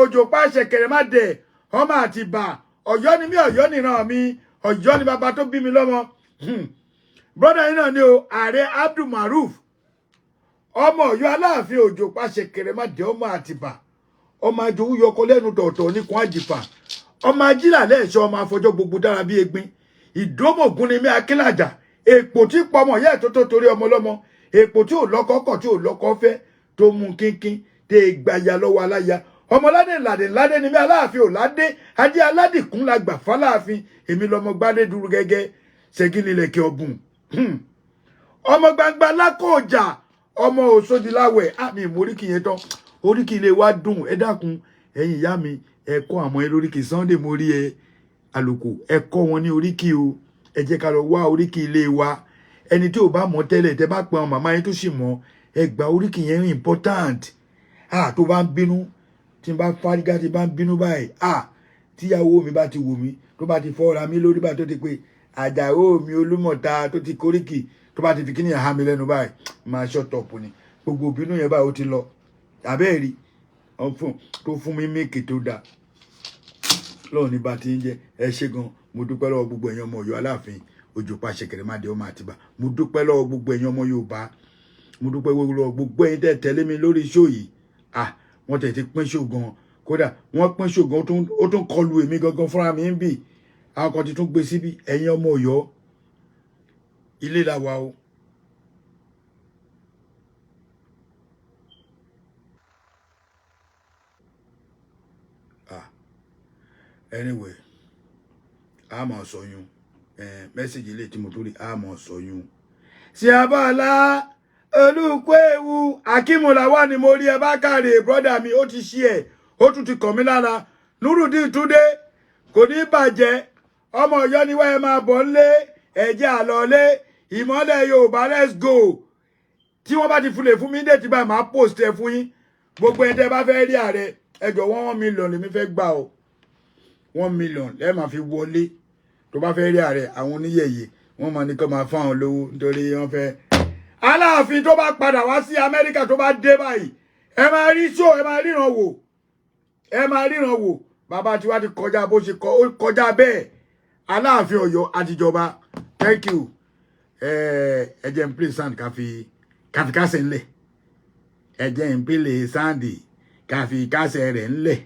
òjò pa ṣẹ̀kẹ̀rẹ̀ má dẹ̀ ọmọ Àtìbà Ọ̀yọ́ ni mí Ọ̀yọ́ nìran mi Ọ̀yọ́ ni bàbá tó bí mi lọ́mọ brother yín náà ni o Ààrẹ Abdul Maruf ọmọ Ọ̀yọ́ Aláàfin òjò pa ṣẹ̀kẹ̀rẹ̀ má dẹ̀ ọmọ Àtìbà ọmọ àjòwú yọkọ lẹ́nu tọ̀ọ̀tọ̀ níkun àjìfà ọmọ ajílà lẹ́ẹ̀ṣọ́ ọmọ afọjọ́ gbogbo dára bí egbin ìdómògún ni mí akínlàjà èpò tí pọmọ yẹ tó torí ọmọ lọ́mọ èpò tí ò lọ́kọ kọ̀ tí ò lọ́kọ fẹ́ tó mú kínkín tẹ gbàyà lọ́wọ́ aláya ọmọládé ládé ni mí Aláàfin òládé ajé aládìkún la gbà fáláàfin èmi lọmọ gbádé dúró gẹ́gẹ́ ṣẹ́gínilẹ̀kẹ́ ọ̀bùn ọmọ gbangba lákòjà ọmọ òṣòdìláwẹ̀ àmì ìmóríkì yẹn tán oríkì ilé wa dùn ẹ dákun ẹ̀yin ìyá mi ẹ kọ́ àwọn lóríkì Sunday mo rí ẹ Àlùkò ẹ kọ́ wọn ní oríkì o ẹ jẹ́ ká lọ wá oríkì ilé wa ẹni tí ò bá mọ̀ tẹ́lẹ̀ tẹ́ bá pè àwọn màmá yín tó sì mọ̀ ẹ gba oríkì yẹn important tó bá ń bínú tí n bá fárígá tí bá ń bínú báyìí tíyàwó mi bá ti wò mí tó bá ti fọ́ra mi lórí bá tó ti pé Àjàó mi Olúmọ̀ta tó ti koríkì tó bá ti fi kíní ẹ̀há mi lẹ́nu báyìí máa ṣọ́tọ̀pù ni gbogbo ìbínú yẹn báyìí ó ti lọ àbẹ́ẹ̀rí tó fún mi méèkì tó dáa lọ́wọ́ ní bá ti ń jẹ́ ẹ ṣé gan mo dúpẹ́ lọ́wọ́ gbogbo ẹ̀yin ọmọ Ọ̀yọ́ Aláàfin òjò pa ṣẹ̀kẹ̀rẹ̀ má dé ọmọ Àtìbà mo dúpẹ́ lọ́wọ́ gbogbo ẹ̀yin ọmọ Yorùbá mo dúpẹ́ lọ́wọ́ gbogbo ẹ̀yin tẹ́ tẹ̀lé mi lórí ṣó yìí wọ́n tẹ̀ ti pín ṣó gan kódà wọ́n pín ṣó gan ó tún kọlu èmi gangan fúnra mi ń bì àwọn kan ti tún gbé síbi ẹ̀yin ọmọ Ọ̀yọ́ ilé la wà o. Anyway a máa sọyún mẹ́sẹ̀gì ilé tí mo tó rí a máa sọyún sí abala olùkọ́ ewu akímọ̀láwà ni mo rí ẹ bá káre brọ́dà mi ó ti ṣí ẹ̀ ó tún ti kàn mí lára Nurudeen Túndé kò ní bàjẹ́ ọmọ Ọ̀yọ́ ni wáyé máa bọ̀ ńlé ẹ̀jẹ̀ àlọ́lé ìmọ́lẹ̀ Yorùbá let's go tí wọ́n bá ti fúnlẹ̀ fún mi dé ti bá máa post ẹ fún yín gbogbo ẹ̀ tẹ́ bá fẹ́ rí ààrẹ ẹjọ́ 1 million lèmi fẹ́ gbà o 1 million lẹ́ẹ̀ máa fi wọlé tó bá fẹ́ rí ààrẹ àwọn oníyẹ̀yẹ̀ wọ́n máa ní kó máa fáwọn lówó nítorí wọ́n fẹ́. Aláàfin tó bá padà wá sí Amẹ́ríkà tó bá dé báyìí ẹ máa rí ṣó ẹ máa ríran wò bàbá tiwa ti kọjá bó ṣe kọjá bẹ́ẹ̀ Aláàfin Ọ̀yọ́ àtijọba thank you ẹ jẹ́ n play sound káfí kásẹ̀ ńlẹ̀ ẹ jẹ́ n play sound káfí kásẹ̀ rẹ̀ ńlẹ̀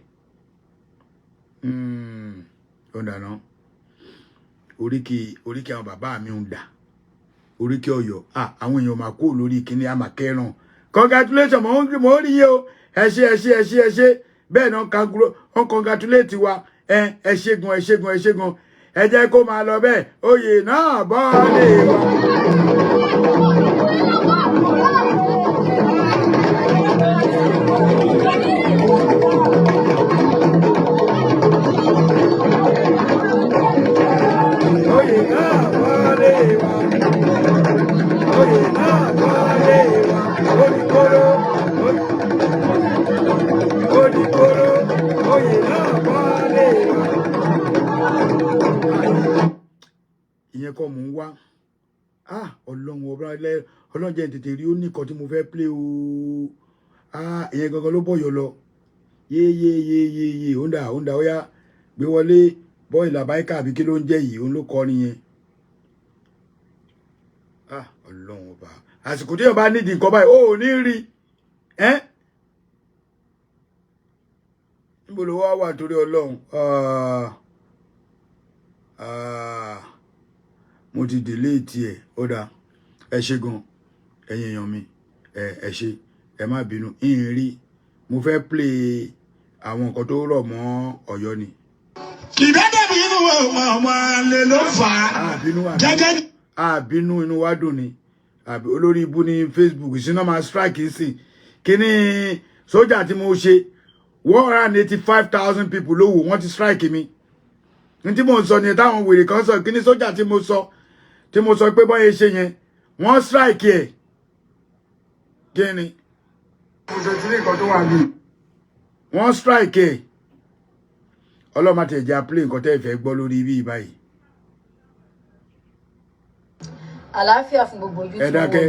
ó dáná oríkì àwọn bàbá mi ń dà oríkì Ọ̀yọ́ àwọn èèyàn máa kó lórí kíní àmà kẹràn congratulation mo rí yé o ẹ ṣé bẹ́ẹ̀ náà wọ́n congratulate wa ẹ ṣé gan ẹ jẹ́ kó máa lọ bẹ́ẹ̀ oyè náà bọ́ lè wá. kọ́ mò ń wá ọlọ́run jẹ́ tètè rí ó ní nǹkan tí mo fẹ́ play o ìyẹn gangan ló bọ̀yọ̀ lọ yéyéyéyéyé òǹdà ó yá gbé wọlé bọ́ọ̀lì làbáyíká àbí kí ló ń jẹ́ yìí òun ló kọ́ nìyẹn ọlọ́run ọba àsìkò tí yóò bá nídìí nǹkan báyìí ó ní rí níbo ló wá wà torí ọlọ́run mo ti delete ẹ̀ ó dáa ẹ ṣé gan ẹ̀yin èèyàn mi ẹ ṣé ẹ má bínú ìhìn rí mo fẹ́ play àwọn nǹkan tó rọ̀ mọ́ Ọ̀yọ́ ni. ìbẹ́dẹ̀ bí inú ọmọ lè ló fà á gẹ́gẹ́. àbínú inú wa dùn ni olórí ibú ní Facebook ìṣúná máa strike sí kíní sójà tí mo ṣe 185,000 people ló wò wọ́n ti strike mi ní tí mo sọ ni táwọn wèrè kan sọ kíní sójà tí mo sọ pé bọ́yẹ ṣe yẹn wọ́n strike ẹ̀ kíni mo ṣe tí ní nǹkan tó wà ní wọ́n strike ẹ̀ ọlọ́mọ àtẹ̀jẹ́ play nǹkan tẹ́ ìfẹ́ gbọ́ lórí ibi báyìí. àlàáfíà fún gbogbo ojú tí wọ́n dákẹ́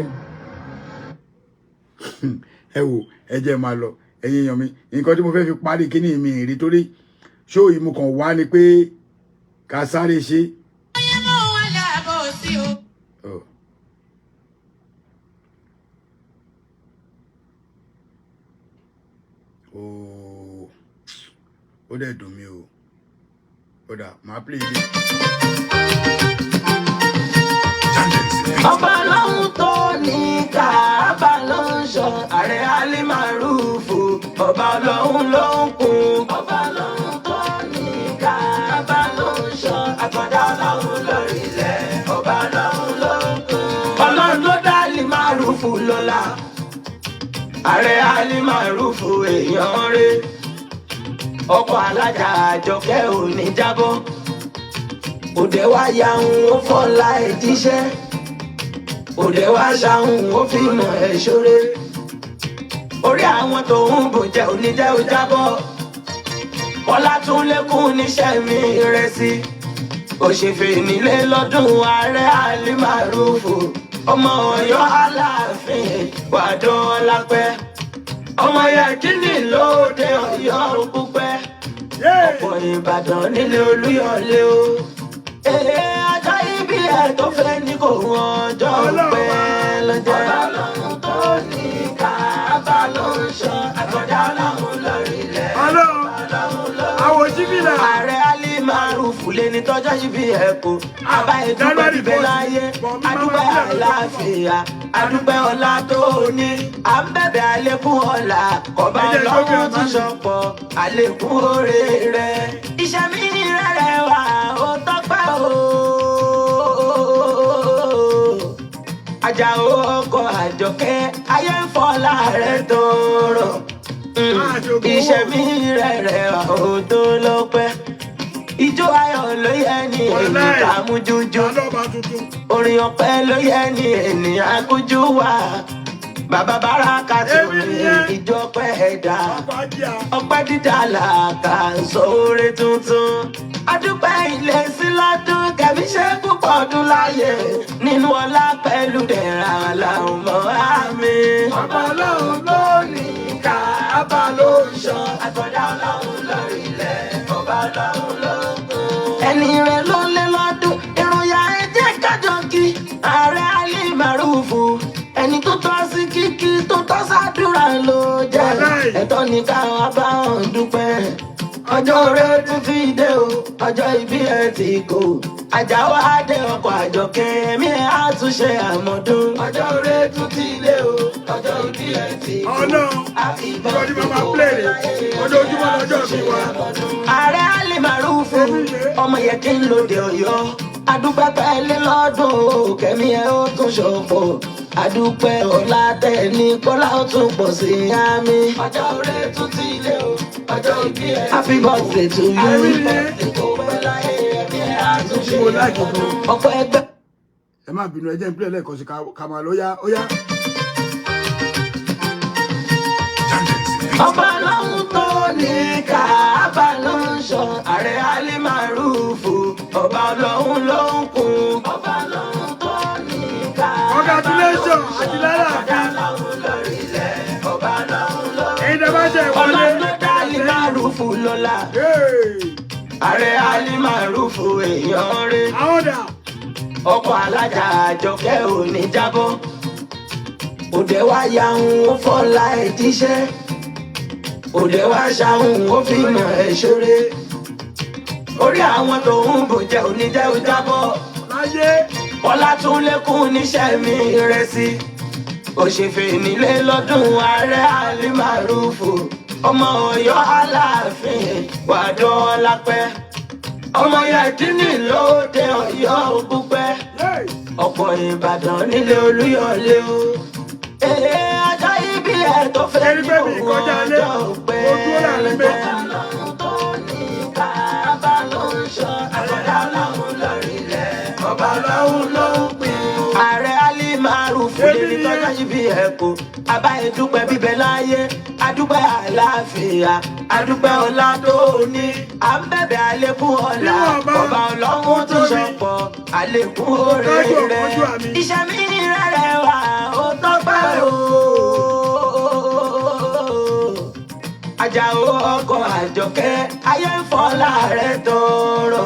ẹ wò ẹ jẹ́ máa lọ ẹ̀yin èèyàn mi nǹkan tí mo fẹ́ fi parí kíní mi rí torí ṣó ìmú kan wá ni pé ká sáré ṣe. ó dẹ̀ dùn mí o ó dà máa play ilé. ọba lọ́hún tó ní Káàbà ló ń ṣọ́ ààrẹ Alimarufu ọba lọ́hún ló ń kún. ọba lọ́hún tó ní Káàbà ló ń ṣọ́ àkọ́dá lọ́hún lórí ilẹ̀ ọba lọ́hún ló ń kún. ọlọ́run ló dá Alimarufu lọ́lá ààrẹ Alimarufu èèyàn rẹ̀ ọkọ̀ alájà Àjọkẹ́ ò ní jábọ́ òde wá yahun ó fọ́lá ẹ̀ jíṣẹ́ òde wá ṣahun ó fi mọ̀ ẹ̀ ṣoore orí àwọn tó ń bò jẹ́ oníjẹ́ ó jábọ́ ọlá tún lékún níṣẹ́ mi rẹ̀ sí òṣèfè nílé lọ́dún ààrẹ Alimarufu ọmọ Ọ̀yọ́ Aláàfin wàdó lápẹ́ ọmọ yẹn kíní lóde Ọ̀yọ́ púpẹ́ ọ̀pọ̀ Ìbàdàn nílé Olúyọ̀lé o ajá ibi ẹ̀ tó fẹ́ ní kò wọ́n ọjọ́ pẹ́ lọ́jọ́ ọlọ́run tó ní Káàbà ló ń ṣọ́ àkọ́dá ọlọ́run lórí ilẹ̀ ọlọ́run lórí ilẹ̀ ààrẹ Alimarufu lé ní tọ́jọ́ ibi ẹ̀ kò àbá ìdúpẹ́ bíbẹ́ láyé adúpẹ́ àlàáfíà adúpẹ́ ọlá tó ní à ń bẹ̀bẹ̀ àlékún ọlá kọba ọlọ́run tún ṣọpọ̀ àlékún oore rẹ̀ iṣẹ́ mi rẹ̀ wà ó tọ́pẹ́ o. Àjàó ọkọ̀ Àjọkẹ́ ayé ń fọlá rẹ̀ tóró iṣẹ́ mi rẹ̀ wà ó tó lọ́pẹ́ ijó ayọ̀ ló yẹ ní ènìyàn àmújújú orin ọpẹ́ ló yẹ ní ènìyàn akújú wà bàbá Báràká tó ní ìjọ ọpẹ́ ẹ̀dá ọpẹ́ dídá làkà sóore tuntun adúpẹ́ ilé sí lọ́dún kẹ̀mí ṣe púpọ̀ ọdún láyé nínú ọlá pẹ̀lú dẹ̀ra làwọn mọ́ àmì. ọba ọlọ́run ló ní Káàbà ló ń ṣọ́ àkọ́dá ọlọ́run lórí ilẹ̀ ọba ọlọ́run ló ń kún. ẹni rẹ̀ ló lé lọ́dún ìròyìn ẹ̀jẹ̀ kájọ kí ààrẹ Alimarufu ẹni tó tọ́ sí kíkí tó tọ́ sádùrà ló jẹ́ ẹ̀tọ́ ní káwọn bá wọn dúpẹ́ ọjọ́ rẹ̀ tún ti dé o ọjọ́ ìbí ẹ̀ ti kò Àjàó adé ọkọ̀ Àjọkẹ́ ẹ̀mí ẹ̀ á tún ṣe àmọ́dún ọjọ́ rẹ̀ tún ti dé o ọjọ́ ìbí ẹ̀ ti kò àfihàn ojoojúmọ́ lọ́jọ́ mi wá. ààrẹ Alimarufu ọmọ yẹn kí n lóde Ọ̀yọ́ adúpẹ́ pẹ́lẹ́ lọ́dún kẹ́mi ẹ̀ ó tún ṣọ̀pọ̀ adúpẹ́ ọlá tẹ̀ ní kọ́lá ó tún pọ̀ sí àmì. ọjọ́ rẹ̀ tún ti lé o ọjọ́ ìbí ẹ̀. happy birthday to you. ọ̀pọ̀ ẹgbẹ́. ẹ má bínú ẹ jẹ́ n play lẹ́ẹ̀kan sí ká máa lọ ó yá. ọba lọ́hún tó ní Káàbà ló ń ṣọ́ ààrẹ Alimarufu ọba lọ́hún ló ń kún. ọba Màrúfù lọ́la. Ààrẹ Ali Màrúfù èèyàn rẹ̀. Ọkọ̀ alájà Àjọkẹ́ ò ní jábọ́. Òde wá yahun ó fọ́lá ẹ̀ jíṣẹ́. Òde wá ṣahun ó fi mọ̀ ẹ̀ ṣeré. Orí àwọn tó ń bòjẹ́ oníjẹ́ ó jábọ́. Ọlá tún lékún níṣẹ́ mi rẹ̀ sí. Òṣèfè nílé lọ́dún Ààrẹ Ali Màrúfù. Ọmọ Ọ̀yọ́ Aláàfin wàdán lápẹ́. Ọmọ Yẹ̀dínì lóde Ọ̀yọ́ Ògúnpẹ́. Ọ̀pọ̀ Ìbàdàn nílé Olúyọ̀lé o. Ajá ibi ẹ̀ tó fẹ́ ní òun ọjọ́ pé lẹ́jẹ̀. Ọlọ́run tó ní kábà ló ń ṣọ́. Àkọ́dá Ọlọ́run lórí ilẹ̀. Ọba Ọlọ́run ló ń pín. Ààrẹ Ali Màrúfù lèmi tọ́jọ́ ibi ẹ̀ kò. Àbá ìdúpẹ́ bíbẹ láyé. Adúpẹ́ àlàáfíà. Adúpẹ́ ọlá tó ní. À ń bẹ̀bẹ̀ àlékún ọlá. Ọba Ọlọ́run tó ṣọ̀pọ̀. Àlékún oore rẹ̀. Iṣẹ́ mi rẹ̀ wá ó tọ́pẹ́ o. Àjàó ọkọ̀ Àjọkẹ́ ayé ń fọlá rẹ̀ tọrọ.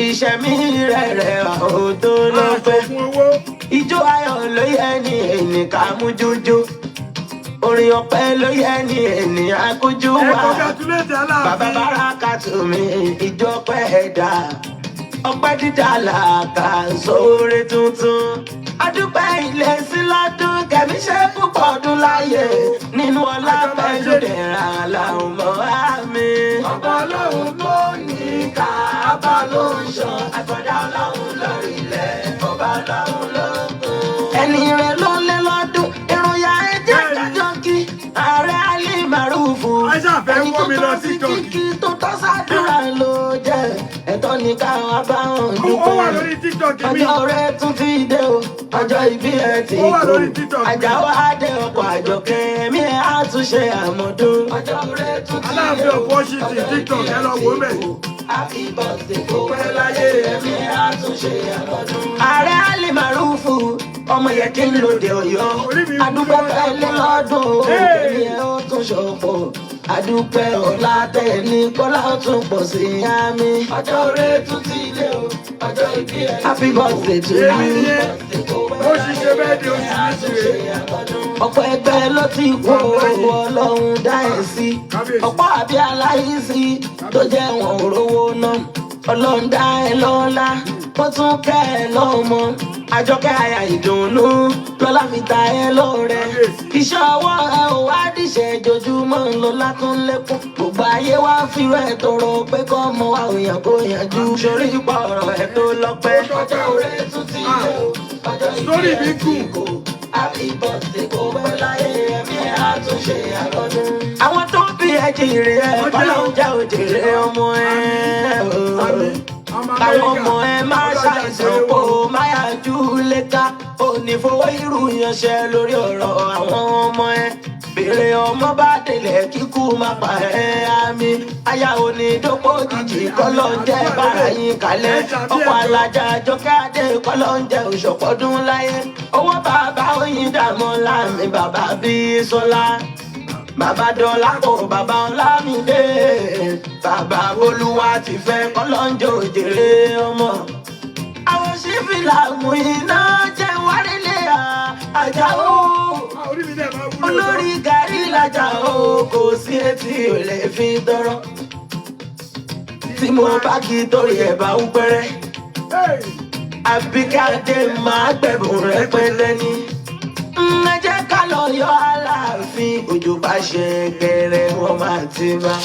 Iṣẹ́ mi rẹ̀ wá ó tó lọ́pẹ́. Ijó ayọ̀ ló yẹ ní ènìkà mú jójó. Orin ọpẹ́ ló yẹ ní ènìyàn kójú wá. Bàbá Bárakàtù mi ìjọ ọpẹ́ ẹ̀dá. Ọpẹ́ dídá làkà sóore tuntun. Adúpẹ́ ilé sí lọ́dún kẹ̀mí ṣe púpọ̀ ọdún láyé. Nínú ọlá pẹ̀lú dẹ̀ra làwọn mọ̀ á mi. Ọba Ọlọ́run ló ní kábà ló ń ṣọ́. Àkọ́dá Ọlọ́run lórí ilẹ̀. Ọba Ọlọ́run ló ń kún. Ẹni rẹ̀ ló lé lọ́dún. Ìròyìn ẹ̀jẹ̀ jọjọ́ kí. Ààrẹ Ali Màrúfù. Ẹni tó tọ́ sí kíkí tó tọ́ sádùrà ló jẹ́. Ẹ̀tọ́ ni káwọn abáhùn dúpẹ́. Ọjọ́ rẹ̀ tún ti dé o. Ọjọ́ ìbí ẹ̀ ti kú. Àjàó Adé ọkọ̀ Àjọkẹ́ mi ẹ̀ á tún ṣe àmọ́dún. Ọjọ́ rẹ̀ tún ti dé o. Ọjọ́ ìbí ẹ̀ ti kú. Happy birthday kó pẹ́ láyé ẹ̀mí ẹ̀ á tún ṣe àmọ́dún. Ààrẹ Ali Màrúfù ọmọ yẹn kí n lòdì Ọ̀yọ́. Adúpẹ́ fẹ́lẹ́ lọ́dún èmi ẹ̀ ó tún ṣọ̀pọ̀. Adúpẹ́ ọ̀la tẹ̀lé kọ́lá ó tún pọ̀ sí àmì. Ọjọ́ rẹ̀ tún ti dé o. Ọjọ́ ìbí ẹ̀ ti kú. Happy birthday to you. Ó ṣiṣẹ́ bẹ́ẹ̀ ni ó sì ṣe. Ọ̀pọ̀ ẹgbẹ́ ló ti kú Ọlọ́run dá ẹ̀ sí. Ọ̀pọ̀ àbí aláìsí tó jẹ́ wọn ò rówó náà. Ọlọ́run dá ẹ lọ́lá ó tún kẹ́ ẹ lọ́mọ. Àjọkẹ́ àyà ìdùnnú lọ́lá fi ta ẹ lọ́rẹ. Iṣẹ́ ọwọ́ ẹ ò wá díṣẹ́ jojúmọ́ lọ́lá tó ń lékún. Gbogbo ayé wá fi rẹ̀ tọrọ pé kọ́ ọmọ wa ò yàn kó yànjú. Sórí ipò ọ̀rọ̀ ẹ̀ tó lọ́pẹ́. Ọjọ́ rẹ̀ tún ti dé o. Ọjọ́ ìbí kù. Happy birthday kó pẹ́ láyé ẹ̀mí ẹ̀ á tún ṣe àlọ́dún. Àwọn tó bí ẹ jèrè ẹ Ọlọ́run jẹ́ òjèrè ọmọ ẹ. Káwọn ọmọ ẹ máa ṣàìsàn kó máa yájú léka. Ò ní fowó irú yanṣẹ́ lórí ọ̀rọ̀ àwọn ọmọ ẹ. Bèrè ọmọ bá délẹ̀ kíkú máa pa ẹ́ àmì. Aya òní dópò jìjì kọ́lọ́ ń jẹ́ bára yín kalẹ̀. Ọkọ̀ alájà Àjọkẹ́ Adé kọ́lọ́ ń jẹ́ òṣòpọ̀dún láyé. Owó bàbá Oyin dààmú láàmì bàbá Bísọ́lá. Bàbá Dọ́lápọ̀ bàbá Ọlámídé. Bàbá Olúwa ti fẹ́ kọ́lọ́ ń jẹ́ òjèrè ọmọ. Àwọn sífìlà mú iná jẹ́ wárílé Àjàó. Olórí gàrí l'Àjàó kò sí etí ò lè fi tọrọ. Tí mo bá kí torí ẹ̀ bá ń pẹ́rẹ́. Àbíkádé máa gbẹ̀bùn rẹpẹtẹ ní. Ẹ jẹ́ ká lọ yọ Aláàfin. Òjò bá ṣe kẹrẹ wọn máa ti bá.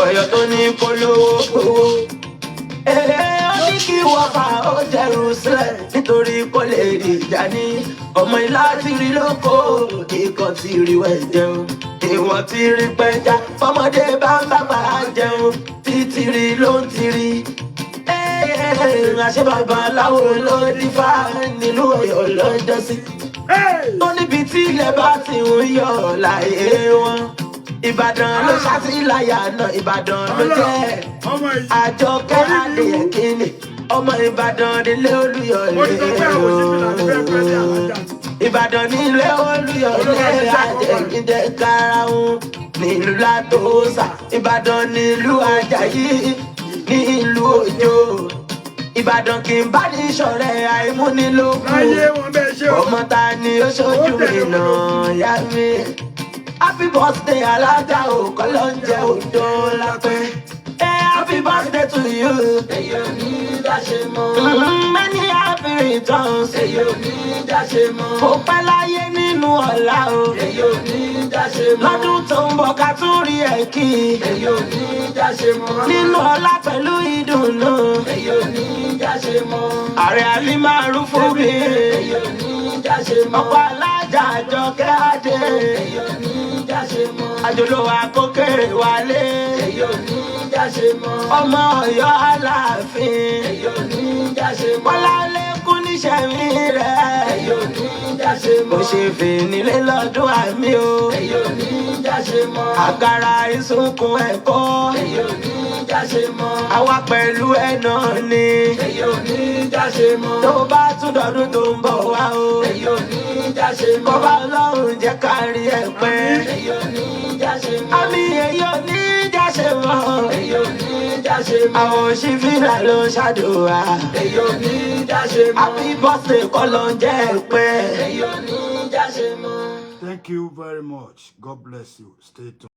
Ọ̀yọ́ tó ní polówó gbowó. Ó ní kí wọ́n fà ó jẹrù sílẹ̀ nítorí kó lè rí ìjà ní. Ọmọ ilá ti rí lóko, ikọ̀ ti rí wẹ̀ jẹun. Ìwọ̀n ti rí pẹja, ọmọdé bá ń bàbá jẹun. Títìrí ló ń tiri. Àṣẹ babaláwo ló dífá nílùú Ọ̀yọ́ lọ́jọ́ sí. Ó níbi tí ilẹ̀ bá ti ń yọ láyé wọn. Ìbàdàn ló ṣàtìláyà náà, Ìbàdàn ló jẹ́. Àjọkẹ́ Adéyẹkínì ọmọ Ìbàdàn nílé Olúyọ̀lé. Ìbàdàn nílé Olúyọ̀lé Àjẹgídé Karahun. nílùú Látòsà, Ìbàdàn nílùú Àjàyí, nílùú Òjó. Ìbàdàn kì í bá ní ṣọ̀rẹ́ àìmúnilókun. láyé wọn bẹ́ẹ̀ ṣe o. Ọmọ ta ni ó ṣojú mi náà yá mi. Happy birthday alájà òkọ́ ló ń jẹ òdo lápẹ́. Happy birthday to you. Èyí ò ní dáṣe mọ́. Many happy returns. Èyí ò ní dáṣe mọ́. Mo pẹ́ láyé nínú ọ̀la o. Èyí ò ní dáṣe mọ́. Lọ́dún tó ń bọ̀ ká tún rí ẹ̀ kí. Èyí ò ní dáṣe mọ́. Nínú ọ̀la pẹ̀lú ìdùnnú. Èyí ò ní dáṣe mọ́. Ààrẹ Alimaru fún mi. Èyí ò ní dáṣe mọ́. Ọkọ̀ alájà Àjọkẹ́ Adé. Èyí ò ní dáṣe mọ́. Àjòlò àkókèrè wálé. Èyí ò ní dáṣe mọ́. Ọmọ Ọ̀yọ́ Aláàfin. Èyí ò ní dáṣe mọ́. Ọlálékún níṣẹ́ mi rẹ̀. Èyí ò ní dáṣe mọ́. Mo ṣe fìnílé lọ́dún àmì o. Èyí ò ní dáṣe mọ́. Àkàrà ìsunkun ẹ̀kọ́. Èyí ò ní dáṣe mọ́. Àwa pẹ̀lú ẹ̀ náà ni. Èyí ò ní dáṣe mọ́. Tó bá tún dọdún tó ń bọ̀ wá o. Èyí ò ní dáṣe mọ́. Kọ́ba Ọlọ́run jẹ́ ká rí ẹ pẹ́. Èyí ò ní dáṣe mọ́. Àmì èyí ò ní dáṣe mọ́. Èyí ò ní dáṣe mọ́. Àwọn òṣìfìlà ló ṣàdúrà. Èyí ò ní dáṣe mọ́. Happy birthday kọ́ ló ń jẹ́ pẹ́. Èyí ò ní dáṣe mọ́. Thank you very much. God bless you. Stay tuned.